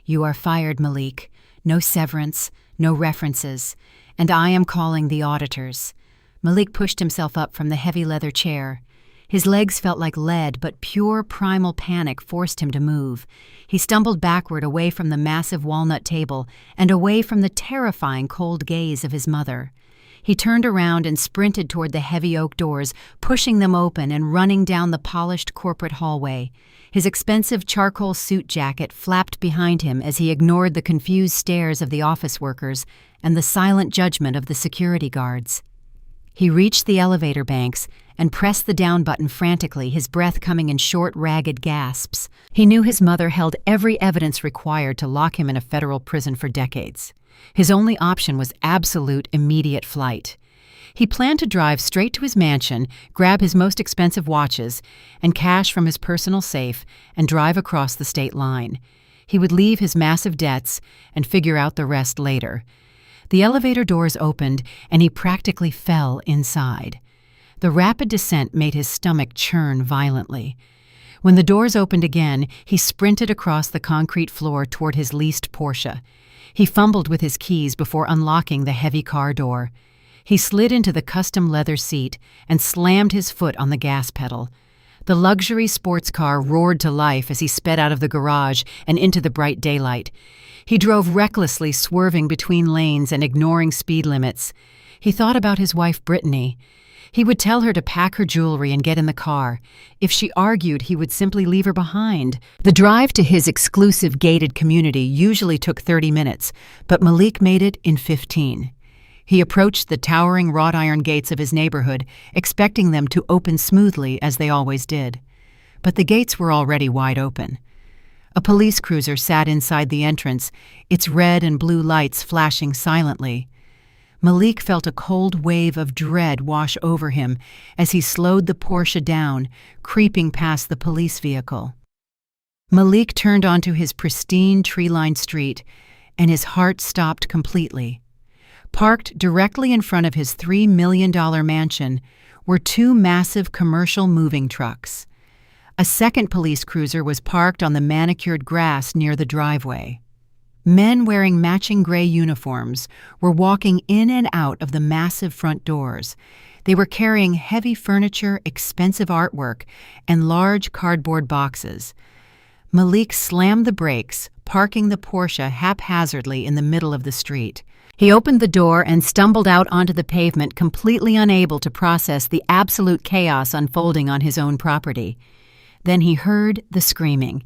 "You are fired, Malik. No severance, no references, and I am calling the auditors." Malik pushed himself up from the heavy leather chair. His legs felt like lead, but pure primal panic forced him to move. He stumbled backward away from the massive walnut table and away from the terrifying cold gaze of his mother. He turned around and sprinted toward the heavy oak doors, pushing them open and running down the polished corporate hallway. His expensive charcoal suit jacket flapped behind him as he ignored the confused stares of the office workers and the silent judgment of the security guards. He reached the elevator banks and pressed the down button frantically, his breath coming in short, ragged gasps. He knew his mother held every evidence required to lock him in a federal prison for decades. His only option was absolute, immediate flight. He planned to drive straight to his mansion, grab his most expensive watches and cash from his personal safe, and drive across the state line. He would leave his massive debts and figure out the rest later. The elevator doors opened, and he practically fell inside. The rapid descent made his stomach churn violently. When the doors opened again, he sprinted across the concrete floor toward his leased Porsche. He fumbled with his keys before unlocking the heavy car door. He slid into the custom leather seat and slammed his foot on the gas pedal. The luxury sports car roared to life as he sped out of the garage and into the bright daylight. He drove recklessly, swerving between lanes and ignoring speed limits. He thought about his wife, Brittany. He would tell her to pack her jewelry and get in the car. If she argued, he would simply leave her behind. The drive to his exclusive gated community usually took 30 minutes, but Malik made it in 15. He approached the towering wrought iron gates of his neighborhood, expecting them to open smoothly as they always did. But the gates were already wide open. A police cruiser sat inside the entrance, its red and blue lights flashing silently. Malik felt a cold wave of dread wash over him as he slowed the Porsche down, creeping past the police vehicle. Malik turned onto his pristine, tree-lined street, and his heart stopped completely. Parked directly in front of his $3 million mansion were two massive commercial moving trucks. A second police cruiser was parked on the manicured grass near the driveway. Men wearing matching gray uniforms were walking in and out of the massive front doors. They were carrying heavy furniture, expensive artwork, and large cardboard boxes. Malik slammed the brakes, parking the Porsche haphazardly in the middle of the street. He opened the door and stumbled out onto the pavement, completely unable to process the absolute chaos unfolding on his own property. Then he heard the screaming.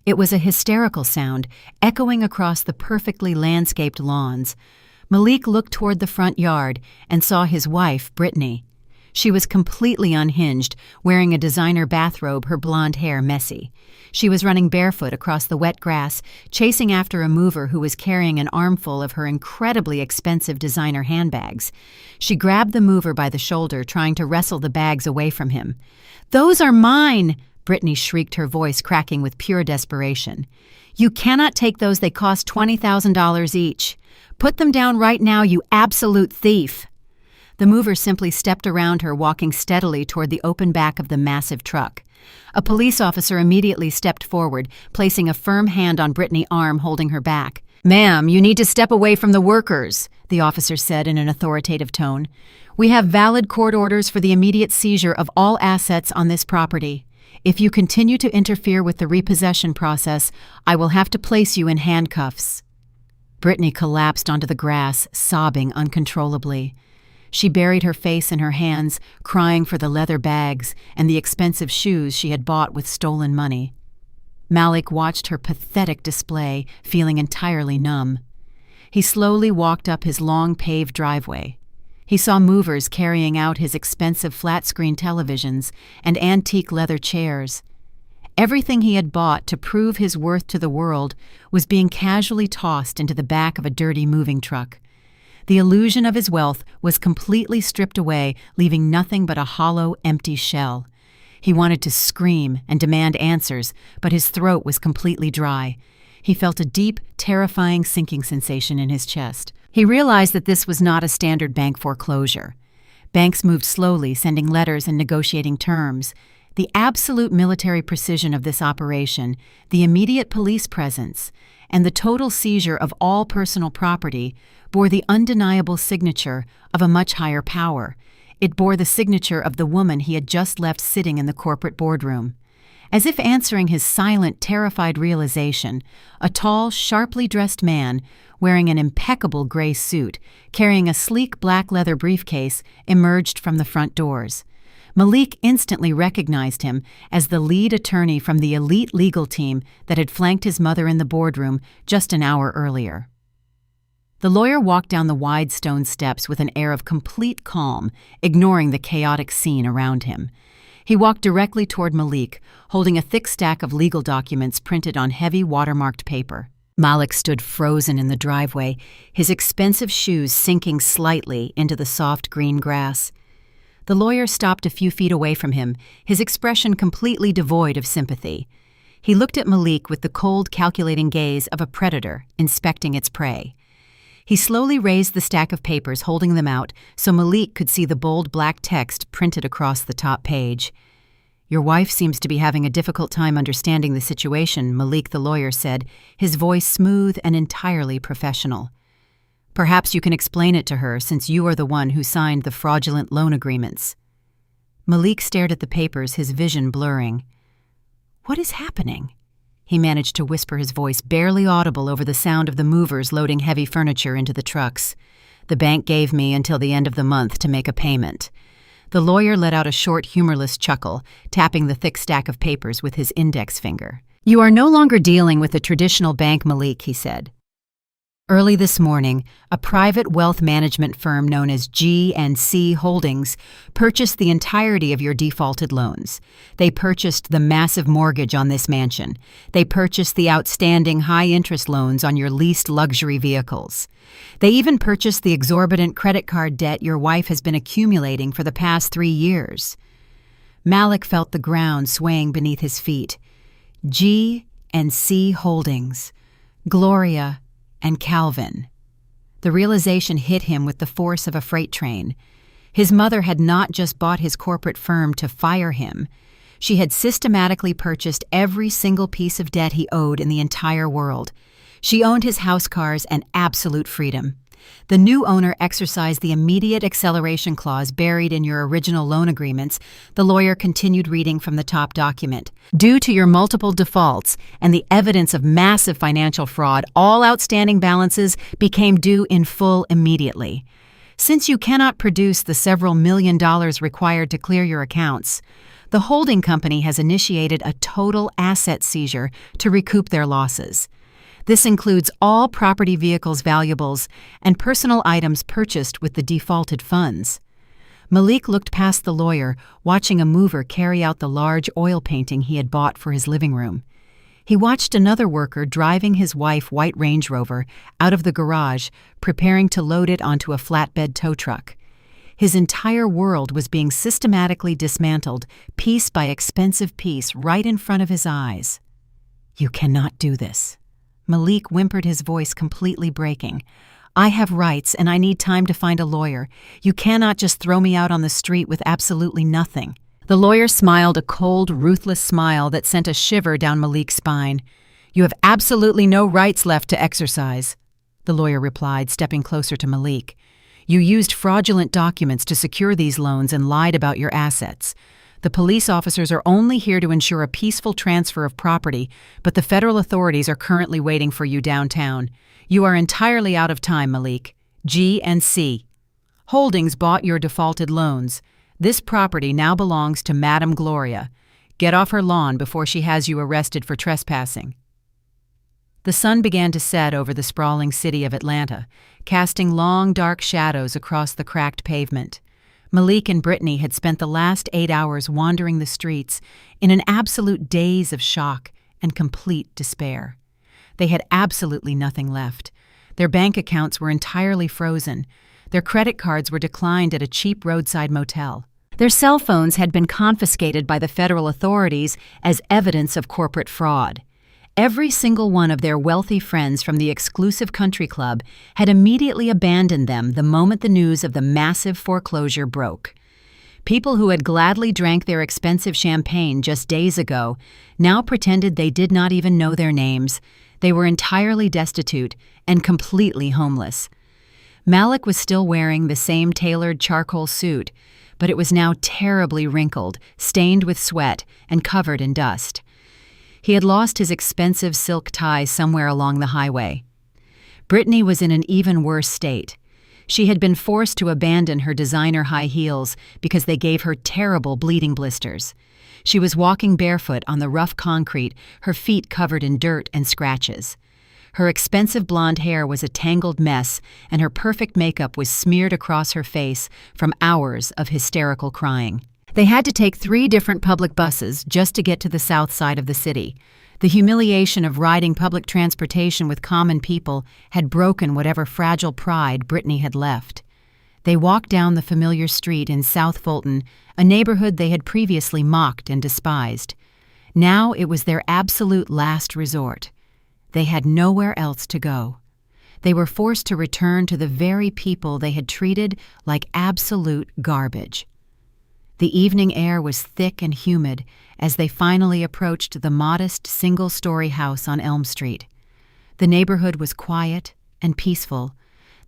It was a hysterical sound, echoing across the perfectly landscaped lawns. Malik looked toward the front yard and saw his wife, Brittany. She was completely unhinged, wearing a designer bathrobe, her blonde hair messy. She was running barefoot across the wet grass, chasing after a mover who was carrying an armful of her incredibly expensive designer handbags. She grabbed the mover by the shoulder, trying to wrestle the bags away from him. "Those are mine!" Brittany shrieked, her voice cracking with pure desperation. "You cannot take those. They cost $20,000 each. Put them down right now, you absolute thief!" The mover simply stepped around her, walking steadily toward the open back of the massive truck. A police officer immediately stepped forward, placing a firm hand on Brittany's arm, holding her back. "Ma'am, you need to step away from the workers," the officer said in an authoritative tone. "We have valid court orders for the immediate seizure of all assets on this property. If you continue to interfere with the repossession process, I will have to place you in handcuffs." Brittany collapsed onto the grass, sobbing uncontrollably. She buried her face in her hands, crying for the leather bags and the expensive shoes she had bought with stolen money. Malik watched her pathetic display, feeling entirely numb. He slowly walked up his long paved driveway. He saw movers carrying out his expensive flat-screen televisions and antique leather chairs. Everything he had bought to prove his worth to the world was being casually tossed into the back of a dirty moving truck. The illusion of his wealth was completely stripped away, leaving nothing but a hollow, empty shell. He wanted to scream and demand answers, but his throat was completely dry. He felt a deep, terrifying sinking sensation in his chest. He realized that this was not a standard bank foreclosure. Banks moved slowly, sending letters and negotiating terms. The absolute military precision of this operation, the immediate police presence, and the total seizure of all personal property bore the undeniable signature of a much higher power. It bore the signature of the woman he had just left sitting in the corporate boardroom. As if answering his silent, terrified realization, a tall, sharply dressed man, wearing an impeccable gray suit, carrying a sleek black leather briefcase, emerged from the front doors. Malik instantly recognized him as the lead attorney from the elite legal team that had flanked his mother in the boardroom just an hour earlier. The lawyer walked down the wide stone steps with an air of complete calm, ignoring the chaotic scene around him. He walked directly toward Malik, holding a thick stack of legal documents printed on heavy watermarked paper. Malik stood frozen in the driveway, his expensive shoes sinking slightly into the soft green grass. The lawyer stopped a few feet away from him, his expression completely devoid of sympathy. He looked at Malik with the cold, calculating gaze of a predator inspecting its prey. He slowly raised the stack of papers, holding them out so Malik could see the bold black text printed across the top page. "Your wife seems to be having a difficult time understanding the situation," Malik the lawyer said, his voice smooth and entirely professional. "Perhaps you can explain it to her, since you are the one who signed the fraudulent loan agreements." Malik stared at the papers, his vision blurring. "What is happening?" He managed to whisper, his voice barely audible over the sound of the movers loading heavy furniture into the trucks. "The bank gave me until the end of the month to make a payment." The lawyer let out a short, humorless chuckle, tapping the thick stack of papers with his index finger. "You are no longer dealing with a traditional bank, Malik," he said. Early this morning, a private wealth management firm known as G&C Holdings purchased the entirety of your defaulted loans. They purchased the massive mortgage on this mansion. They purchased the outstanding high-interest loans on your leased luxury vehicles. They even purchased the exorbitant credit card debt your wife has been accumulating for the past 3 years. Malik felt the ground swaying beneath his feet. G&C Holdings. Gloria and Calvin. The realization hit him with the force of a freight train. His mother had not just bought his corporate firm to fire him. She had systematically purchased every single piece of debt he owed in the entire world. She owned his house cars and absolute freedom. The new owner exercised the immediate acceleration clause buried in your original loan agreements. The lawyer continued reading from the top document. "Due to your multiple defaults and the evidence of massive financial fraud, all outstanding balances became due in full immediately. Since you cannot produce the several $million required to clear your accounts, the holding company has initiated a total asset seizure to recoup their losses. This includes all property, vehicles, valuables, and personal items purchased with the defaulted funds." Malik looked past the lawyer, watching a mover carry out the large oil painting he had bought for his living room. He watched another worker driving his wife's white Range Rover out of the garage, preparing to load it onto a flatbed tow truck. His entire world was being systematically dismantled, piece by expensive piece, right in front of his eyes. "You cannot do this." Malik whimpered, his voice completely breaking. "I have rights and I need time to find a lawyer. You cannot just throw me out on the street with absolutely nothing." The lawyer smiled a cold, ruthless smile that sent a shiver down Malik's spine. "You have absolutely no rights left to exercise," the lawyer replied, stepping closer to Malik. "You used fraudulent documents to secure these loans and lied about your assets. The police officers are only here to ensure a peaceful transfer of property, but the federal authorities are currently waiting for you downtown. You are entirely out of time, Malik. G&C Holdings bought your defaulted loans. This property now belongs to Madame Gloria. Get off her lawn before she has you arrested for trespassing." The sun began to set over the sprawling city of Atlanta, casting long, dark shadows across the cracked pavement. Malik and Brittany had spent the last 8 hours wandering the streets in an absolute daze of shock and complete despair. They had absolutely nothing left. Their bank accounts were entirely frozen. Their credit cards were declined at a cheap roadside motel. Their cell phones had been confiscated by the federal authorities as evidence of corporate fraud. Every single one of their wealthy friends from the exclusive country club had immediately abandoned them the moment the news of the massive foreclosure broke. People who had gladly drank their expensive champagne just days ago now pretended they did not even know their names. They were entirely destitute and completely homeless. Malik was still wearing the same tailored charcoal suit, but it was now terribly wrinkled, stained with sweat, and covered in dust. He had lost his expensive silk tie somewhere along the highway. Brittany was in an even worse state. She had been forced to abandon her designer high heels because they gave her terrible bleeding blisters. She was walking barefoot on the rough concrete, her feet covered in dirt and scratches. Her expensive blonde hair was a tangled mess, and her perfect makeup was smeared across her face from hours of hysterical crying. They had to take 3 different public buses just to get to the south side of the city. The humiliation of riding public transportation with common people had broken whatever fragile pride Brittany had left. They walked down the familiar street in South Fulton, a neighborhood they had previously mocked and despised. Now it was their absolute last resort. They had nowhere else to go. They were forced to return to the very people they had treated like absolute garbage. The evening air was thick and humid as they finally approached the modest single-story house on Elm Street. The neighborhood was quiet and peaceful.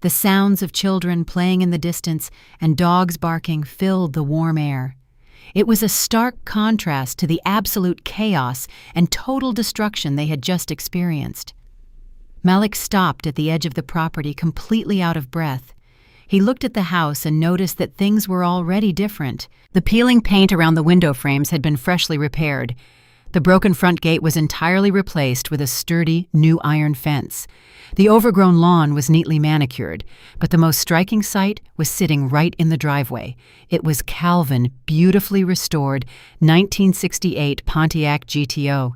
The sounds of children playing in the distance and dogs barking filled the warm air. It was a stark contrast to the absolute chaos and total destruction they had just experienced. Malik stopped at the edge of the property, completely out of breath. He looked at the house and noticed that things were already different. The peeling paint around the window frames had been freshly repaired. The broken front gate was entirely replaced with a sturdy, new iron fence. The overgrown lawn was neatly manicured, but the most striking sight was sitting right in the driveway. It was Calvin's beautifully restored 1968 Pontiac GTO.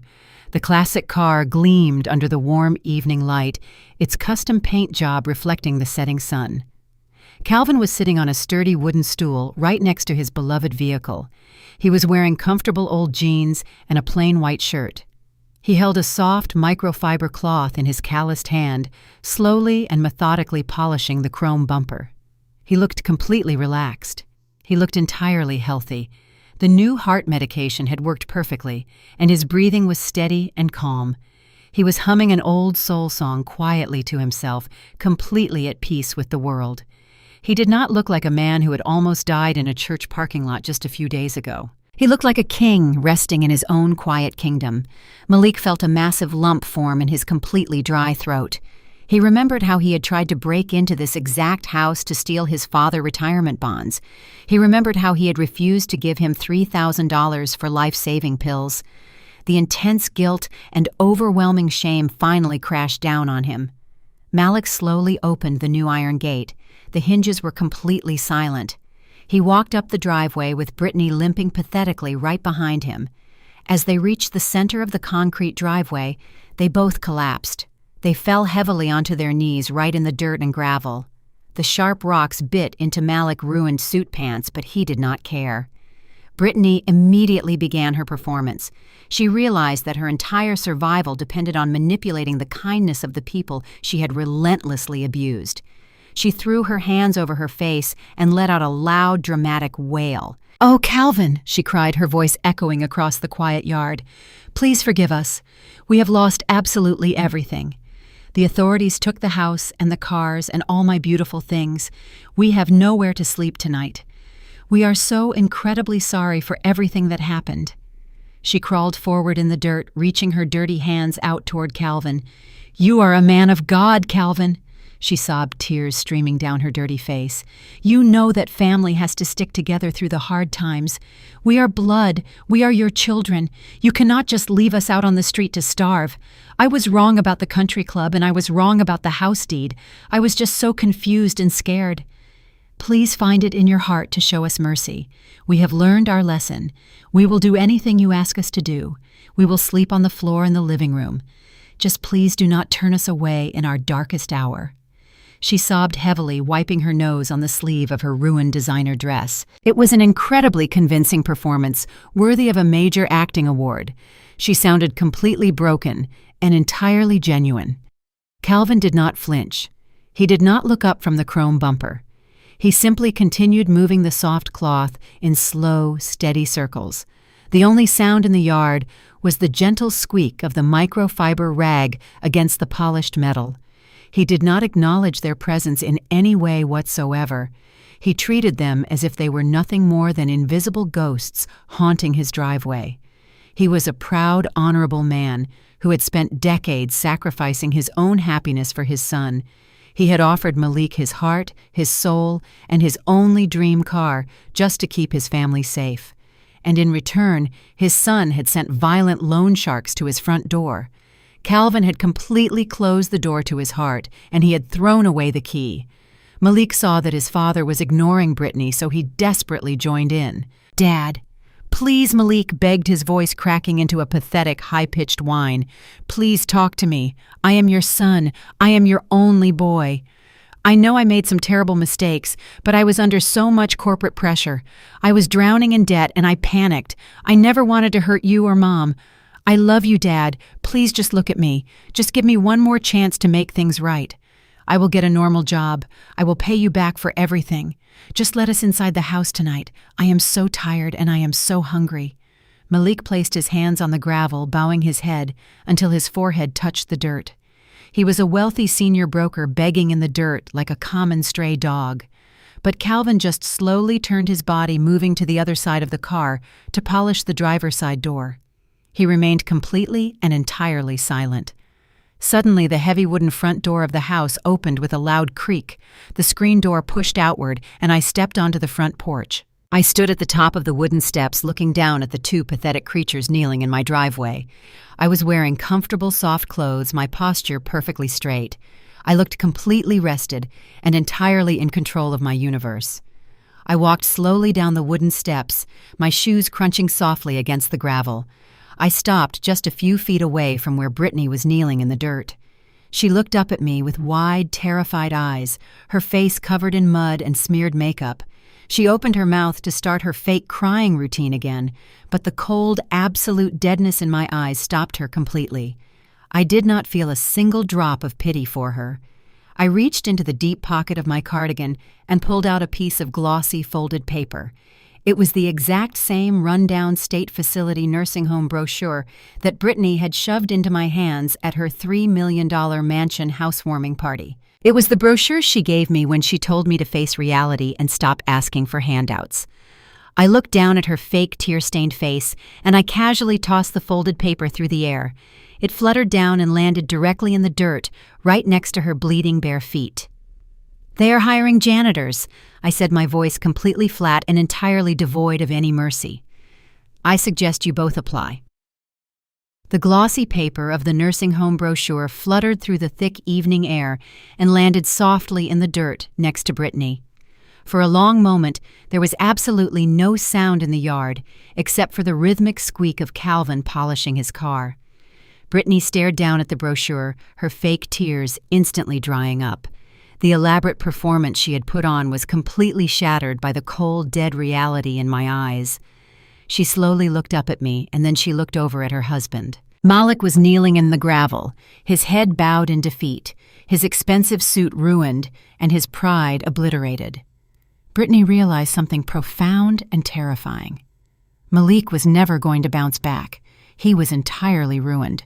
The classic car gleamed under the warm evening light, its custom paint job reflecting the setting sun. Calvin was sitting on a sturdy wooden stool right next to his beloved vehicle. He was wearing comfortable old jeans and a plain white shirt. He held a soft microfiber cloth in his calloused hand, slowly and methodically polishing the chrome bumper. He looked completely relaxed. He looked entirely healthy. The new heart medication had worked perfectly, and his breathing was steady and calm. He was humming an old soul song quietly to himself, completely at peace with the world. He did not look like a man who had almost died in a church parking lot just a few days ago. He looked like a king resting in his own quiet kingdom. Malik felt a massive lump form in his completely dry throat. He remembered how he had tried to break into this exact house to steal his father's retirement bonds. He remembered how he had refused to give him $3,000 for life-saving pills. The intense guilt and overwhelming shame finally crashed down on him. Malik slowly opened the new iron gate. The hinges were completely silent. He walked up the driveway with Brittany limping pathetically right behind him. As they reached the center of the concrete driveway, they both collapsed. They fell heavily onto their knees right in the dirt and gravel. The sharp rocks bit into Malik's ruined suit pants, but he did not care. Brittany immediately began her performance. She realized that her entire survival depended on manipulating the kindness of the people she had relentlessly abused. She threw her hands over her face and let out a loud, dramatic wail. "Oh, Calvin," she cried, her voice echoing across the quiet yard. "Please forgive us. We have lost absolutely everything. The authorities took the house and the cars and all my beautiful things. We have nowhere to sleep tonight. We are so incredibly sorry for everything that happened." She crawled forward in the dirt, reaching her dirty hands out toward Calvin. "You are a man of God, Calvin," she sobbed, tears streaming down her dirty face. "You know that family has to stick together through the hard times. We are blood. We are your children. You cannot just leave us out on the street to starve. I was wrong about the country club and I was wrong about the house deed. I was just so confused and scared. Please find it in your heart to show us mercy. We have learned our lesson. We will do anything you ask us to do. We will sleep on the floor in the living room. Just please do not turn us away in our darkest hour." She sobbed heavily, wiping her nose on the sleeve of her ruined designer dress. It was an incredibly convincing performance, worthy of a major acting award. She sounded completely broken and entirely genuine. Calvin did not flinch. He did not look up from the chrome bumper. He simply continued moving the soft cloth in slow, steady circles. The only sound in the yard was the gentle squeak of the microfiber rag against the polished metal. He did not acknowledge their presence in any way whatsoever. He treated them as if they were nothing more than invisible ghosts haunting his driveway. He was a proud, honorable man who had spent decades sacrificing his own happiness for his son. He had offered Malik his heart, his soul, and his only dream car just to keep his family safe. And in return, his son had sent violent loan sharks to his front door. Calvin had completely closed the door to his heart, and he had thrown away the key. Malik saw that his father was ignoring Brittany, so he desperately joined in. "Dad, please," Malik begged, his voice cracking into a pathetic, high-pitched whine. "Please talk to me. I am your son. I am your only boy. I know I made some terrible mistakes, but I was under so much corporate pressure. I was drowning in debt and I panicked. I never wanted to hurt you or Mom. I love you, Dad. Please just look at me. Just give me one more chance to make things right. I will get a normal job. I will pay you back for everything. Just let us inside the house tonight. I am so tired and I am so hungry." Malik placed his hands on the gravel, bowing his head until his forehead touched the dirt. He was a wealthy senior broker begging in the dirt like a common stray dog. But Calvin just slowly turned his body, moving to the other side of the car to polish the driver's side door. He remained completely and entirely silent. Suddenly, the heavy wooden front door of the house opened with a loud creak. The screen door pushed outward, and I stepped onto the front porch. I stood at the top of the wooden steps, looking down at the two pathetic creatures kneeling in my driveway. I was wearing comfortable, soft clothes, my posture perfectly straight. I looked completely rested and entirely in control of my universe. I walked slowly down the wooden steps, my shoes crunching softly against the gravel. I stopped just a few feet away from where Brittany was kneeling in the dirt. She looked up at me with wide, terrified eyes, her face covered in mud and smeared makeup. She opened her mouth to start her fake crying routine again, but the cold, absolute deadness in my eyes stopped her completely. I did not feel a single drop of pity for her. I reached into the deep pocket of my cardigan and pulled out a piece of glossy, folded paper. It was the exact same rundown state facility nursing home brochure that Brittany had shoved into my hands at her $3 million mansion housewarming party. It was the brochure she gave me when she told me to face reality and stop asking for handouts. I looked down at her fake tear-stained face, and I casually tossed the folded paper through the air. It fluttered down and landed directly in the dirt, right next to her bleeding bare feet. "They are hiring janitors," I said, my voice completely flat and entirely devoid of any mercy. "I suggest you both apply." The glossy paper of the nursing home brochure fluttered through the thick evening air and landed softly in the dirt next to Brittany. For a long moment, there was absolutely no sound in the yard, except for the rhythmic squeak of Calvin polishing his car. Brittany stared down at the brochure, her fake tears instantly drying up. The elaborate performance she had put on was completely shattered by the cold, dead reality in my eyes. She slowly looked up at me, and then she looked over at her husband. Malik was kneeling in the gravel, his head bowed in defeat, his expensive suit ruined, and his pride obliterated. Brittany realized something profound and terrifying. Malik was never going to bounce back. He was entirely ruined.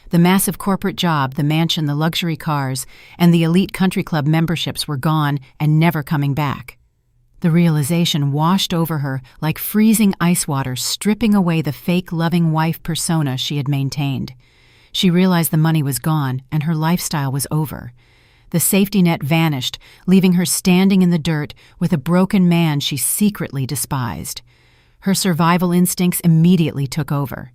The massive corporate job, the mansion, the luxury cars, and the elite country club memberships were gone and never coming back. The realization washed over her like freezing ice water, stripping away the fake loving wife persona she had maintained. She realized the money was gone and her lifestyle was over. The safety net vanished, leaving her standing in the dirt with a broken man she secretly despised. Her survival instincts immediately took over.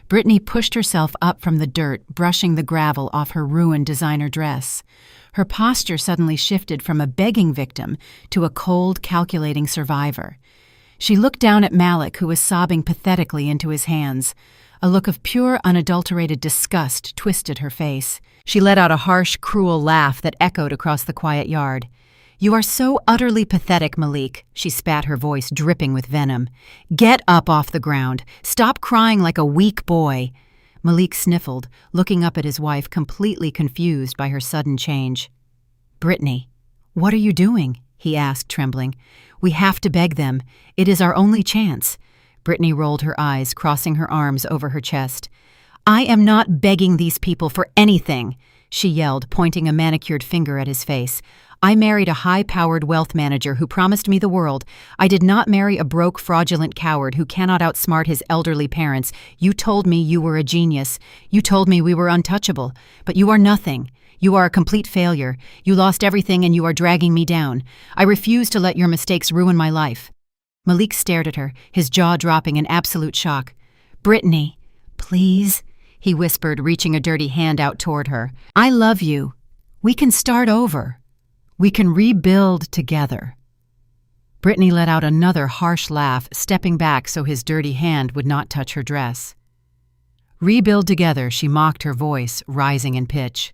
Brittany pushed herself up from the dirt, brushing the gravel off her ruined designer dress. Her posture suddenly shifted from a begging victim to a cold, calculating survivor. She looked down at Malik, who was sobbing pathetically into his hands. A look of pure, unadulterated disgust twisted her face. She let out a harsh, cruel laugh that echoed across the quiet yard. "You are so utterly pathetic, Malik," she spat, her voice dripping with venom. "Get up off the ground. Stop crying like a weak boy." Malik sniffled, looking up at his wife, completely confused by her sudden change. "Brittany, what are you doing?" he asked, trembling. "We have to beg them. It is our only chance." Brittany rolled her eyes, crossing her arms over her chest. "I am not begging these people for anything," she yelled, pointing a manicured finger at his face. "I married a high-powered wealth manager who promised me the world. I did not marry a broke, fraudulent coward who cannot outsmart his elderly parents. You told me you were a genius. You told me we were untouchable. But you are nothing. You are a complete failure. You lost everything and you are dragging me down. I refuse to let your mistakes ruin my life." Malik stared at her, his jaw dropping in absolute shock. "Brittany, please," he whispered, reaching a dirty hand out toward her. "I love you. We can start over. We can rebuild together." Brittany let out another harsh laugh, stepping back so his dirty hand would not touch her dress. "Rebuild together," she mocked, her voice rising in pitch.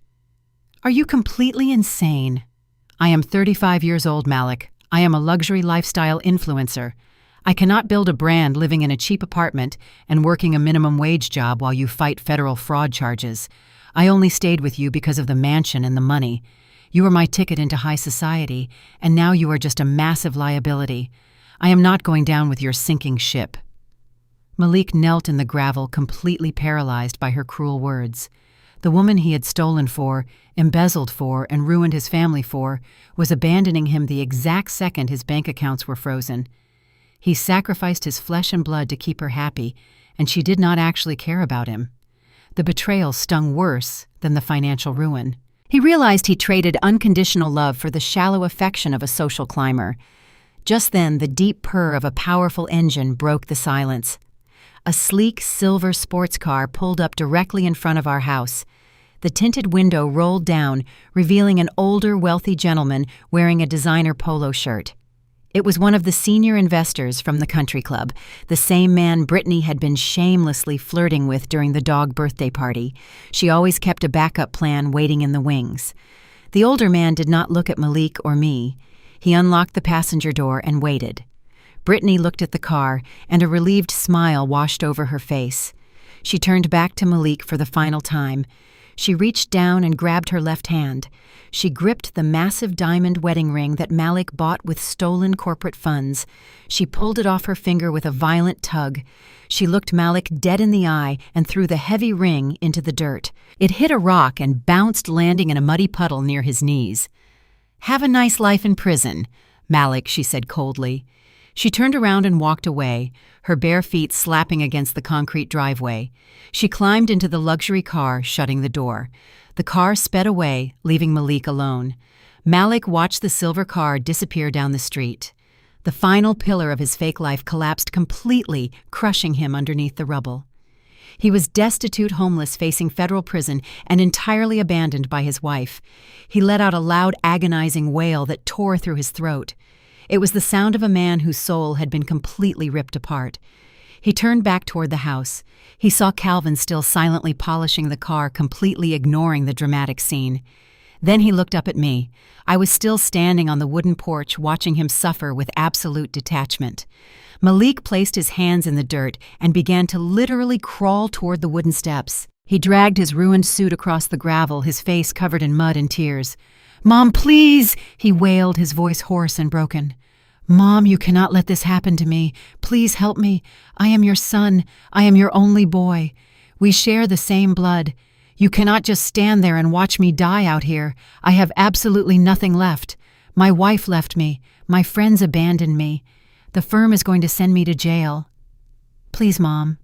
"Are you completely insane? I am 35 years old, Malik. I am a luxury lifestyle influencer. I cannot build a brand living in a cheap apartment and working a minimum wage job while you fight federal fraud charges. I only stayed with you because of the mansion and the money. You were my ticket into high society, and now you are just a massive liability. I am not going down with your sinking ship." Malik knelt in the gravel, completely paralyzed by her cruel words. The woman he had stolen for, embezzled for, and ruined his family for was abandoning him the exact second his bank accounts were frozen. He sacrificed his flesh and blood to keep her happy, and she did not actually care about him. The betrayal stung worse than the financial ruin. He realized he traded unconditional love for the shallow affection of a social climber. Just then, the deep purr of a powerful engine broke the silence. A sleek silver sports car pulled up directly in front of our house. The tinted window rolled down, revealing an older, wealthy gentleman wearing a designer polo shirt. It was one of the senior investors from the country club, the same man Brittany had been shamelessly flirting with during the dog birthday party. She always kept a backup plan waiting in the wings. The older man did not look at Malik or me. He unlocked the passenger door and waited. Brittany looked at the car, and a relieved smile washed over her face. She turned back to Malik for the final time. She reached down and grabbed her left hand. She gripped the massive diamond wedding ring that Malik bought with stolen corporate funds. She pulled it off her finger with a violent tug. She looked Malik dead in the eye and threw the heavy ring into the dirt. It hit a rock and bounced, landing in a muddy puddle near his knees. "Have a nice life in prison, Malik," she said coldly. She turned around and walked away, her bare feet slapping against the concrete driveway. She climbed into the luxury car, shutting the door. The car sped away, leaving Malik alone. Malik watched the silver car disappear down the street. The final pillar of his fake life collapsed completely, crushing him underneath the rubble. He was destitute, homeless, facing federal prison, and entirely abandoned by his wife. He let out a loud, agonizing wail that tore through his throat. It was the sound of a man whose soul had been completely ripped apart. He turned back toward the house. He saw Calvin still silently polishing the car, completely ignoring the dramatic scene. Then he looked up at me. I was still standing on the wooden porch, watching him suffer with absolute detachment. Malik placed his hands in the dirt and began to literally crawl toward the wooden steps. He dragged his ruined suit across the gravel, his face covered in mud and tears. "Mom, please!" he wailed, his voice hoarse and broken. "Mom, you cannot let this happen to me. Please help me. I am your son. I am your only boy. We share the same blood. You cannot just stand there and watch me die out here. I have absolutely nothing left. My wife left me. My friends abandoned me. The firm is going to send me to jail. Please, Mom.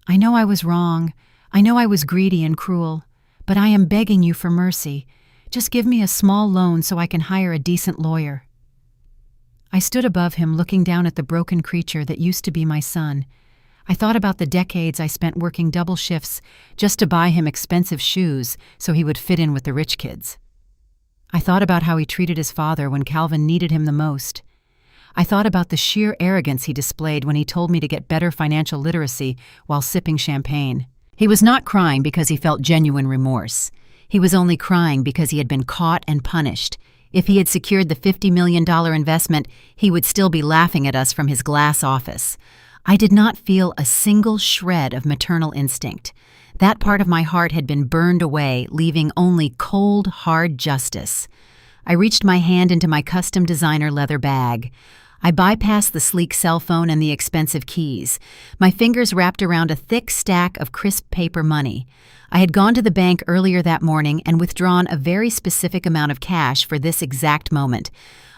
I know I was wrong. I know I was greedy and cruel. But I am begging you for mercy. Just give me a small loan so I can hire a decent lawyer." I stood above him, looking down at the broken creature that used to be my son. I thought about the decades I spent working double shifts just to buy him expensive shoes so he would fit in with the rich kids. I thought about how he treated his father when Calvin needed him the most. I thought about the sheer arrogance he displayed when he told me to get better financial literacy while sipping champagne. He was not crying because he felt genuine remorse. He was only crying because he had been caught and punished. If he had secured the $50 million investment, he would still be laughing at us from his glass office. I did not feel a single shred of maternal instinct. That part of my heart had been burned away, leaving only cold, hard justice. I reached my hand into my custom designer leather bag. I bypassed the sleek cell phone and the expensive keys. My fingers wrapped around a thick stack of crisp paper money. I had gone to the bank earlier that morning and withdrawn a very specific amount of cash for this exact moment.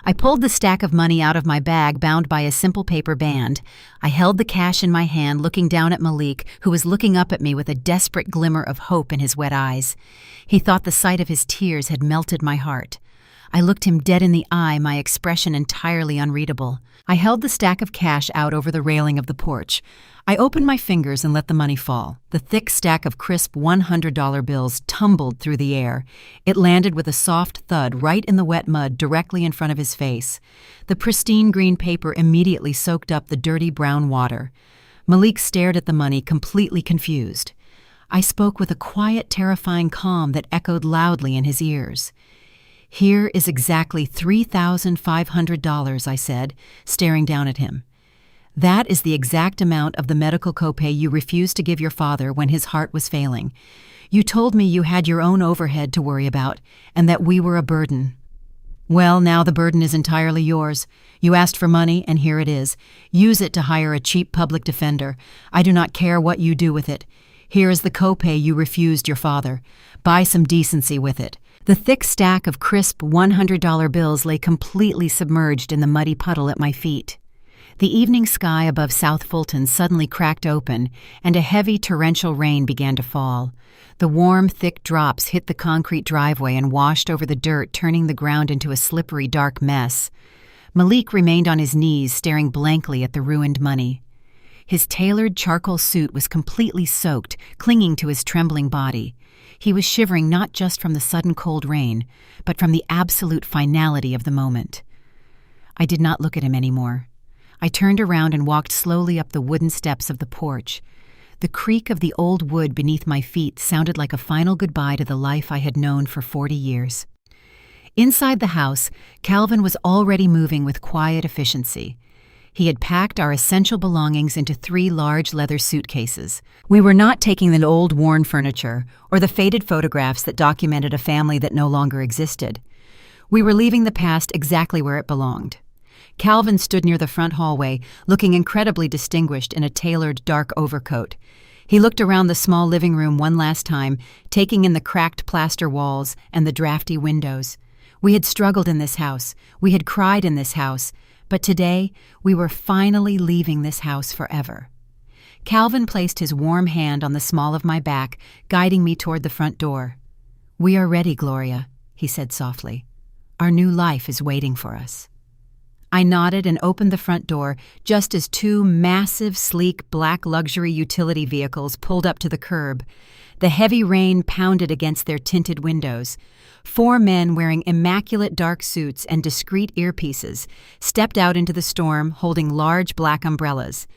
I pulled the stack of money out of my bag, bound by a simple paper band. I held the cash in my hand, looking down at Malik, who was looking up at me with a desperate glimmer of hope in his wet eyes. He thought the sight of his tears had melted my heart. I looked him dead in the eye, my expression entirely unreadable. I held the stack of cash out over the railing of the porch. I opened my fingers and let the money fall. The thick stack of crisp $100 bills tumbled through the air. It landed with a soft thud right in the wet mud directly in front of his face. The pristine green paper immediately soaked up the dirty brown water. Malik stared at the money, completely confused. I spoke with a quiet, terrifying calm that echoed loudly in his ears. "Here is exactly $3,500, I said, staring down at him. "That is the exact amount of the medical copay you refused to give your father when his heart was failing. You told me you had your own overhead to worry about, and that we were a burden. Well, now the burden is entirely yours. You asked for money, and here it is. Use it to hire a cheap public defender. I do not care what you do with it. Here is the copay you refused your father. Buy some decency with it." The thick stack of crisp $100 bills lay completely submerged in the muddy puddle at my feet. The evening sky above South Fulton suddenly cracked open, and a heavy torrential rain began to fall. The warm, thick drops hit the concrete driveway and washed over the dirt, turning the ground into a slippery, dark mess. Malik remained on his knees, staring blankly at the ruined money. His tailored charcoal suit was completely soaked, clinging to his trembling body. He was shivering not just from the sudden cold rain, but from the absolute finality of the moment. I did not look at him anymore. I turned around and walked slowly up the wooden steps of the porch. The creak of the old wood beneath my feet sounded like a final goodbye to the life I had known for 40 years. Inside the house, Calvin was already moving with quiet efficiency. He had packed our essential belongings into 3 large leather suitcases. We were not taking the old worn furniture or the faded photographs that documented a family that no longer existed. We were leaving the past exactly where it belonged. Calvin stood near the front hallway, looking incredibly distinguished in a tailored dark overcoat. He looked around the small living room one last time, taking in the cracked plaster walls and the drafty windows. We had struggled in this house. We had cried in this house. But today, we were finally leaving this house forever. Calvin placed his warm hand on the small of my back, guiding me toward the front door. "We are ready, Gloria," he said softly. "Our new life is waiting for us." I nodded and opened the front door just as two massive, sleek, black luxury utility vehicles pulled up to the curb. The heavy rain pounded against their tinted windows. 4 men wearing immaculate dark suits and discreet earpieces stepped out into the storm holding large black umbrellas.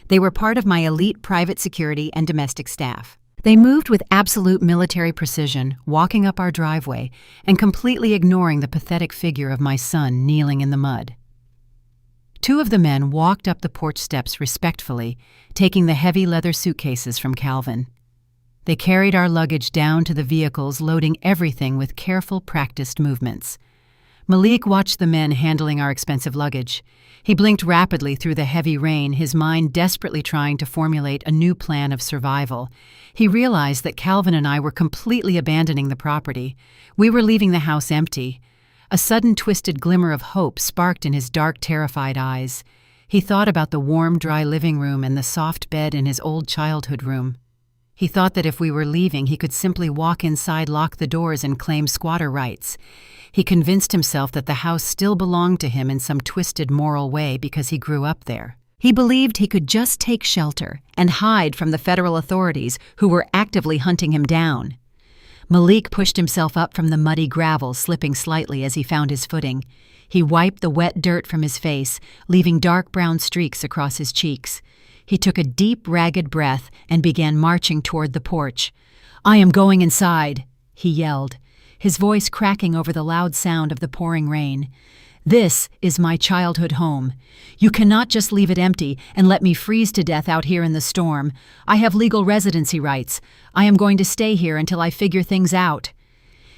They were part of my elite private security and domestic staff. They moved with absolute military precision, walking up our driveway and completely ignoring the pathetic figure of my son kneeling in the mud. 2 of the men walked up the porch steps respectfully, taking the heavy leather suitcases from Calvin. They carried our luggage down to the vehicles, loading everything with careful, practiced movements. Malik watched the men handling our expensive luggage. He blinked rapidly through the heavy rain, his mind desperately trying to formulate a new plan of survival. He realized that Calvin and I were completely abandoning the property. We were leaving the house empty. A sudden twisted glimmer of hope sparked in his dark, terrified eyes. He thought about the warm, dry living room and the soft bed in his old childhood room. He thought that if we were leaving, he could simply walk inside, lock the doors, and claim squatter rights. He convinced himself that the house still belonged to him in some twisted moral way because he grew up there. He believed he could just take shelter and hide from the federal authorities who were actively hunting him down. Malik pushed himself up from the muddy gravel, slipping slightly as he found his footing. He wiped the wet dirt from his face, leaving dark brown streaks across his cheeks. He took a deep, ragged breath and began marching toward the porch. "I am going inside," he yelled, his voice cracking over the loud sound of the pouring rain. "This is my childhood home. You cannot just leave it empty and let me freeze to death out here in the storm. I have legal residency rights. I am going to stay here until I figure things out."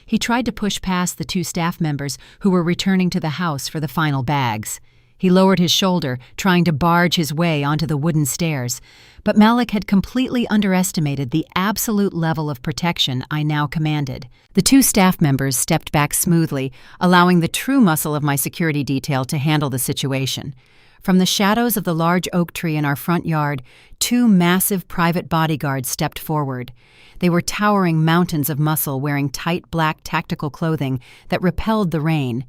He tried to push past the 2 staff members who were returning to the house for the final bags. He lowered his shoulder, trying to barge his way onto the wooden stairs, but Malik had completely underestimated the absolute level of protection I now commanded. The 2 staff members stepped back smoothly, allowing the true muscle of my security detail to handle the situation. From the shadows of the large oak tree in our front yard, 2 massive private bodyguards stepped forward. They were towering mountains of muscle wearing tight black tactical clothing that repelled the rain.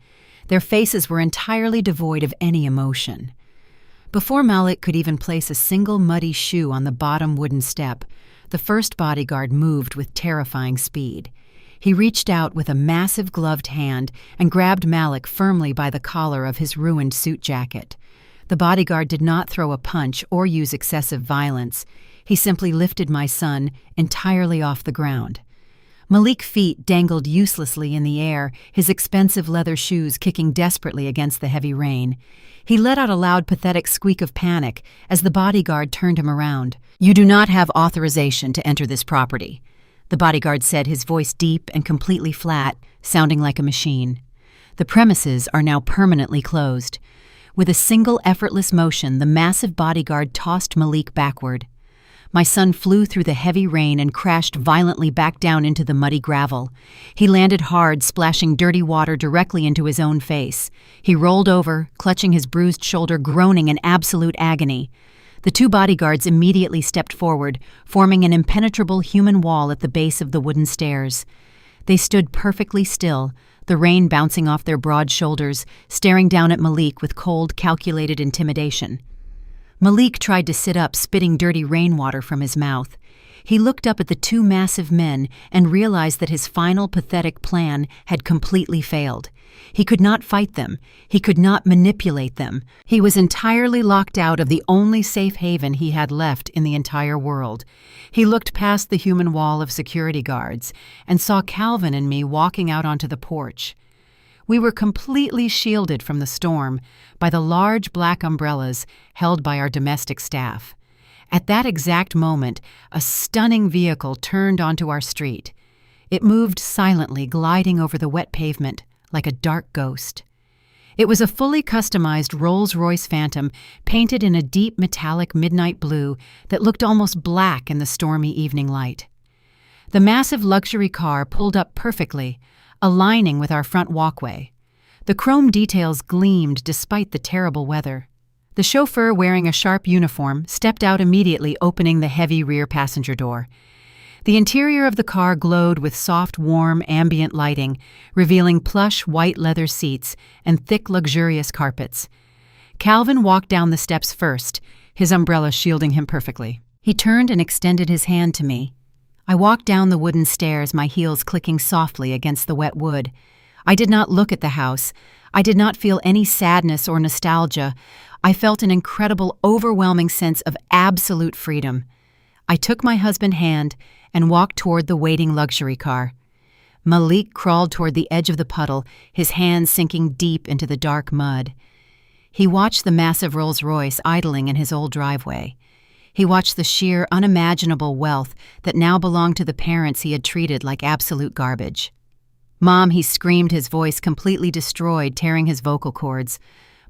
Their faces were entirely devoid of any emotion. Before Malik could even place a single muddy shoe on the bottom wooden step, the first bodyguard moved with terrifying speed. He reached out with a massive gloved hand and grabbed Malik firmly by the collar of his ruined suit jacket. The bodyguard did not throw a punch or use excessive violence. He simply lifted my son entirely off the ground. Malik's feet dangled uselessly in the air, his expensive leather shoes kicking desperately against the heavy rain. He let out a loud, pathetic squeak of panic as the bodyguard turned him around. "You do not have authorization to enter this property," the bodyguard said, his voice deep and completely flat, sounding like a machine. "The premises are now permanently closed." With a single effortless motion, the massive bodyguard tossed Malik backward. My son flew through the heavy rain and crashed violently back down into the muddy gravel. He landed hard, splashing dirty water directly into his own face. He rolled over, clutching his bruised shoulder, groaning in absolute agony. The 2 bodyguards immediately stepped forward, forming an impenetrable human wall at the base of the wooden stairs. They stood perfectly still, the rain bouncing off their broad shoulders, staring down at Malik with cold, calculated intimidation. Malik tried to sit up, spitting dirty rainwater from his mouth. He looked up at the 2 massive men and realized that his final pathetic plan had completely failed. He could not fight them. He could not manipulate them. He was entirely locked out of the only safe haven he had left in the entire world. He looked past the human wall of security guards and saw Calvin and me walking out onto the porch. We were completely shielded from the storm by the large black umbrellas held by our domestic staff. At that exact moment, a stunning vehicle turned onto our street. It moved silently, gliding over the wet pavement like a dark ghost. It was a fully customized Rolls-Royce Phantom painted in a deep metallic midnight blue that looked almost black in the stormy evening light. The massive luxury car pulled up perfectly, aligning with our front walkway. The chrome details gleamed despite the terrible weather. The chauffeur, wearing a sharp uniform, stepped out immediately, opening the heavy rear passenger door. The interior of the car glowed with soft, warm, ambient lighting, revealing plush white leather seats and thick, luxurious carpets. Calvin walked down the steps first, his umbrella shielding him perfectly. He turned and extended his hand to me. I walked down the wooden stairs, my heels clicking softly against the wet wood. I did not look at the house. I did not feel any sadness or nostalgia. I felt an incredible, overwhelming sense of absolute freedom. I took my husband's hand and walked toward the waiting luxury car. Malik crawled toward the edge of the puddle, his hands sinking deep into the dark mud. He watched the massive Rolls-Royce idling in his old driveway. He watched the sheer, unimaginable wealth that now belonged to the parents he had treated like absolute garbage. "Mom," he screamed, his voice completely destroyed, tearing his vocal cords.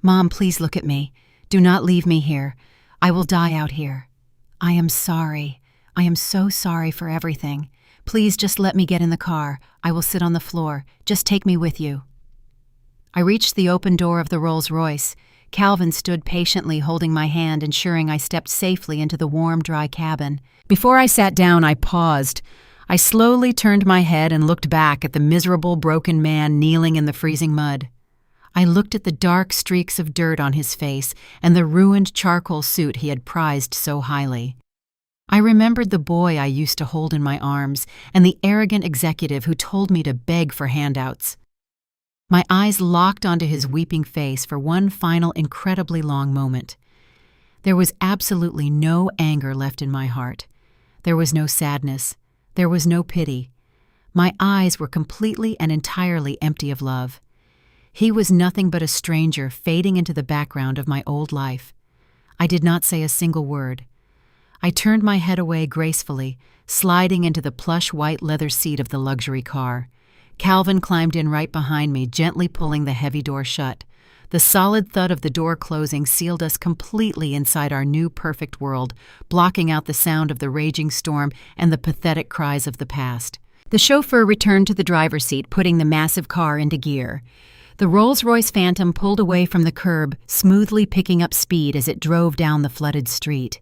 "Mom, please look at me. Do not leave me here. I will die out here. I am sorry. I am so sorry for everything. Please just let me get in the car. I will sit on the floor. Just take me with you." I reached the open door of the Rolls-Royce. Calvin stood patiently holding my hand, ensuring I stepped safely into the warm, dry cabin. Before I sat down, I paused. I slowly turned my head and looked back at the miserable, broken man kneeling in the freezing mud. I looked at the dark streaks of dirt on his face and the ruined charcoal suit he had prized so highly. I remembered the boy I used to hold in my arms and the arrogant executive who told me to beg for handouts. My eyes locked onto his weeping face for one final, incredibly long moment. There was absolutely no anger left in my heart. There was no sadness. There was no pity. My eyes were completely and entirely empty of love. He was nothing but a stranger fading into the background of my old life. I did not say a single word. I turned my head away gracefully, sliding into the plush white leather seat of the luxury car. Calvin climbed in right behind me, gently pulling the heavy door shut. The solid thud of the door closing sealed us completely inside our new perfect world, blocking out the sound of the raging storm and the pathetic cries of the past. The chauffeur returned to the driver's seat, putting the massive car into gear. The Rolls-Royce Phantom pulled away from the curb, smoothly picking up speed as it drove down the flooded street.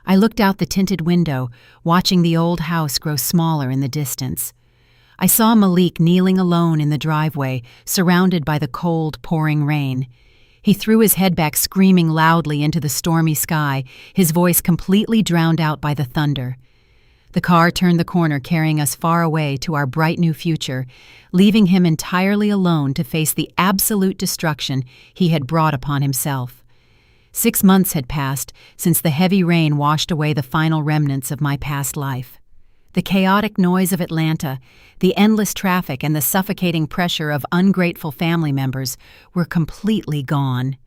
I looked out the tinted window, watching the old house grow smaller in the distance. I saw Malik kneeling alone in the driveway, surrounded by the cold, pouring rain. He threw his head back, screaming loudly into the stormy sky, his voice completely drowned out by the thunder. The car turned the corner, carrying us far away to our bright new future, leaving him entirely alone to face the absolute destruction he had brought upon himself. 6 months had passed since the heavy rain washed away the final remnants of my past life. The chaotic noise of Atlanta, the endless traffic, and the suffocating pressure of ungrateful family members were completely gone.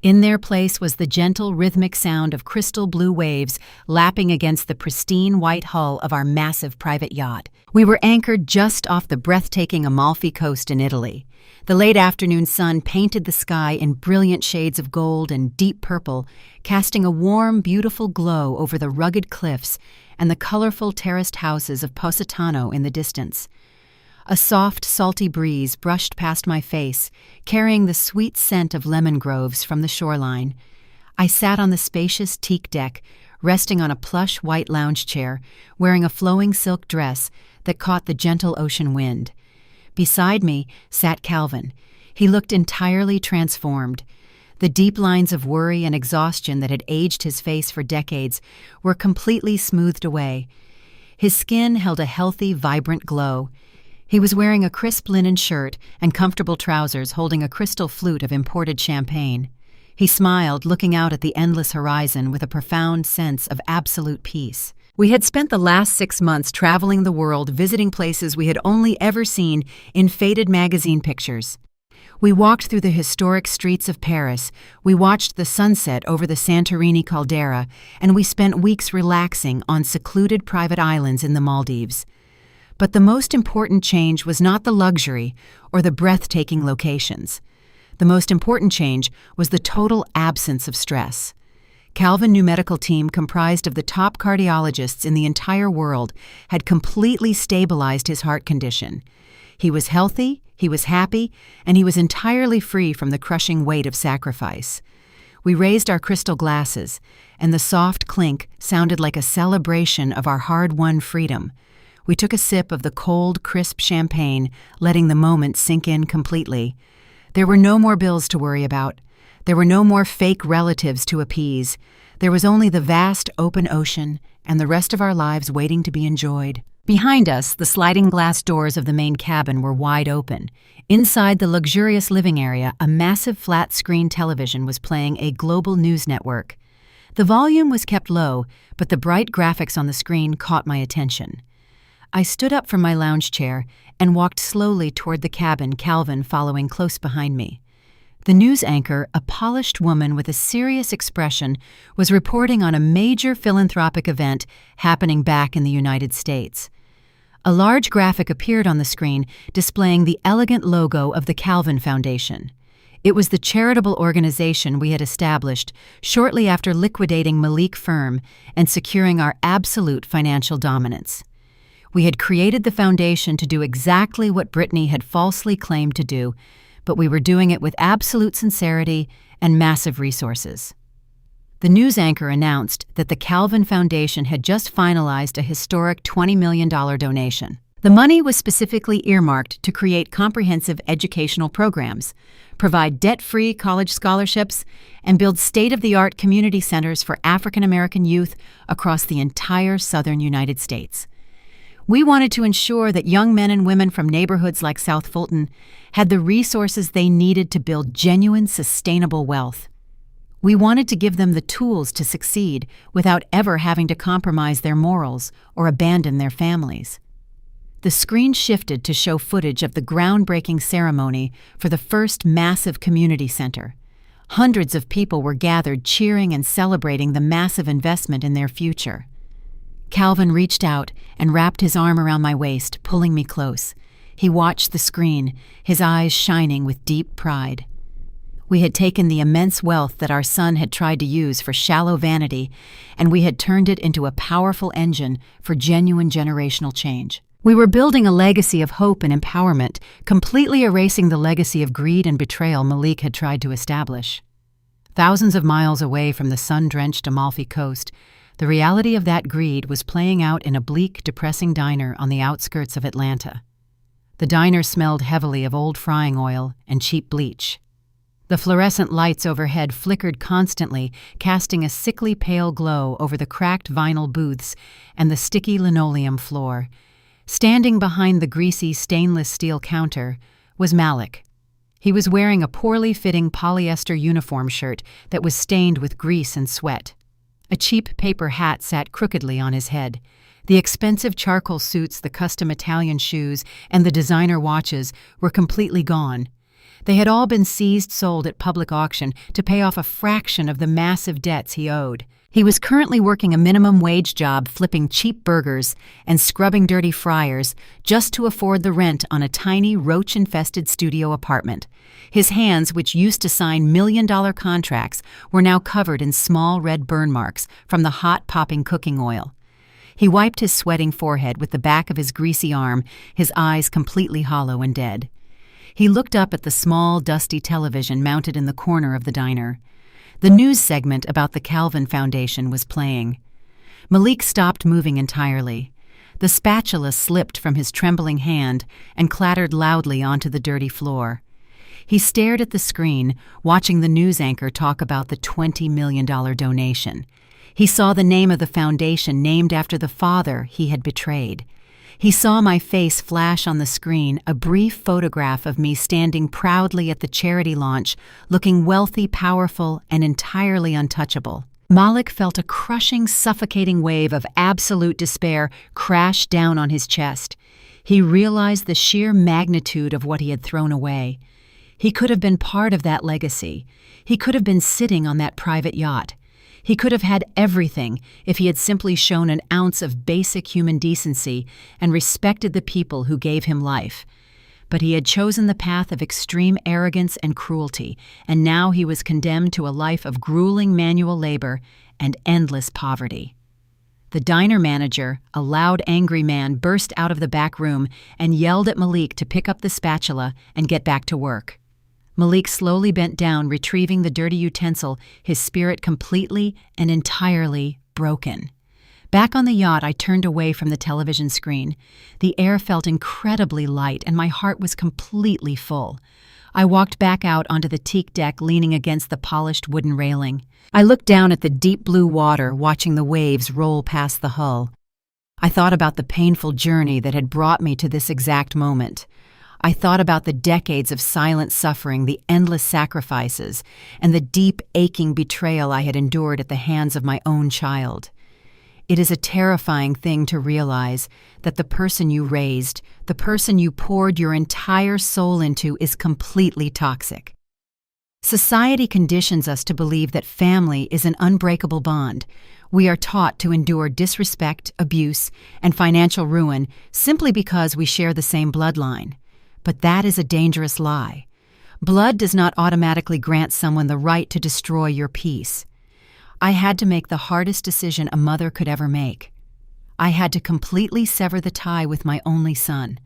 In their place was the gentle, rhythmic sound of crystal blue waves lapping against the pristine white hull of our massive private yacht. We were anchored just off the breathtaking Amalfi Coast in Italy. The late afternoon sun painted the sky in brilliant shades of gold and deep purple, casting a warm, beautiful glow over the rugged cliffs and the colorful terraced houses of Positano in the distance. A soft, salty breeze brushed past my face, carrying the sweet scent of lemon groves from the shoreline. I sat on the spacious teak deck, resting on a plush white lounge chair, wearing a flowing silk dress that caught the gentle ocean wind. Beside me sat Calvin. He looked entirely transformed. The deep lines of worry and exhaustion that had aged his face for decades were completely smoothed away. His skin held a healthy, vibrant glow. He was wearing a crisp linen shirt and comfortable trousers, holding a crystal flute of imported champagne. He smiled, looking out at the endless horizon with a profound sense of absolute peace. We had spent the last 6 months traveling the world, visiting places we had only ever seen in faded magazine pictures. We walked through the historic streets of Paris, we watched the sunset over the Santorini caldera, and we spent weeks relaxing on secluded private islands in the Maldives. But the most important change was not the luxury or the breathtaking locations. The most important change was the total absence of stress. Calvin New Medical Team, comprised of the top cardiologists in the entire world, had completely stabilized his heart condition. He was healthy, he was happy, and he was entirely free from the crushing weight of sacrifice. We raised our crystal glasses, and the soft clink sounded like a celebration of our hard-won freedom. We took a sip of the cold, crisp champagne, letting the moment sink in completely. There were no more bills to worry about. There were no more fake relatives to appease. There was only the vast open ocean and the rest of our lives waiting to be enjoyed. Behind us, the sliding glass doors of the main cabin were wide open. Inside the luxurious living area, a massive flat-screen television was playing a global news network. The volume was kept low, but the bright graphics on the screen caught my attention. I stood up from my lounge chair and walked slowly toward the cabin, Calvin following close behind me. The news anchor, a polished woman with a serious expression, was reporting on a major philanthropic event happening back in the United States. A large graphic appeared on the screen displaying the elegant logo of the Calvin Foundation. It was the charitable organization we had established shortly after liquidating Malik Firm and securing our absolute financial dominance. We had created the foundation to do exactly what Brittany had falsely claimed to do, but we were doing it with absolute sincerity and massive resources. The news anchor announced that the Calvin Foundation had just finalized a historic $20 million donation. The money was specifically earmarked to create comprehensive educational programs, provide debt-free college scholarships, and build state-of-the-art community centers for African American youth across the entire southern United States. We wanted to ensure that young men and women from neighborhoods like South Fulton had the resources they needed to build genuine, sustainable wealth. We wanted to give them the tools to succeed without ever having to compromise their morals or abandon their families. The screen shifted to show footage of the groundbreaking ceremony for the first massive community center. Hundreds of people were gathered cheering and celebrating the massive investment in their future. Calvin reached out and wrapped his arm around my waist, pulling me close. He watched the screen, his eyes shining with deep pride. We had taken the immense wealth that our son had tried to use for shallow vanity, and we had turned it into a powerful engine for genuine generational change. We were building a legacy of hope and empowerment, completely erasing the legacy of greed and betrayal Malik had tried to establish. Thousands of miles away from the sun-drenched Amalfi Coast, the reality of that greed was playing out in a bleak, depressing diner on the outskirts of Atlanta. The diner smelled heavily of old frying oil and cheap bleach. The fluorescent lights overhead flickered constantly, casting a sickly pale glow over the cracked vinyl booths and the sticky linoleum floor. Standing behind the greasy stainless steel counter was Malik. He was wearing a poorly fitting polyester uniform shirt that was stained with grease and sweat. A cheap paper hat sat crookedly on his head. The expensive charcoal suits, the custom Italian shoes, and the designer watches were completely gone. They had all been sold at public auction to pay off a fraction of the massive debts he owed. He was currently working a minimum wage job flipping cheap burgers and scrubbing dirty fryers just to afford the rent on a tiny roach-infested studio apartment. His hands, which used to sign million-dollar contracts, were now covered in small red burn marks from the hot popping cooking oil. He wiped his sweating forehead with the back of his greasy arm, his eyes completely hollow and dead. He looked up at the small, dusty television mounted in the corner of the diner. The news segment about the Calvin Foundation was playing. Malik stopped moving entirely. The spatula slipped from his trembling hand and clattered loudly onto the dirty floor. He stared at the screen, watching the news anchor talk about the $20 million donation. He saw the name of the foundation named after the father he had betrayed. He saw my face flash on the screen, a brief photograph of me standing proudly at the charity launch, looking wealthy, powerful, and entirely untouchable. Malik felt a crushing, suffocating wave of absolute despair crash down on his chest. He realized the sheer magnitude of what he had thrown away. He could have been part of that legacy. He could have been sitting on that private yacht. He could have had everything if he had simply shown an ounce of basic human decency and respected the people who gave him life. But he had chosen the path of extreme arrogance and cruelty, and now he was condemned to a life of grueling manual labor and endless poverty. The diner manager, a loud, angry man, burst out of the back room and yelled at Malik to pick up the spatula and get back to work. Malik slowly bent down, retrieving the dirty utensil, his spirit completely and entirely broken. Back on the yacht, I turned away from the television screen. The air felt incredibly light, and my heart was completely full. I walked back out onto the teak deck, leaning against the polished wooden railing. I looked down at the deep blue water, watching the waves roll past the hull. I thought about the painful journey that had brought me to this exact moment. I thought about the decades of silent suffering, the endless sacrifices, and the deep, aching betrayal I had endured at the hands of my own child. It is a terrifying thing to realize that the person you raised, the person you poured your entire soul into, is completely toxic. Society conditions us to believe that family is an unbreakable bond. We are taught to endure disrespect, abuse, and financial ruin simply because we share the same bloodline. But that is a dangerous lie. Blood does not automatically grant someone the right to destroy your peace. I had to make the hardest decision a mother could ever make. I had to completely sever the tie with my only son.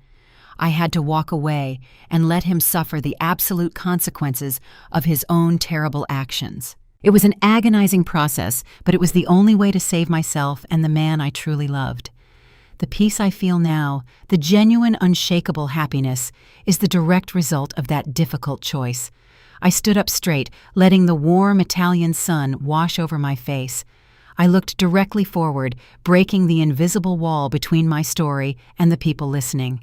I had to walk away and let him suffer the absolute consequences of his own terrible actions. It was an agonizing process, but it was the only way to save myself and the man I truly loved. The peace I feel now, the genuine, unshakable happiness, is the direct result of that difficult choice. I stood up straight, letting the warm Italian sun wash over my face. I looked directly forward, breaking the invisible wall between my story and the people listening.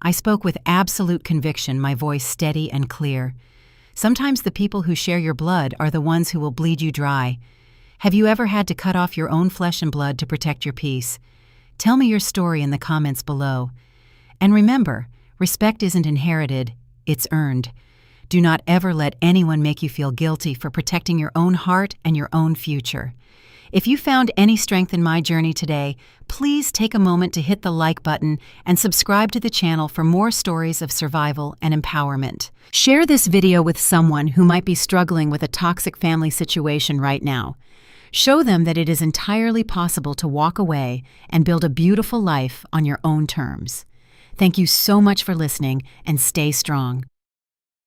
I spoke with absolute conviction, my voice steady and clear. Sometimes the people who share your blood are the ones who will bleed you dry. Have you ever had to cut off your own flesh and blood to protect your peace? Tell me your story in the comments below. And remember, respect isn't inherited, it's earned. Do not ever let anyone make you feel guilty for protecting your own heart and your own future. If you found any strength in my journey today, please take a moment to hit the like button and subscribe to the channel for more stories of survival and empowerment. Share this video with someone who might be struggling with a toxic family situation right now. Show them that it is entirely possible to walk away and build a beautiful life on your own terms. Thank you so much for listening, and stay strong.